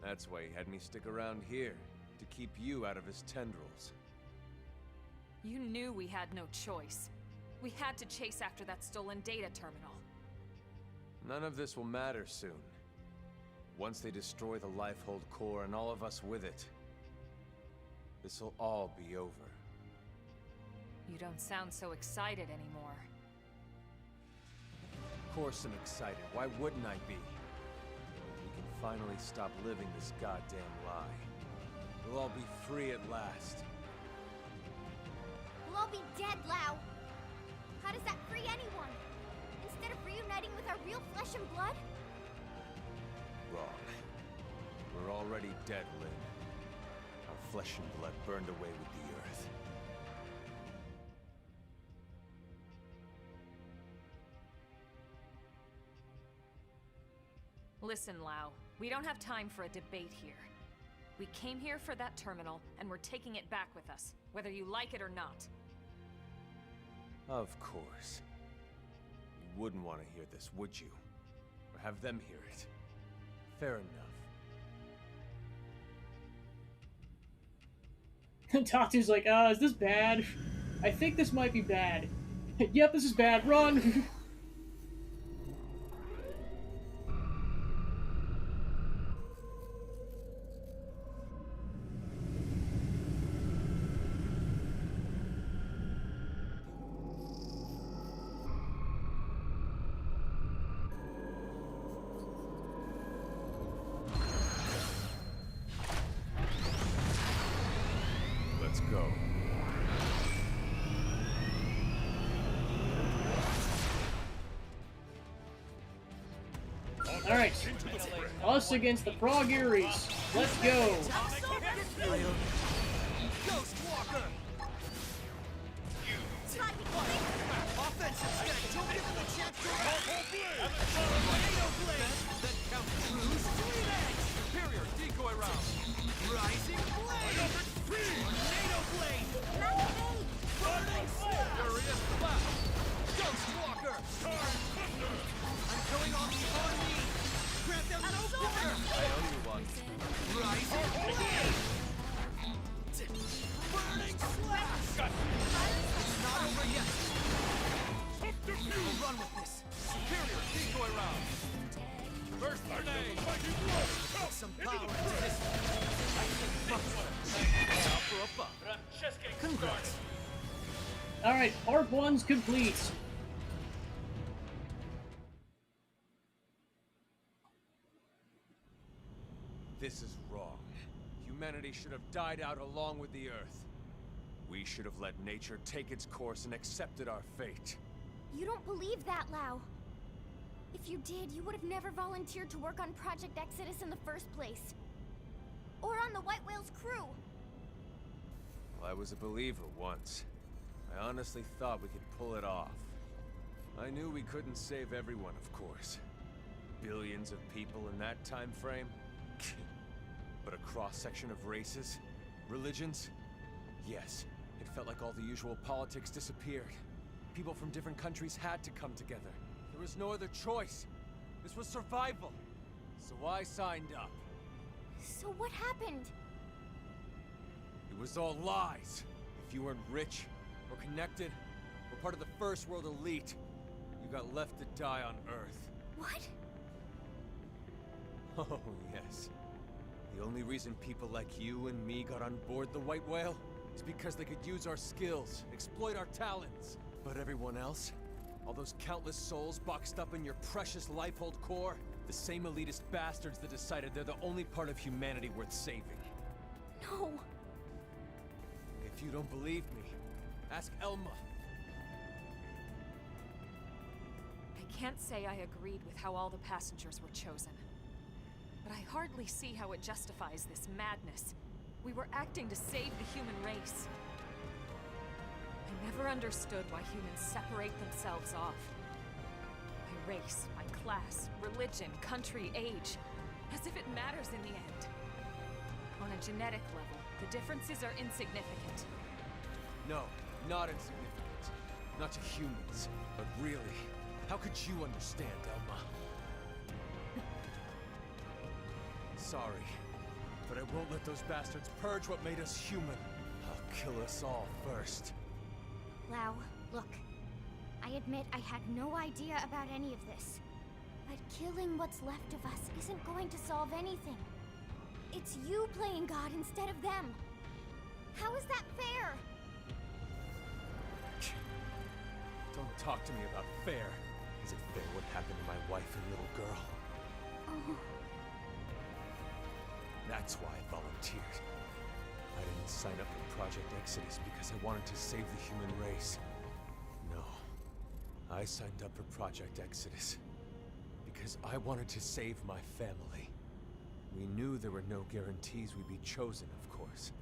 That's why he had me stick around here, to keep you out of his tendrils. You knew we had no choice. We had to chase after that stolen data terminal. None of this will matter soon. Once they destroy the Lifehold core and all of us with it, this'll all be over. You don't sound so excited anymore. Of course I'm excited. Why wouldn't I be? We can finally stop living this goddamn lie. We'll all be free at last. We'll all be dead, Lao. How does that free anyone? Instead of reuniting with our real flesh and blood? Wrong. We're already dead, Lynn. Our flesh and blood burned away with the earth. Listen, Lao. We don't have time for a debate here. We came here for that terminal, and we're taking it back with us, whether you like it or not. Of course. You wouldn't want to hear this, would you? Or have them hear it. Fair enough. Tatsu's like, is this bad? I think this might be bad. Yep, this is bad. Run! Let's go. Alright. Us against the Prague Aries. Let's go. Ghost Walker! Offensive schedule. Don't give him a chance to Tornado Blade! Then counter cruise. Fleet Edge! Superior decoy round. Rising Blade! Tornado Blade! Burning Slap! Furious Clap! Ghost Walker! I'm going on the knee! Grab them no corner! I owe you one. Rising Blade! Burning Slash! It's not over yet! We'll run with this! Superior decoy round! First grenade! Put some power into this one! Now for a buck! Congrats! Alright, part 1's complete. This is wrong. Humanity should have died out along with the Earth. We should have let nature take its course and accepted our fate. You don't believe that, Lau. If you did, you would have never volunteered to work on Project Exodus in the first place. Or on the White Whale's crew. Well, I was a believer once. I honestly thought we could pull it off. I knew we couldn't save everyone, of course. Billions of people in that time frame? But a cross-section of races? Religions? Yes, it felt like all the usual politics disappeared. People from different countries had to come together. There was no other choice. This was survival. So I signed up. So what happened? It was all lies. If you weren't rich, or connected, or part of the First World elite, you got left to die on Earth. What? Oh, yes. The only reason people like you and me got on board the White Whale is because they could use our skills, exploit our talents. But everyone else, all those countless souls boxed up in your precious Lifehold core, the same elitist bastards that decided they're the only part of humanity worth saving. No. If you don't believe me, ask Elma. I can't say I agreed with how all the passengers were chosen. But I hardly see how it justifies this madness. We were acting to save the human race. I never understood why humans separate themselves off. By race, by class, religion, country, age. As if it matters in the end. On a genetic level, the differences are insignificant. No, not insignificant. Not to humans. But really, how could you understand, Elma? Sorry, but I won't let those bastards purge what made us human. I'll kill us all first. Lau, look. I admit I had no idea about any of this. But killing what's left of us isn't going to solve anything. It's you playing God instead of them. How is that fair? Don't talk to me about fair. Is it fair what happened to my wife and little girl? Oh. That's why I volunteered. I didn't sign up for Project Exodus because I wanted to save the human race. No. I signed up for Project Exodus because I wanted to save my family. We knew there were no guarantees we'd be chosen, of course.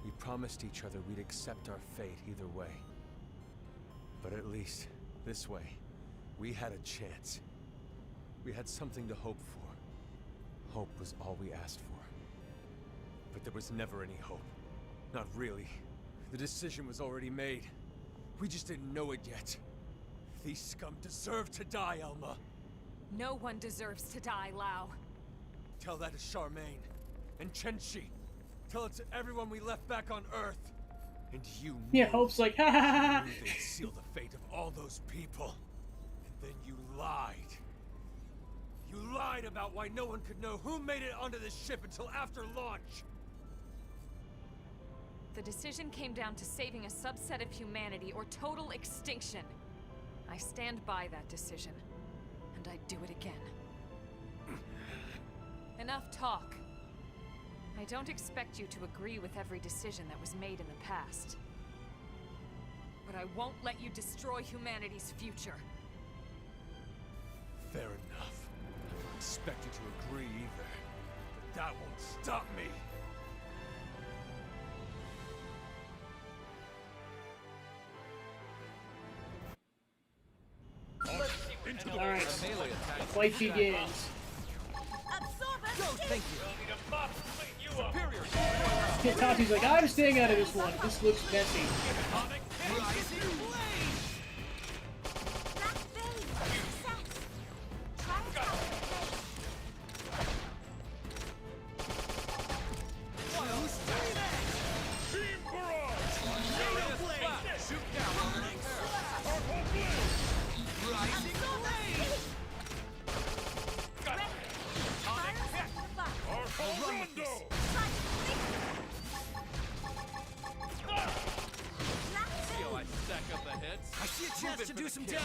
We promised each other we'd accept our fate either way. But at least, this way, we had a chance. We had something to hope for. Hope was all we asked for. But there was never any hope. Not really. The decision was already made. We just didn't know it yet. These scum deserve to die, Elma. No one deserves to die, Lau. Tell that to Charmaine. And Chenchi. Tell it to everyone we left back on Earth. And you knew. Yeah, Hope's like, ha ha ha ha. They'd seal the fate of all those people. And then you lied. You lied about why no one could know who made it onto this ship until after launch. The decision came down to saving a subset of humanity or total extinction. I stand by that decision, and I'd do it again. Enough talk. I don't expect you to agree with every decision that was made in the past. But I won't let you destroy humanity's future. Fair enough. I don't expect you to agree either. But that won't stop me. Alright, the fight begins. Tati's like, I'm staying out of this one. This looks messy. to do some damage.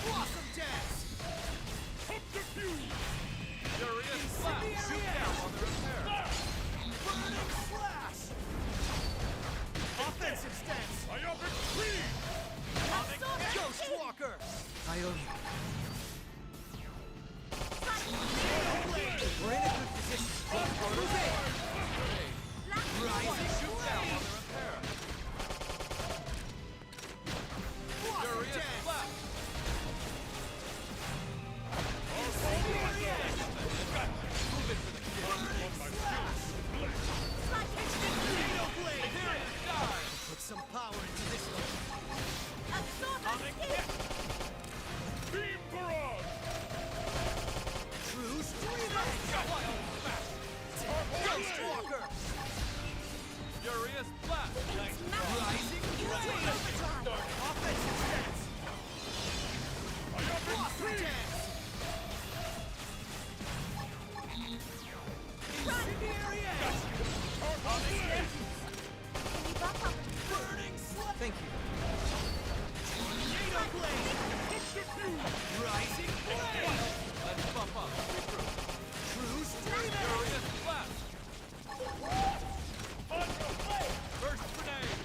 Blossom dance. Furious slap! Shoot down while they're repaired! Burning slash. Offensive stance. Myopic freeze! Ghost Walker. Ionic. We're in a good position. Move in. Rising Shoot down while they're repaired! Furious dance. slap! Move it for the kill! Xenoblade. Die! Put some power into this one. Beam barrage! True stream. Ghost Walker. Furious blast! Rising flame. Offensive stance. Blossom dance. Incendiary edge. Burning slap. Thank you. Tornado blade. Rising flame. Let's bump up! Regroup! True stream. Furious blast! First grenade!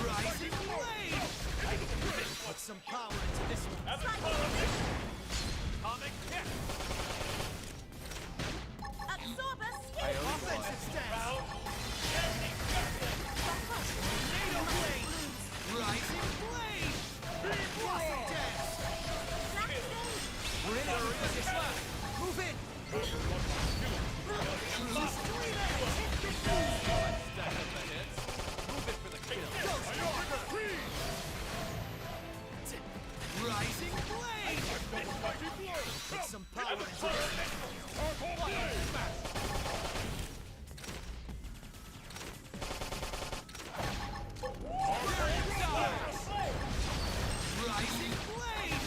Rising flame. Put some power into this one. Comic hit! Offensive stance. Tornado blade. Rising blade. Blossom dance. We're in a good position. Move in. True stream edge. Stack up the hits! Move it for the kill! Ghost Walker. Rising blade. Put some power into this one. Rising blade.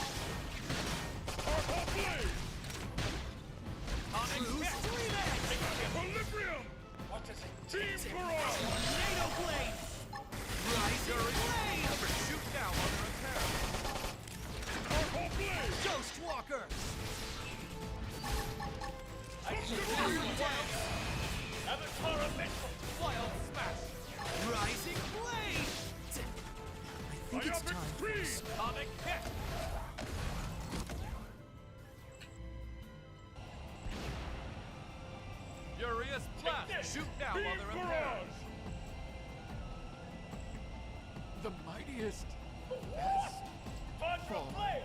True stream edge. Equilibrium! What is it? Team barrage! Tornado blade. Rising blade. Shoot down while they're repaired! Ghost Walker. Wild smash! Rising blade. I think it's time for freeze! Comic hit! Furious blast! Shoot down while they're repaired! The mightiest has fallen.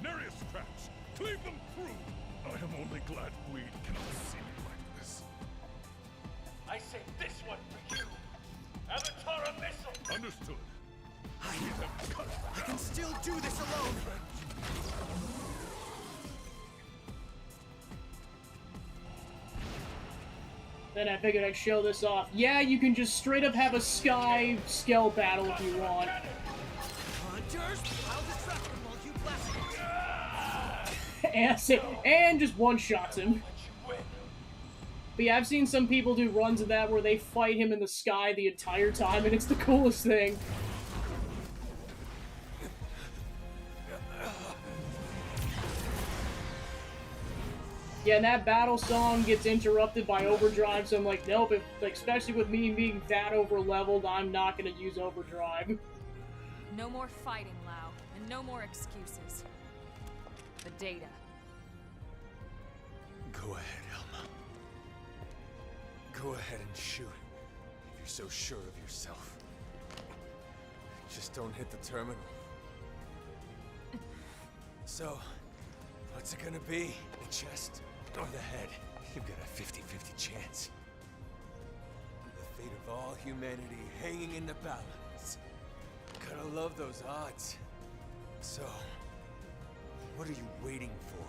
Narius traps! Cleave them through! I am only glad Weed cannot see me like this. I say this one for you. Avatar missile. Understood. I can still do this alone. Then I figured I'd show this off. Yeah, you can just straight up have a sky scale battle if you want. Hunters, I'll distract them while you blast them. And just one-shots him. But yeah, I've seen some people do runs of that where they fight him in the sky the entire time, and it's the coolest thing. Yeah, and that battle song gets interrupted by overdrive, so I'm like, nope, especially with me being that over-leveled, I'm not gonna use overdrive. No more fighting, Lau, and no more excuses. The data. Go ahead, Elma. Go ahead and shoot. If you're so sure of yourself. Just don't hit the terminal. So, what's it gonna be? The chest or the head? You've got a 50-50 chance. The fate of all humanity hanging in the balance. Gotta love those odds. So, what are you waiting for?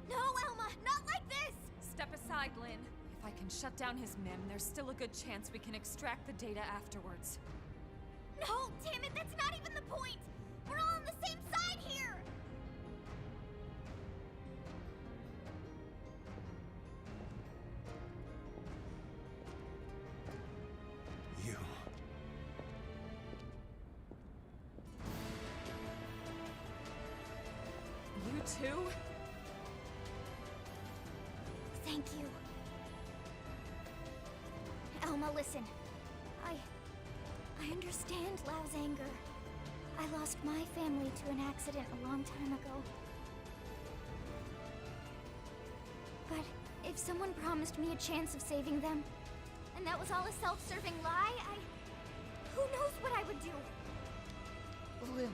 No, Elma, not like this! Step aside, Lynn. If I can shut down his MIM, there's still a good chance we can extract the data afterwards. No, damn it, that's not even the point! We're all on the same side here! too? Thank you. Elma, listen. I understand Lau's anger. I lost my family to an accident a long time ago. But if someone promised me a chance of saving them, and that was all a self-serving lie, who knows what I would do? Lindy.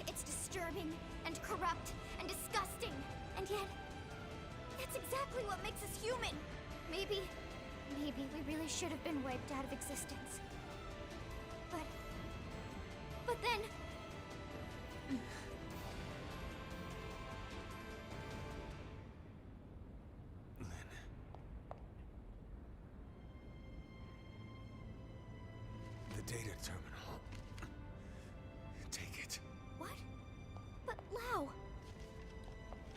It's disturbing, and corrupt, and disgusting, and yet, that's exactly what makes us human. Maybe we really should have been wiped out of existence. But then... Lynn. The data terminal. Take it. What? But Lau...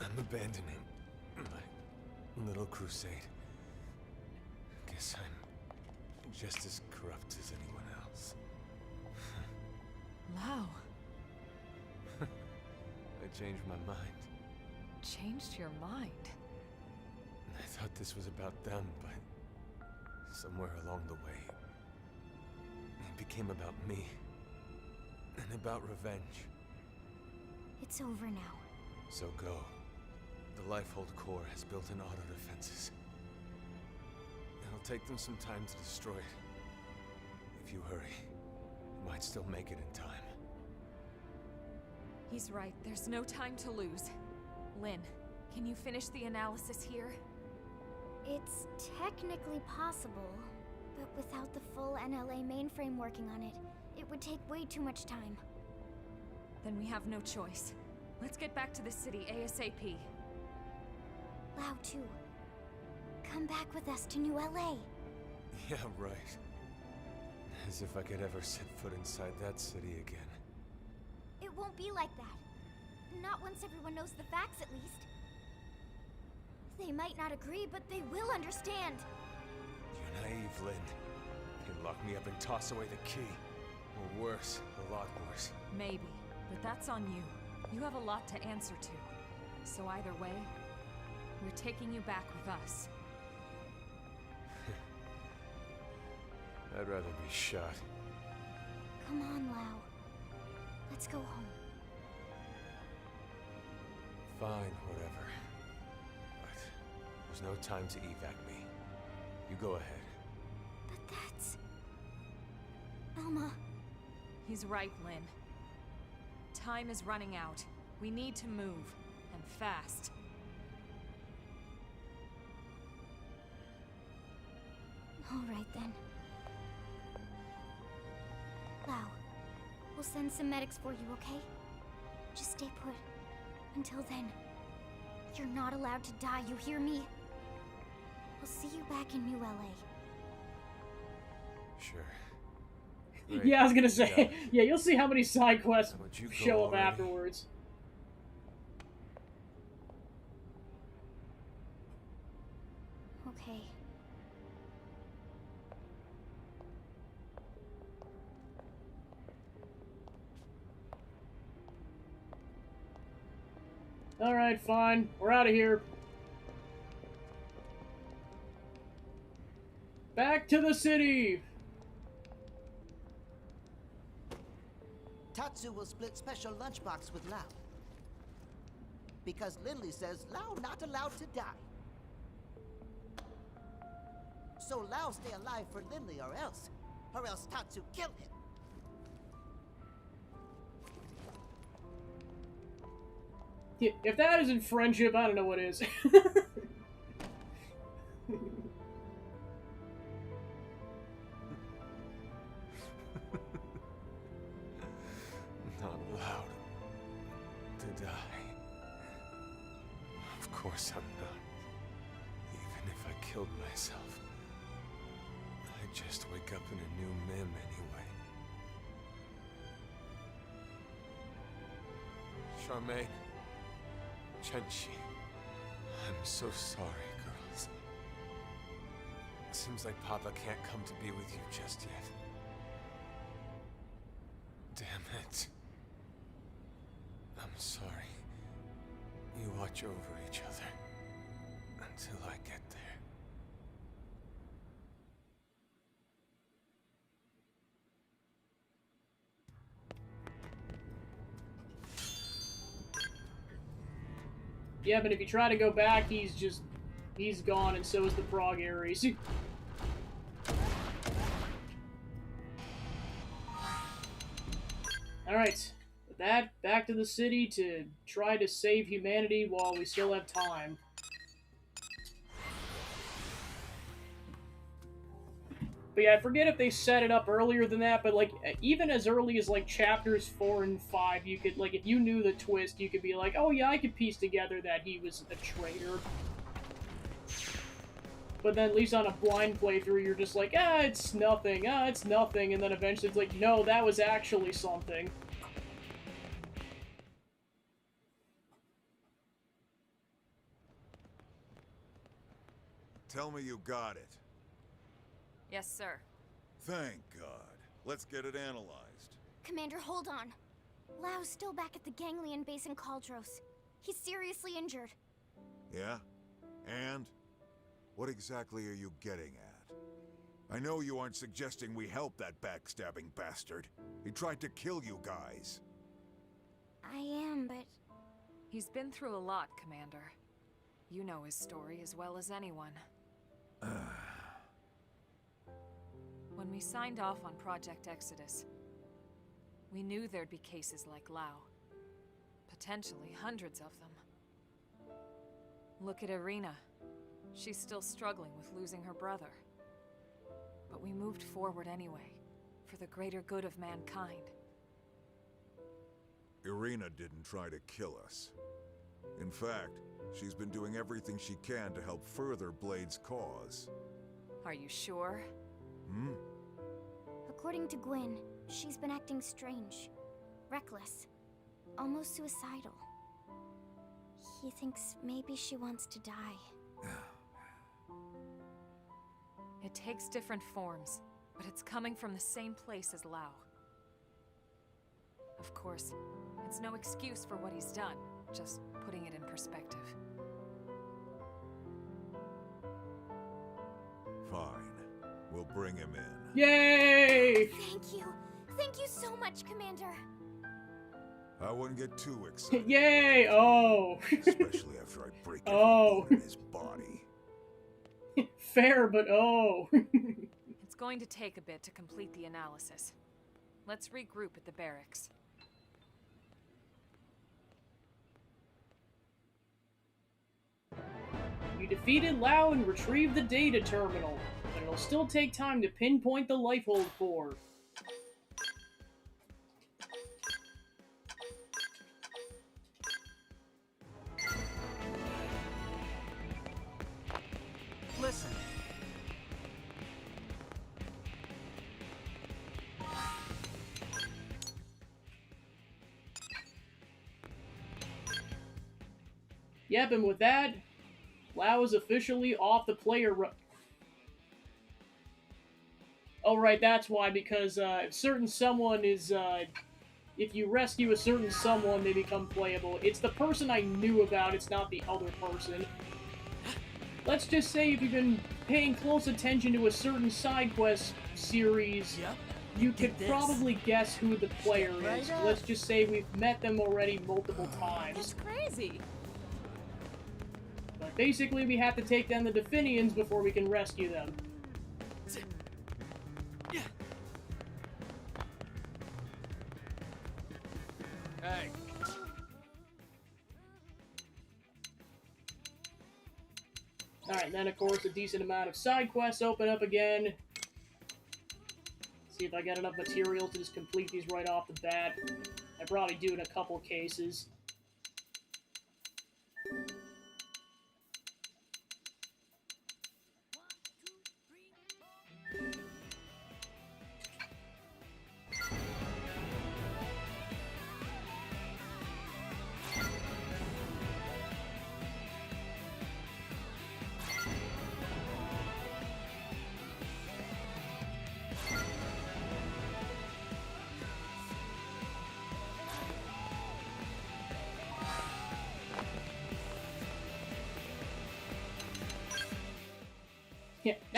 I'm abandoning my little crusade. Guess I'm just as corrupt as anyone else. Lau. I changed my mind. Changed your mind? I thought this was about them, but somewhere along the way, it became about me. And about revenge. It's over now. So go. The Lifehold core has built in auto defenses. It'll take them some time to destroy it. If you hurry, you might still make it in time. He's right. There's no time to lose. Lynn, can you finish the analysis here? It's technically possible, but without the full NLA mainframe working on it, it would take way too much time. Then we have no choice. Let's get back to the city ASAP. Lau too. Come back with us to New LA. Yeah, right. As if I could ever set foot inside that city again. It won't be like that. Not once everyone knows the facts, at least. They might not agree, but they will understand. You're naive, Lynn. They'd lock me up and toss away the key. Or worse, a lot worse. Maybe, but that's on you. You have a lot to answer to. So either way, we're taking you back with us. I'd rather be shot. Come on, Lau. Let's go home. Fine, whatever. But there's no time to evac me. You go ahead. But that's... Elma. He's right, Lynn. Time is running out. We need to move. And fast. All right, then. Lau, we'll send some medics for you, okay? Just stay put. Until then, you're not allowed to die, you hear me? We'll see you back in New LA. Sure. Yeah, I was gonna say, Yeah. yeah, you'll see how many side quests Would you go show up already? afterwards. Okay. Alright, fine. We're out of here. Back to the city! Tatsu will split special lunchbox with Lau. Because Lindley says Lau not allowed to die. So Lau stay alive for Lindley or else Tatsu kill him. Yeah, if that isn't friendship, I don't know what is. Not allowed to die. Of course I'm not. Even if I killed myself, I'd just wake up in a new Mim anyway. Charmaine, Chenchi, I'm so sorry, girls. Seems like Papa can't come to be with you just yet. Damn it. I'm sorry. You watch over each other until I get there. Yeah, but if you try to go back, he's gone, and so is the Frog Ares. Alright, with that, back to the city to try to save humanity while we still have time. But yeah, I forget if they set it up earlier than that, but like, even as early as like chapters 4 and 5, you could, like, if you knew the twist, you could be like, oh yeah, I could piece together that he was a traitor. But then, at least on a blind playthrough, you're just like, it's nothing, it's nothing, and then eventually it's like, no, that was actually something. Tell me you got it. Yes, sir. Thank God. Let's get it analyzed. Commander, hold on. Lau's still back at the Ganglion base in Caldros. He's seriously injured. Yeah? And? What exactly are you getting at? I know you aren't suggesting we help that backstabbing bastard. He tried to kill you guys. I am, but... He's been through a lot, Commander. You know his story as well as anyone. When we signed off on Project Exodus, we knew there'd be cases like Lau. Potentially hundreds of them. Look at Irina. She's still struggling with losing her brother. But we moved forward anyway, for the greater good of mankind. Irina didn't try to kill us. In fact, she's been doing everything she can to help further Blade's cause. Are you sure? Hmm? According to Gwyn, she's been acting strange. Reckless. Almost suicidal. He thinks maybe she wants to die. It takes different forms, but it's coming from the same place as Lau. Of course, it's no excuse for what he's done, just putting it in perspective. Fine. We'll bring him in. Yay! Thank you. Thank you so much, Commander. I wouldn't get too excited. Yay! Oh! Especially after I break every Oh. bone in his body. Fair, but oh. It's going to take a bit to complete the analysis. Let's regroup at the barracks. You defeated Lau and retrieved the data terminal, but it'll still take time to pinpoint the Lifehold core. Listen. Yep, and with that, Lau is officially off the player Oh, right, that's why, because if certain someone is, if you rescue a certain someone, they become playable. It's the person I knew about, it's not the other person. Let's just say if you've been paying close attention to a certain side quest series, Yep. you could this. probably guess who the player Right is. up. Let's just say we've met them already multiple times. That's crazy! But basically, we have to take down the Definians before we can rescue them. Hey, Alright, then of course a decent amount of side quests open up again. See if I got enough material to just complete these right off the bat. I probably do in a couple cases.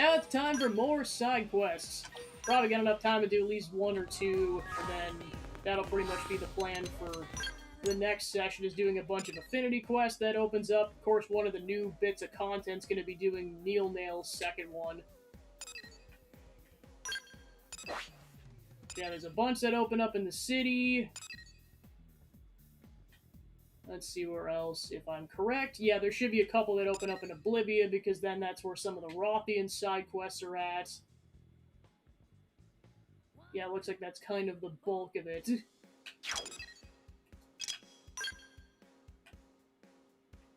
Now it's time for more side quests. Probably got enough time to do at least one or two, and then that'll pretty much be the plan for the next session, is doing a bunch of affinity quests that opens up. Of course, one of the new bits of content's going to be doing Neil Nail's second one. Yeah, there's a bunch that open up in the city. Let's see where else, if I'm correct. Yeah, there should be a couple that open up in Oblivia, because then that's where some of the Rothian side quests are at. Yeah, it looks like that's kind of the bulk of it.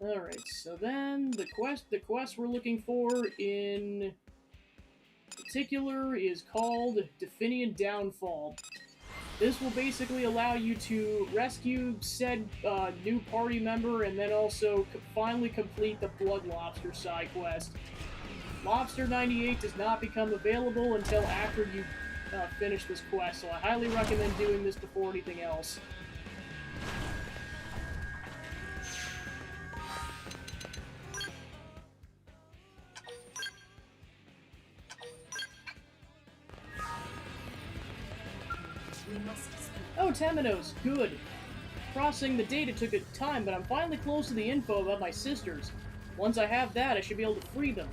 Alright, so then the quest we're looking for in particular is called Definian Downfall. This will basically allow you to rescue said new party member and then also finally complete the Blood Lobster side quest. Lobster 98 does not become available until after you finish this quest, so I highly recommend doing this before anything else. Oh, Temenos, good. Processing the data took a time, but I'm finally close to the info about my sisters. Once I have that, I should be able to free them.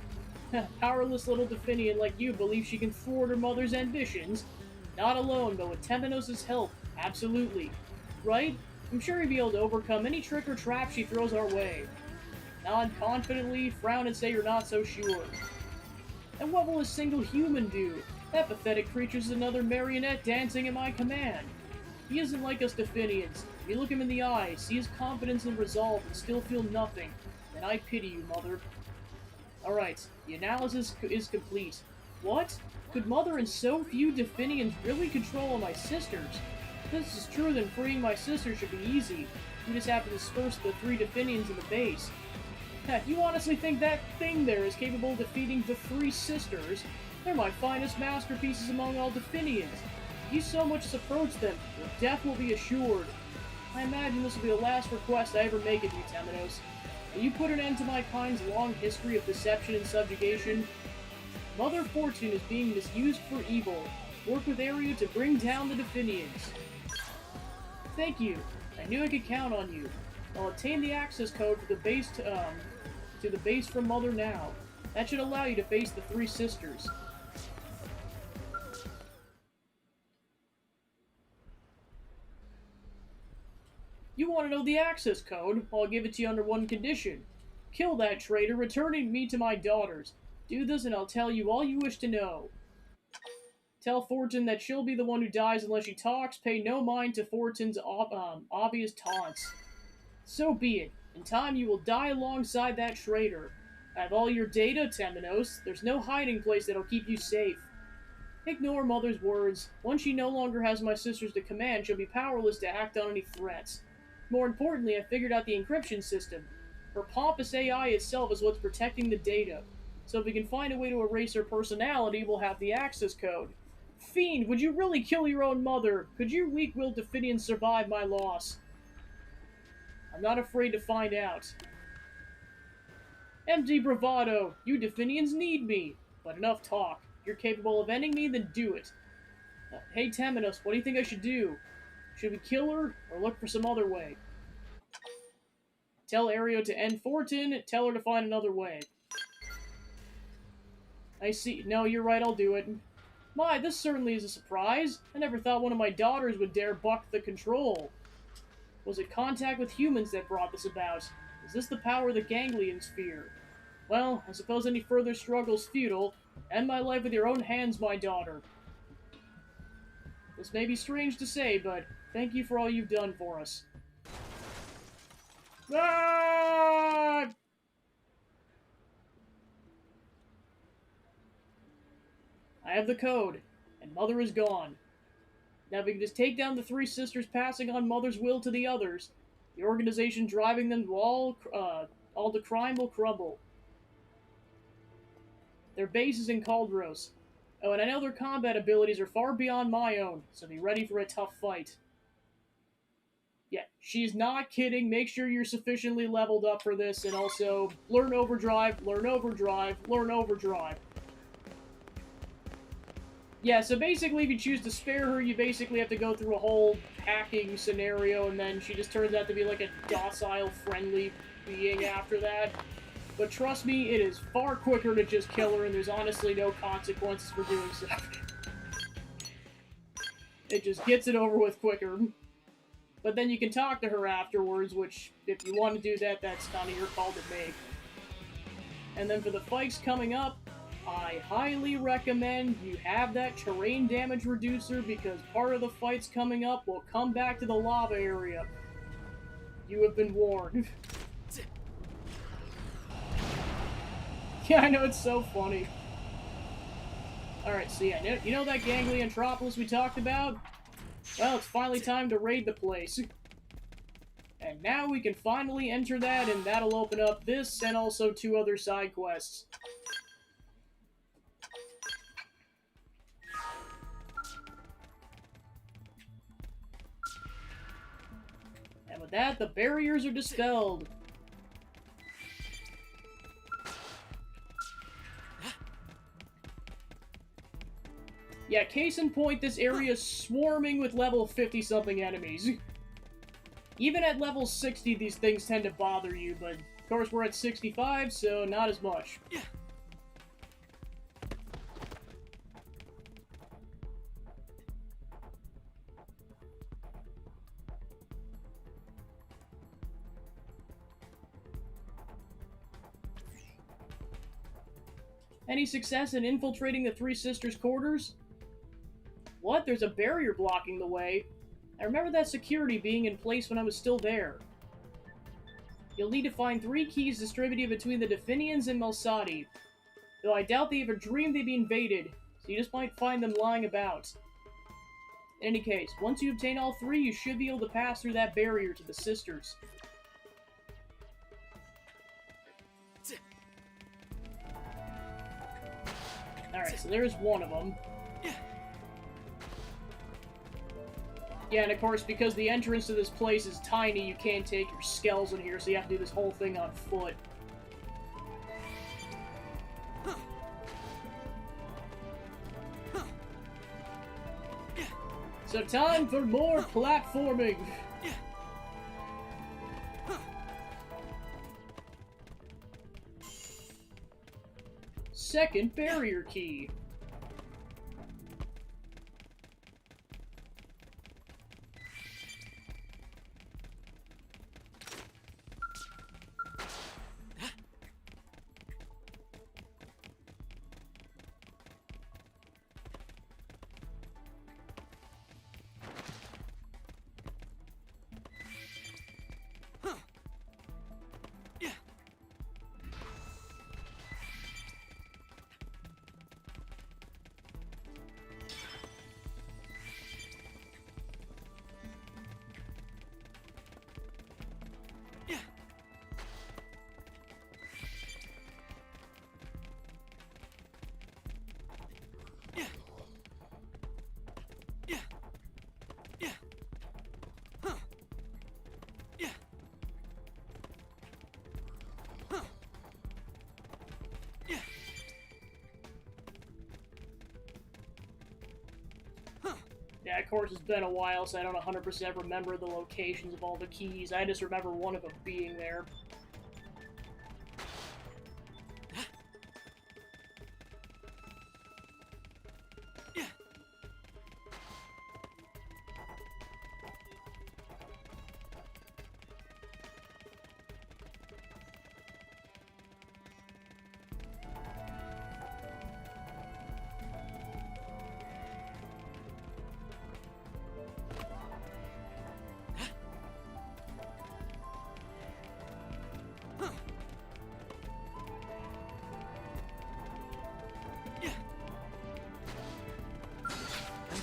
Powerless little Definian like you believes she can thwart her mother's ambitions? Not alone, but with Temenos' help, absolutely. Right? I'm sure you'll be able to overcome any trick or trap she throws our way. Nod confidently, frown and say you're not so sure. And what will a single human do? That pathetic creature's another marionette dancing at my command. He isn't like us Definians. If you look him in the eye, see his confidence and resolve, and still feel nothing, then I pity you, Mother. Alright, the analysis is complete. What? Could Mother and so few Definians really control my sisters? If this is true, then freeing my sisters should be easy. We just have to disperse the 3 Definians in the base. You honestly think that thing there is capable of defeating the 3 sisters? They're my finest masterpieces among all Definians. If you so much as approach them, your death will be assured. I imagine this will be the last request I ever make of you, Temenos. Will you put an end to my kind's long history of deception and subjugation? Mother Fortune is being misused for evil. Work with Aereo to bring down the Definians. Thank you. I knew I could count on you. I'll obtain the access code for the base to the base from Mother now. That should allow you to face the 3 sisters. You want to know the access code? I'll give it to you under one condition. Kill that traitor, returning me to my daughters. Do this and I'll tell you all you wish to know. Tell Fortune that she'll be the one who dies unless she talks. Pay no mind to Fortune's obvious taunts. So be it. In time you will die alongside that traitor. I have all your data, Temenos. There's no hiding place that'll keep you safe. Ignore Mother's words. Once she no longer has my sisters to command, she'll be powerless to act on any threats. More importantly, I figured out the encryption system. Her pompous AI itself is what's protecting the data. So if we can find a way to erase her personality, we'll have the access code. Fiend, would you really kill your own mother? Could your weak-willed Definians survive my loss? I'm not afraid to find out. Empty bravado! You Definians need me! But enough talk. If you're capable of ending me, then do it. Hey Temenos, what do you think I should do? Should we kill her, or look for some other way? Tell Aereo to end Fortune, tell her to find another way. I see. No, you're right, I'll do it. My, this certainly is a surprise. I never thought one of my daughters would dare buck the control. Was it contact with humans that brought this about? Is this the power the Ganglions fear? Well, I suppose any further struggle's futile. End my life with your own hands, my daughter. This may be strange to say, but thank you for all you've done for us. Ah! I have the code, and Mother is gone. Now if we can just take down the 3 sisters passing on Mother's will to the others, the organization driving them to all the crime will crumble. Their base is in Caldros. Oh, and I know their combat abilities are far beyond my own, so be ready for a tough fight. Yeah, she's not kidding. Make sure you're sufficiently leveled up for this, and also learn Overdrive, learn Overdrive, learn Overdrive. Yeah, so basically if you choose to spare her, you basically have to go through a whole hacking scenario, and then she just turns out to be like a docile, friendly being after that. But trust me, it is far quicker to just kill her, and there's honestly no consequences for doing so. It just gets it over with quicker. But then you can talk to her afterwards, which, if you want to do that, that's kind of your call to make. And then for the fights coming up, I highly recommend you have that terrain damage reducer, because part of the fights coming up will come back to the lava area. You have been warned. Yeah, I know, it's so funny. Alright, so yeah, you know that Ganglion Metropolis we talked about? Well, it's finally time to raid the place. And now we can finally enter that, and that'll open up this and also 2 other side quests. And with that, the barriers are dispelled. Yeah, case in point, this area is swarming with level 50-something enemies. Even at level 60, these things tend to bother you, but of course we're at 65, so not as much. Any success in infiltrating the Three Sisters' quarters? What? There's a barrier blocking the way. I remember that security being in place when I was still there. You'll need to find 3 keys distributed between the Definians and Melsati. Though I doubt they ever dreamed they'd be invaded, so you just might find them lying about. In any case, once you obtain all 3, you should be able to pass through that barrier to the Sisters. Alright, so there's one of them. Yeah, and of course, because the entrance to this place is tiny, you can't take your skells in here, so you have to do this whole thing on foot. So time for more platforming! Second barrier key. Yeah, of course, it's been a while, so I don't 100% remember the locations of all the keys. I just remember one of them being there.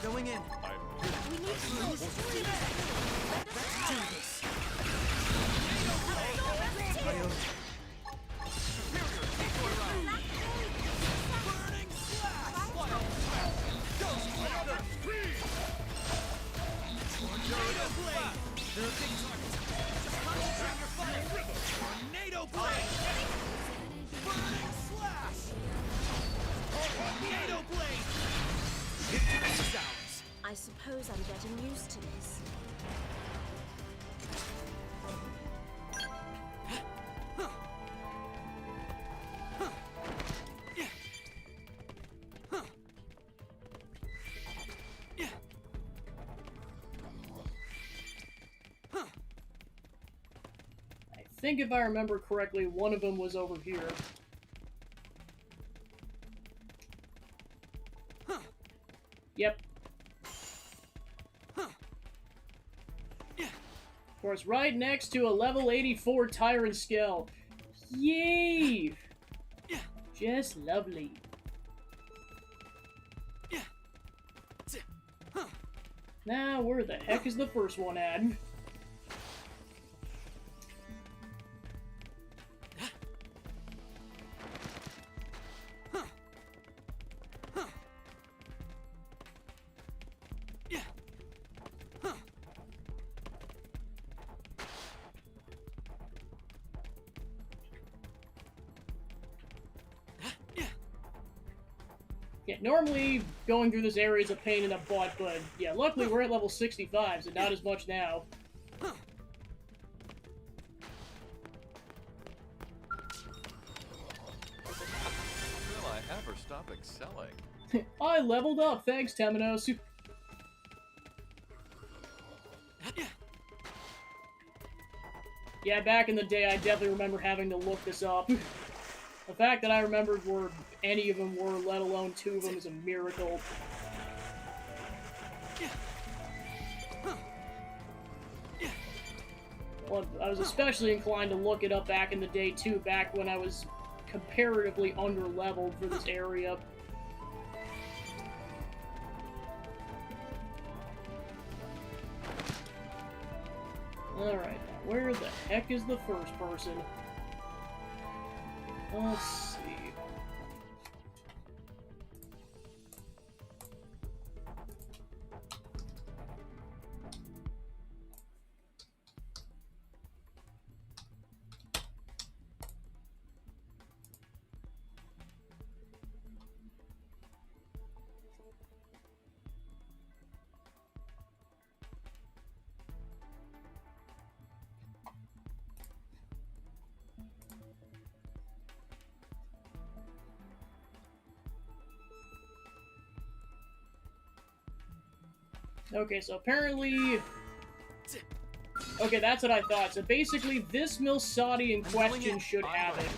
Going in. We need to move. Let's do this. Burning slash. Tornado blade. There are big targets. Just concentrate your fire. Tornado blade. Burning slash. Tornado blade. I suppose I'm getting used to this. I think if I remember correctly, one of them was over here. Yep. Of course, right next to a level 84 Tyrant Skull. Yay! Just lovely. Now, where the heck is the first one at? Yeah, normally going through this area is a pain in the butt, but yeah, luckily we're at level 65, so not as much now. Will I ever stop excelling? I leveled up, thanks, Temenos. Yeah, back in the day, I definitely remember having to look this up. The fact that I remembered where any of them were, let alone two of them, is a miracle. Well, I was especially inclined to look it up back in the day, too, back when I was comparatively under-leveled for this area. Alright, now where the heck is the first person? Let's see. Okay, so apparently... Okay, that's what I thought. So basically, this Milsati in question should have it.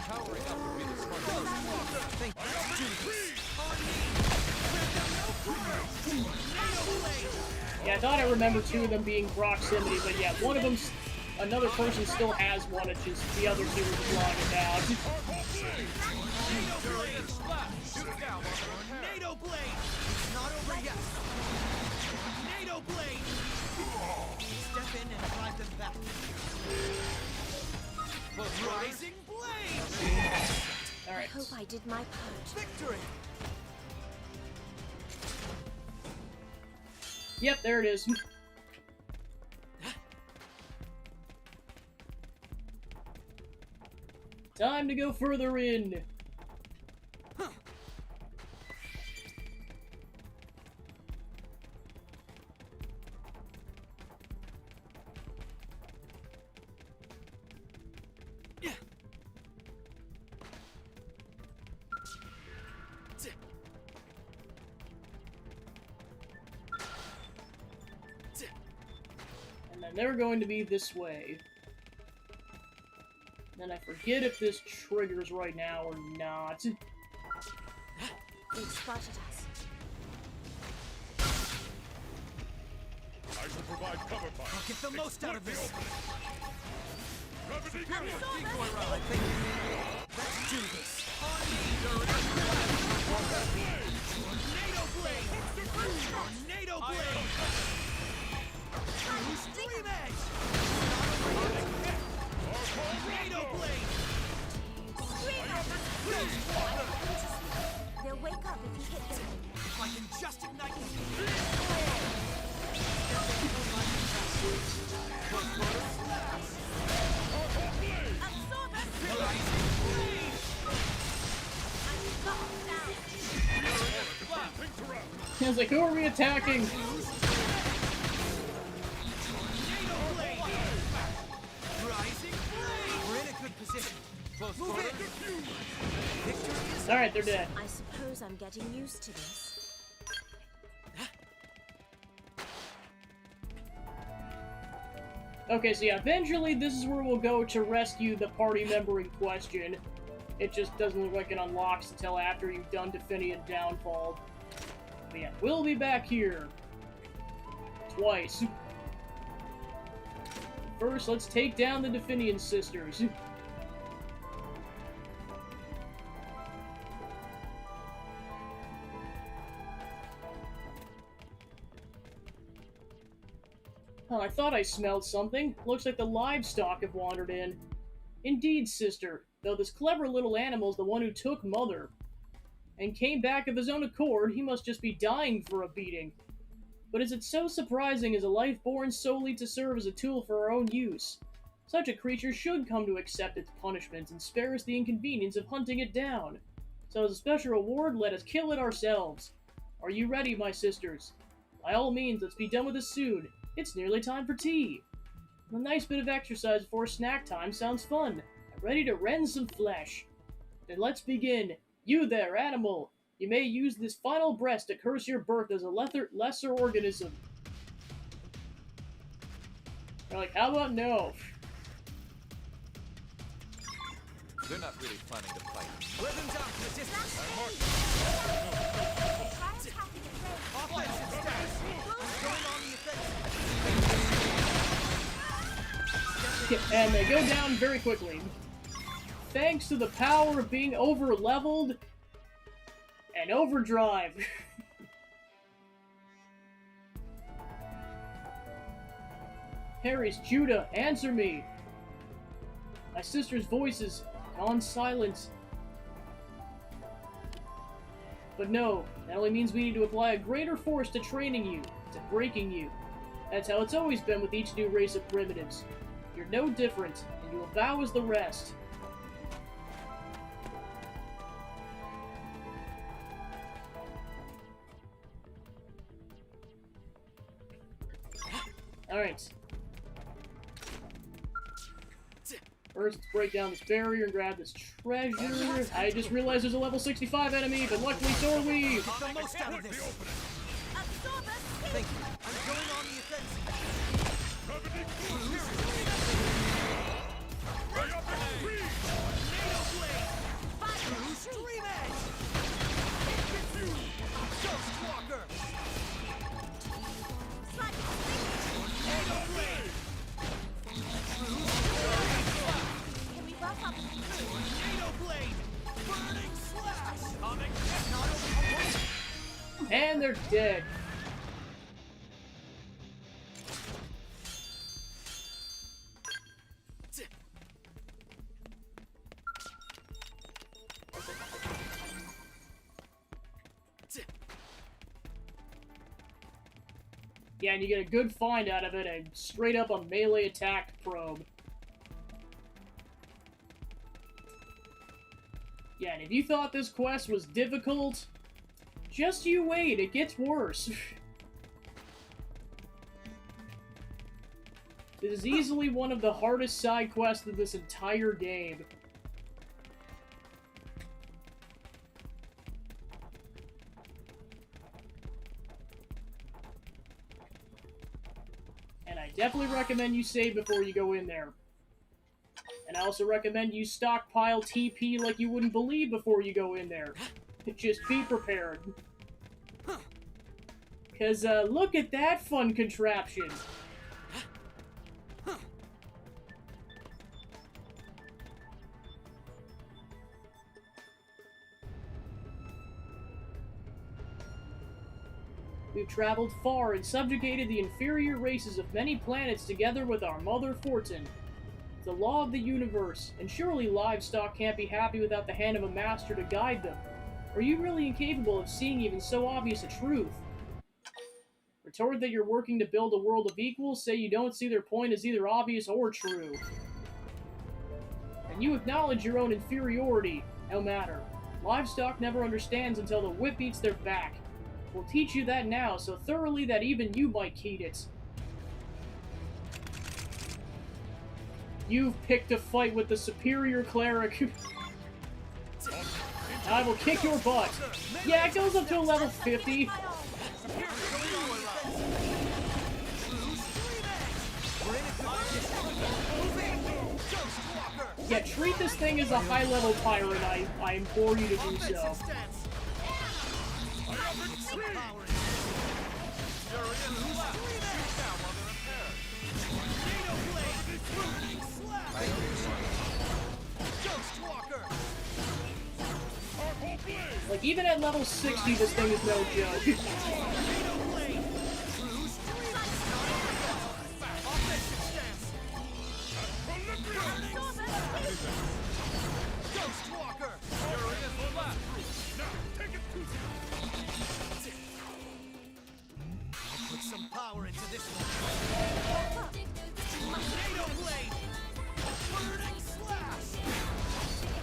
Yeah, I thought I remembered two of them being proximity, but yeah, one of them, another person still has one, it's just the other two are just lying it down. NATO blade! It's not over yet! NATO blade! Step in and drive them back. Rising blade! Alright. I hope I did my part. Victory! Yep, there it is. Time to go further in. And they're going to be this way. And I forget if this triggers right now or not. They've spotted us. I shall provide cover fire. I'll get the most out of this! Gravity Superior gun. decoy round! Let's do this! NATO blade! NATO blade! Stream edge! NATO blade! They'll wake up if you hit them. If I can just ignite I was like, who are we attacking? position. Close quarter. Victory is Alright, they're dead. I suppose I'm getting used to this. Okay, so yeah, eventually this is where we'll go to rescue the party member in question. It just doesn't look like it unlocks until after you've done Definian Downfall. But yeah, we'll be back here. Twice. First, let's take down the Definian sisters. Oh, I thought I smelled something. Looks like the livestock have wandered in. Indeed, sister, though this clever little animal's the one who took Mother. And came back of his own accord, he must just be dying for a beating. But is it so surprising as a life born solely to serve as a tool for our own use? Such a creature should come to accept its punishments and spare us the inconvenience of hunting it down. So as a special reward, let us kill it ourselves. Are you ready, my sisters? By all means, let's be done with this soon. It's nearly time for tea. A nice bit of exercise before snack time sounds fun. I'm ready to rend some flesh. Then let's begin. You there, animal. You may use this final breath to curse your birth as a lesser organism. They're like, how about no? They're not really planning to fight. Weapons out from the distance. Offensive stance. I'm going on the offensive. And they go down very quickly. Thanks to the power of being over-leveled and overdrive. Harry's Judah, answer me. My sister's voice is gone silent. But no, that only means we need to apply a greater force to training you, to breaking you. That's how it's always been with each new race of primitives. You're no different, and you will bow as the rest. Alright. First, let's break down this barrier and grab this treasure. I just realized there's a level 65 enemy, but luckily so are we! Get the most out of this. Thank you. I'm going on the offensive. NATO blade. Stream edge. Ghost walker. NATO blade. Can we buff up? NATO blade. Burning slash. Coming. And they're dead. Yeah, and you get a good find out of it, and straight up a melee attack probe. Yeah, and if you thought this quest was difficult, just you wait, it gets worse. This is easily one of the hardest side quests of this entire game. And I definitely recommend you save before you go in there. And I also recommend you stockpile TP like you wouldn't believe before you go in there. Just be prepared. Because, look at that fun contraption! We've traveled far and subjugated the inferior races of many planets together with our mother Fortune. It's the law of the universe, and surely livestock can't be happy without the hand of a master to guide them. Are you really incapable of seeing even so obvious a truth? Retort that you're working to build a world of equals, say you don't see their point as either obvious or true. And you acknowledge your own inferiority, no matter. Livestock never understands until the whip beats their back. We'll teach you that now, so thoroughly that even you might heed it. You've picked a fight with the superior cleric. I will kick your butt. Yeah, it goes up to a level 50. Yeah, treat this thing as a high-level pirate, I implore you to do so. Like, even at level 60, this thing is no joke. Put some power into this one. Tornado blade! Burning slash!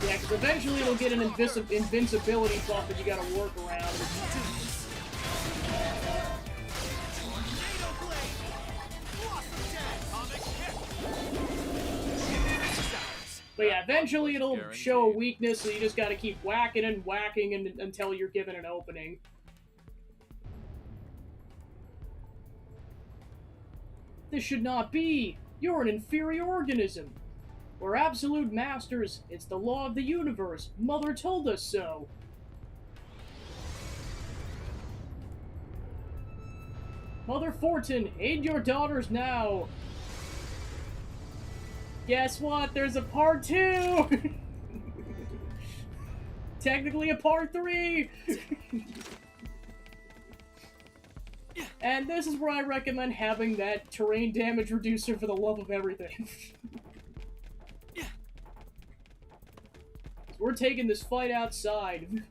Yeah, because eventually it'll get an invincibility buff that you gotta work around. But yeah, eventually it'll show a weakness, so you just gotta keep whacking and whacking until you're given an opening. This should not be! You're an inferior organism! We're absolute masters. It's the law of the universe. Mother told us so. Mother Fortune, aid your daughters now. Guess what? There's a part 2! Technically a part 3! And this is where I recommend having that terrain damage reducer for the love of everything. We're taking this fight outside.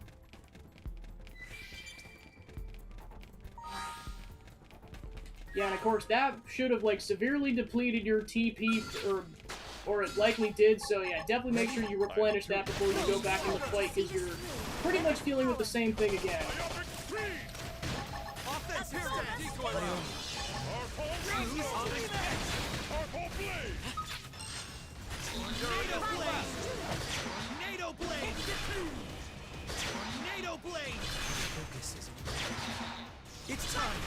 Yeah, and of course that should have like severely depleted your TP, or it likely did, so yeah, definitely make sure you replenish that before you go back in the fight, because you're pretty much dealing with the same thing again. Tornado blade! Tornado blade! Focus is it's time!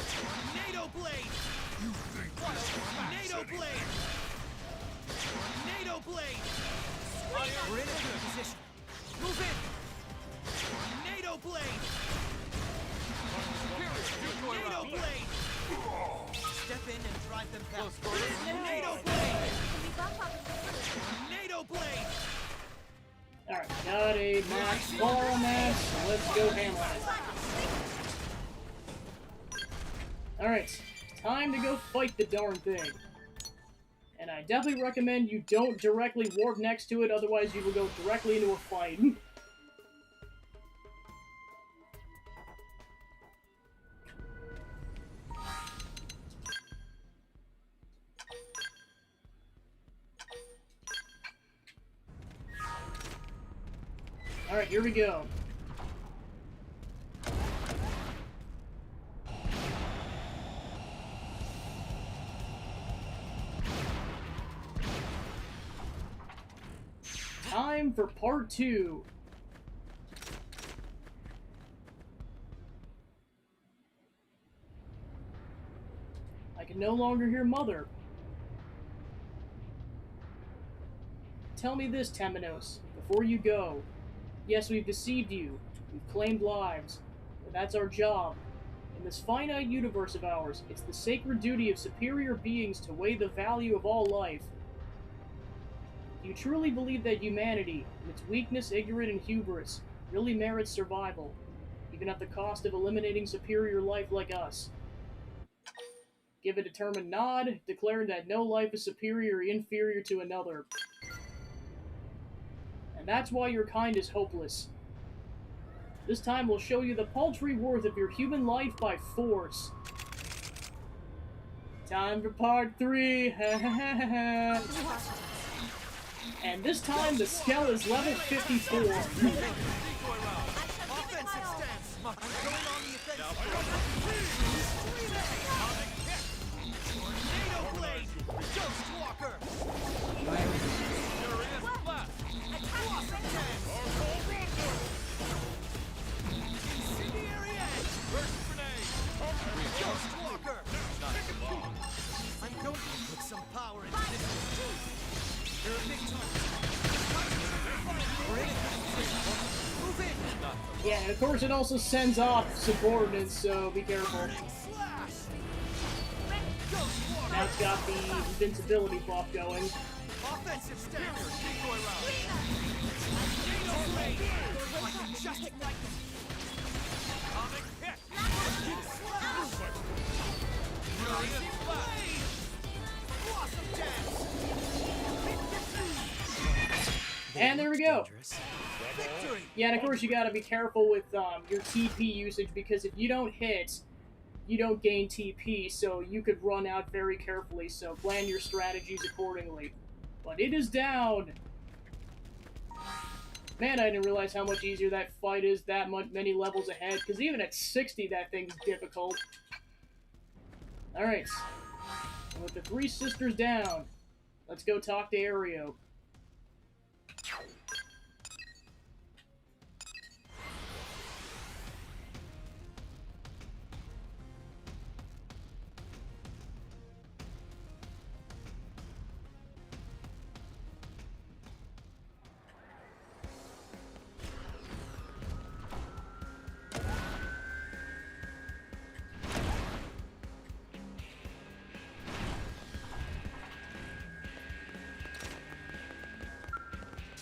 Tornado blade! You think tornado blade! Tornado blade! We're in a good position. Move in! Tornado blade! Tornado blade! Step in and drive them back. Tornado blade! Tornado blade! Alright, got a max bar on that, so let's go ham on it. Alright, time to go fight the darn thing. And I definitely recommend you don't directly warp next to it, otherwise you will go directly into a fight. Alright, here we go. Time for part 2. I can no longer hear Mother. Tell me this, Temenos, before you go. Yes, we've deceived you. We've claimed lives. But that's our job. In this finite universe of ours, it's the sacred duty of superior beings to weigh the value of all life. Do you truly believe that humanity, in its weakness, ignorance, and hubris, really merits survival, even at the cost of eliminating superior life like us? Give a determined nod, declaring that no life is superior or inferior to another. And that's why your kind is hopeless. This time we'll show you the paltry worth of your human life by force. Time for part 3! And this time the Skell is level 54. Offensive stance! I'm going on the offensive. Tornado blade! Ghost Walker! Ghostwalker! I'm going to put some power into this. They're a big target. We're in it. Move in. Yeah, and of course it also sends off subordinates, so be careful. Now it's got the invincibility buff going. Offensive standard. Decoy round. Xenoblade. I can just ignite them. Atomic hit. Brilliant blade. Blossom dance. And there we go. Victory. Yeah, and of course you gotta be careful with your TP usage, because if you don't hit, you don't gain TP, so you could run out very carefully, so plan your strategies accordingly. But it is down! Man, I didn't realize how much easier that fight is that many levels ahead, because even at 60 that thing's difficult. Alright, with the three sisters down, let's go talk to Aereo.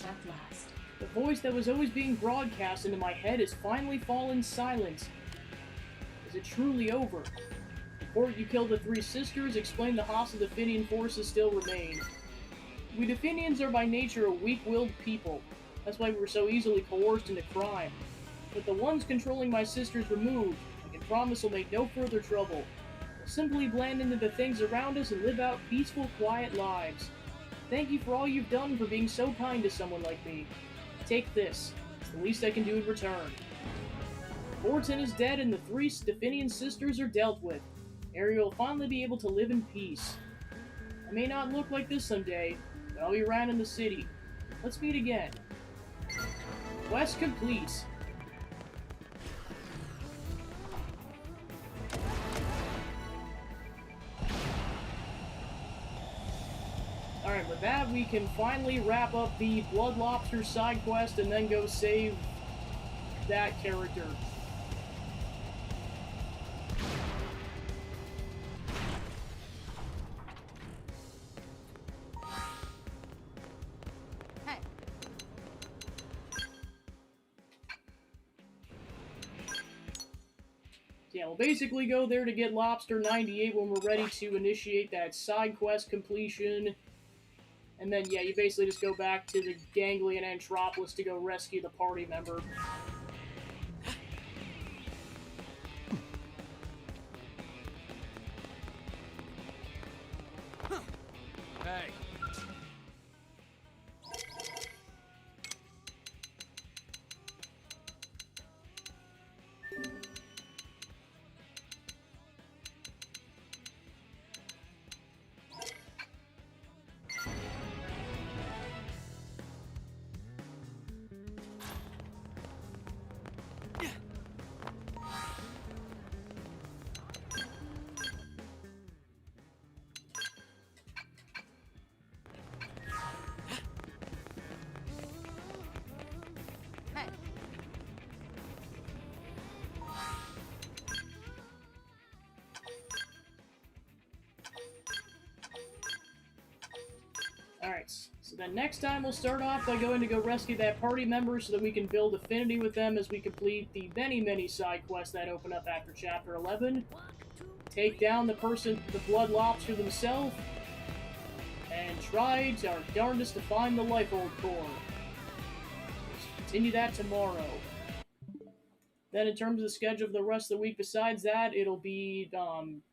At last. The voice that was always being broadcast into my head has finally fallen silent. Is it truly over? Report you killed the three sisters, explain the hostile Definian forces still remain. We Definians are by nature a weak-willed people. That's why we were so easily coerced into crime. With the ones controlling my sisters removed, I can promise will make no further trouble. We'll simply blend into the things around us and live out peaceful, quiet lives. Thank you for all you've done for being so kind to someone like me. Take this. It's the least I can do in return. Borton is dead and the three Definian sisters are dealt with. Aereo will finally be able to live in peace. I may not look like this someday, but I'll be around in the city. Let's meet again. Quest complete. Alright, with that, we can finally wrap up the Blood Lobster side quest and then go save that character. Hey. Yeah, we'll basically go there to get Lobster 98 when we're ready to initiate that side quest completion. And then, yeah, you basically just go back to the Ganglion Anthropolis to go rescue the party member. Hey. Alright, so then next time we'll start off by going to go rescue that party member so that we can build affinity with them as we complete the many side quests that open up after Chapter 11. Take down the Blood Lobster themselves, and try our darndest to find the Lifehold Core. Let's continue that tomorrow. Then in terms of the schedule of the rest of the week, besides that, it'll be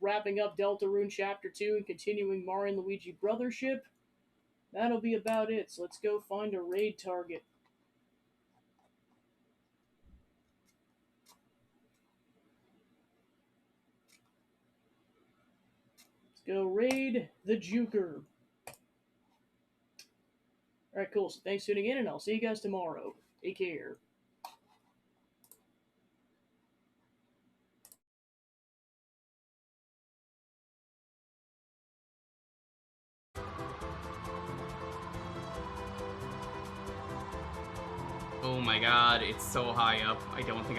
wrapping up Deltarune Chapter 2 and continuing Mario and Luigi Brothership. That'll be about it, so let's go find a raid target. Let's go raid the Juker. Alright, cool, so thanks for tuning in, and I'll see you guys tomorrow. Take care. my god, it's so high up. I don't think I